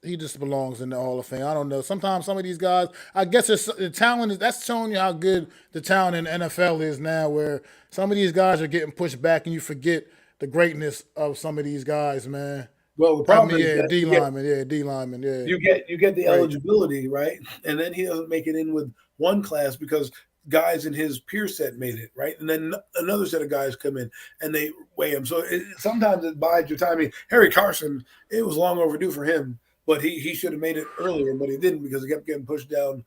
he just belongs in the Hall of Fame. I don't know. Sometimes some of these guys, I guess the talent that's showing you how good the talent in the NFL is now, where some of these guys are getting pushed back and you forget the greatness of some of these guys, man.
Well, the problem is
D lineman.
You get the eligibility, right? And then he doesn't make it in with one class because guys in his peer set made it, right? And then another set of guys come in and they weigh him. So sometimes it bides your time. I mean, Harry Carson, it was long overdue for him, but he should have made it earlier, but he didn't because he kept getting pushed down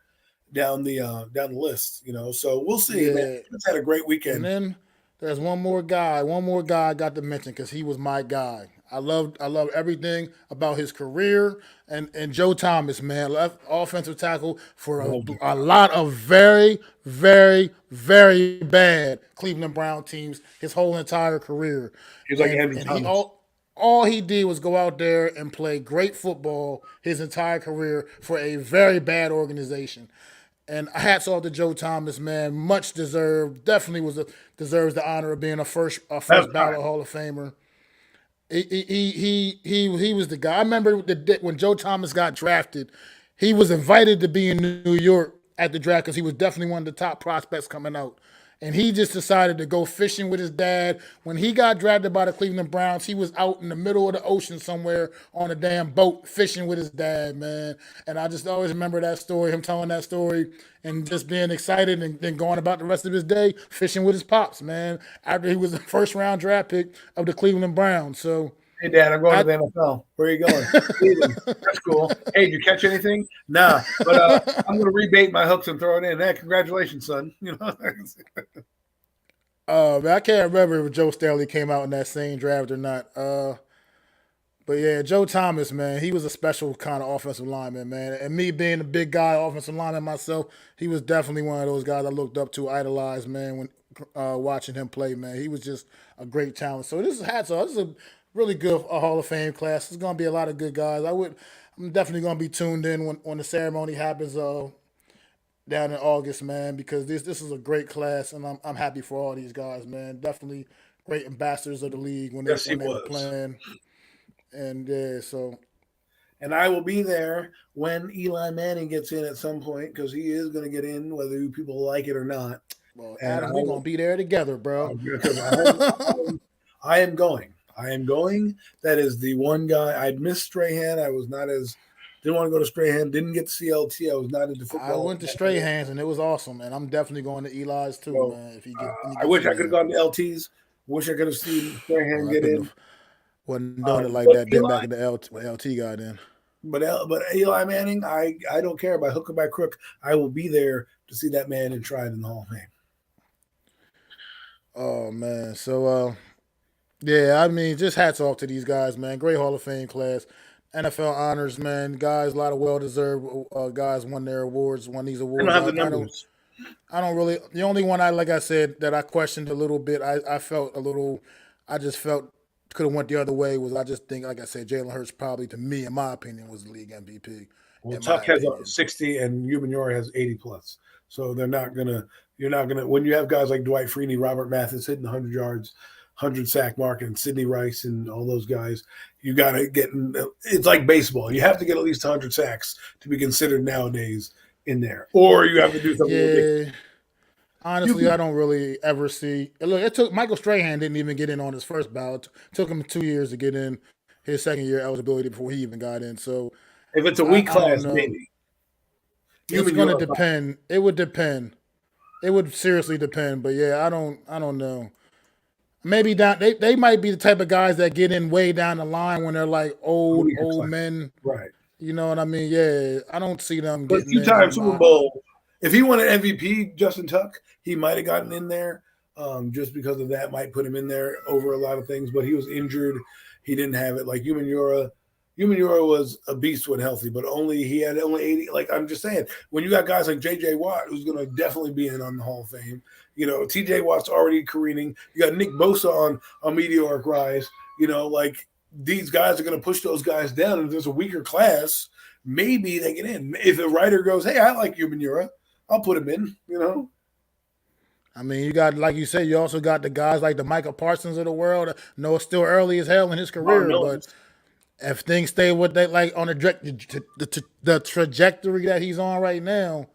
the list, So we'll see, man. He's had a great weekend.
And then there's one more guy I got to mention because he was my guy. I love everything about his career and Joe Thomas, man, left offensive tackle for a lot of very, very, very bad Cleveland Brown teams his whole entire career.
He's like Andrew Thomas.
All he did was go out there and play great football his entire career for a very bad organization. And hats off to Joe Thomas, man. Much deserved. Definitely deserves the honor of being a first ballot Hall of Famer. He was the guy. I remember when Joe Thomas got drafted, he was invited to be in New York at the draft because he was definitely one of the top prospects coming out. And he just decided to go fishing with his dad. When he got drafted by the Cleveland Browns, he was out in the middle of the ocean somewhere on a damn boat fishing with his dad, man. And I just always remember that story, him telling that story and just being excited and then going about the rest of his day fishing with his pops, man, after he was the first-round draft pick of the Cleveland Browns. So,
hey, Dad, I'm going to the NFL. Where are you going? That's cool. Hey, did you catch anything? Nah, but I'm going to rebait my hooks and throw it in. Hey, congratulations, son.
I can't remember if Joe Staley came out in that same draft or not. But yeah, Joe Thomas, man, he was a special kind of offensive lineman, man. And me being a big guy, offensive lineman myself, he was definitely one of those guys I looked up to, idolized, man, when watching him play, man. He was just a great talent. So this is hats off. This is a really good Hall of Fame class. There's gonna be a lot of good guys. I'm definitely gonna be tuned in when the ceremony happens down in August, man, because this is a great class, and I'm happy for all these guys, man. Definitely great ambassadors of the league when they were playing. And
and I will be there when Eli Manning gets in at some point because he is going to get in, whether people like it or not.
Well, Adam, we're going to be there together, bro.
I am going. That is the one guy. I'd missed Strahan. I was not as didn't want to go to Strahan. Didn't get to CLT. I was not into football.
I went to Strahan's and it was awesome, and I'm definitely going to Eli's too, so, man. If he get,
I wish I could have gone to LT's. Wish I could have seen Strahan get in.
Wasn't doing it like that. Then back in the LT got in.
But Eli Manning, I don't care by hook or by crook. I will be there to see that man enshrined in the Hall of Fame.
Oh man, so yeah, I mean, just hats off to these guys, man. Great Hall of Fame class, NFL honors, man. Guys, a lot of well-deserved guys won their awards, won these awards.
I don't have the numbers.
I don't really. The only one like I said, that I questioned a little bit. I felt a little. I just felt. Could have went the other way was I just think, like I said, Jalen Hurts probably, to me, in my opinion, was the league MVP.
Well, Tuck has 60 and Umanura has 80 plus. So you're not gonna when you have guys like Dwight Freeney, Robert Mathis hitting the 100 yards, 100 sack mark, and Sidney Rice and all those guys, you gotta get it's like baseball. You have to get at least 100 sacks to be considered nowadays in there. Or you have to do something ridiculous.
Honestly, I don't really ever see. Look, it took Michael Strahan didn't even get in on his first ballot. It took him 2 years to get in his second year eligibility before he even got in. So,
if it's a weak class, maybe
it's going to depend. It would depend. It would seriously depend. But yeah, I don't know. Maybe they might be the type of guys that get in way down the line when they're like old men,
right?
You know what I mean? Yeah, I don't see them getting.
But 2 times Super Bowl. If he won an MVP, Justin Tuck, he might have gotten in there just because of that. Might put him in there over a lot of things, but he was injured. He didn't have it. Like Umanura was a beast when healthy, but he had only 80. Like I'm just saying, when you got guys like J.J. Watt, who's going to definitely be in on the Hall of Fame. T.J. Watt's already careening. You got Nick Bosa on a meteoric rise. Like these guys are going to push those guys down. If there's a weaker class, maybe they get in. If a writer goes, hey, I like Umanura, I'll put him in,
I mean, you got, like you said, you also got the guys like the Michael Parsons of the world. No, it's still early as hell in his career, but if things stay what they like on the trajectory that he's on right now,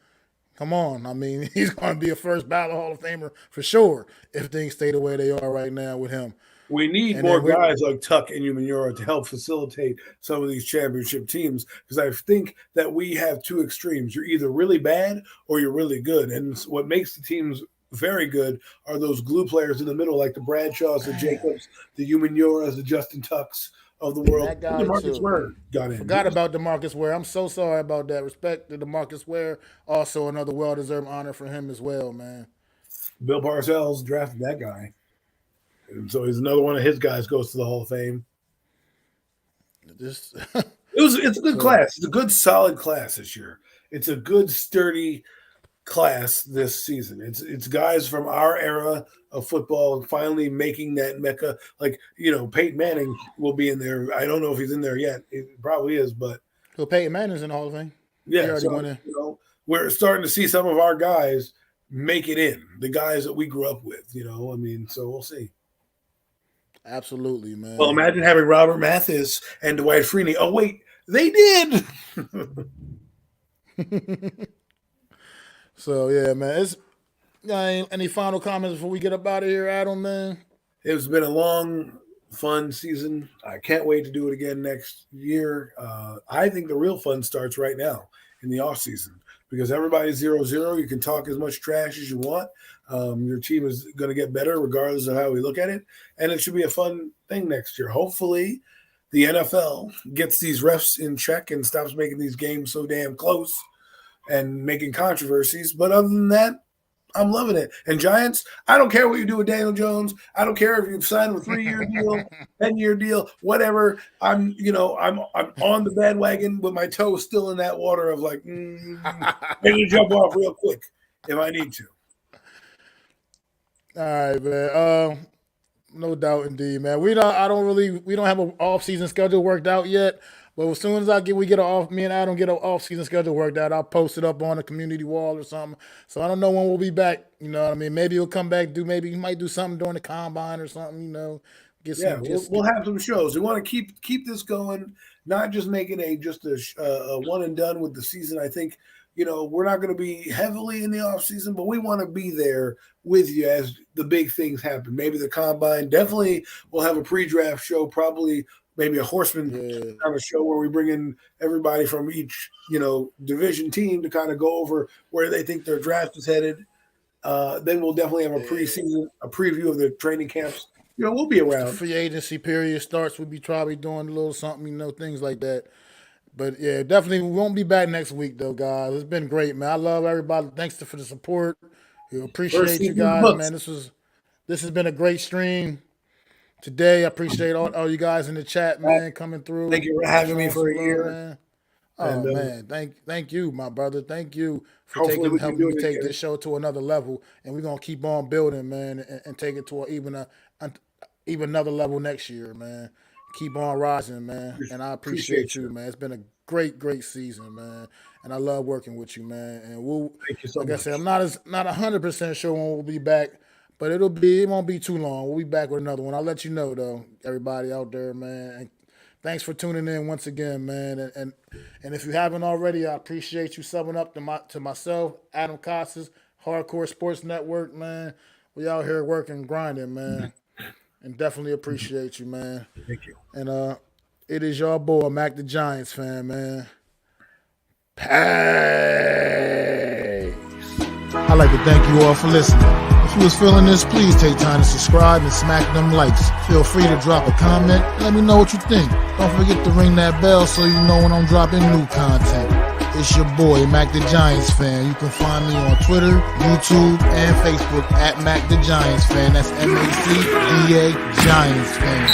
come on. I mean, he's going to be a first ballot Hall of Famer for sure if things stay the way they are right now with him.
We need more guys like Tuck and Umanura to help facilitate some of these championship teams, because I think that we have two extremes. You're either really bad or you're really good. And what makes the teams very good are those glue players in the middle, like the Bradshaws, the Jacobs, the Umanuras, the Justin Tucks of the world. DeMarcus Ware got in.
Forgot about DeMarcus Ware. I'm so sorry about that. Respect to DeMarcus Ware. Also another well-deserved honor for him as well, man.
Bill Parcells drafted that guy. And so he's another one of his guys goes to the Hall of Fame. It's a good class. It's a good, solid class this year. It's a good, sturdy class this season. It's guys from our era of football finally making that mecca. Like, Peyton Manning will be in there. I don't know if he's in there yet. It probably is, but
Peyton Manning's in the Hall of Fame.
Yeah, we're starting to see some of our guys make it in. The guys that we grew up with. So we'll see.
Absolutely, man.
Well, imagine having Robert Mathis and Dwight Freeney. Oh, wait, they did.
So, yeah, man. Any final comments before we get up out of here, Adam, man?
It's been a long, fun season. I can't wait to do it again next year. I think the real fun starts right now in the offseason, because everybody's 0-0. You can talk as much trash as you want. Your team is going to get better regardless of how we look at it. And it should be a fun thing next year. Hopefully the NFL gets these refs in check and stops making these games so damn close and making controversies. But other than that, I'm loving it. And Giants, I don't care what you do with Daniel Jones. I don't care if you've signed a 3-year deal, 10-year deal, whatever. I'm on the bandwagon with my toe still in that water of like, maybe jump off real quick if I need to.
All right, man. No doubt, indeed, man. We don't have an off-season schedule worked out yet. But as soon as me and Adam get an off-season schedule worked out, I'll post it up on the community wall or something. So I don't know when we'll be back. You know what I mean? Maybe he'll come back. Maybe he might do something during the combine or something.
We'll have some shows. We want to keep this going, not just making a one and done with the season. I think we're not going to be heavily in the off season, but we want to be there with you as the big things happen. Maybe the combine. Definitely, we'll have a pre-draft show. Probably. Maybe a horseman kind of show where we bring in everybody from each, division team to kind of go over where they think their draft is headed. Then we'll definitely have a preseason, a preview of the training camps. We'll be around.
The free agency period starts. We'll be probably doing a little something, things like that. But yeah, definitely we won't be back next week though, guys. It's been great, man. I love everybody. Thanks for the support. We appreciate you guys, man. This has been a great stream. Today, I appreciate all you guys in the chat, man, coming through.
Thank you for having me for a year,
man. Oh man, thank you, my brother. Thank you for helping me take this show to another level, and we're gonna keep on building, man, and take it to even another level next year, man. Keep on rising, man, and I appreciate you, man. It's been a great season, man, and I love working with you, man. And
thank you so much.
I said, I'm not 100% sure when we'll be back. But it won't be too long. We'll be back with another one. I'll let you know, though, everybody out there, man. And thanks for tuning in once again, man. And if you haven't already, I appreciate you subbing up to myself, Adam Costas, Hardcore Sports Network, man. We out here working, grinding, man. And definitely appreciate you, man.
Thank you.
And it is your boy, Mac the Giants fan, man. Peace. I'd like to thank you all for listening. If you was feeling this, please take time to subscribe and smack them likes. Feel free to drop a comment. Let me know what you think. Don't forget to ring that bell so you know when I'm dropping new content. It's your boy, Mac the Giants fan. You can find me on Twitter, YouTube, and Facebook at Mac the Giants fan. That's MacDa Giants fan.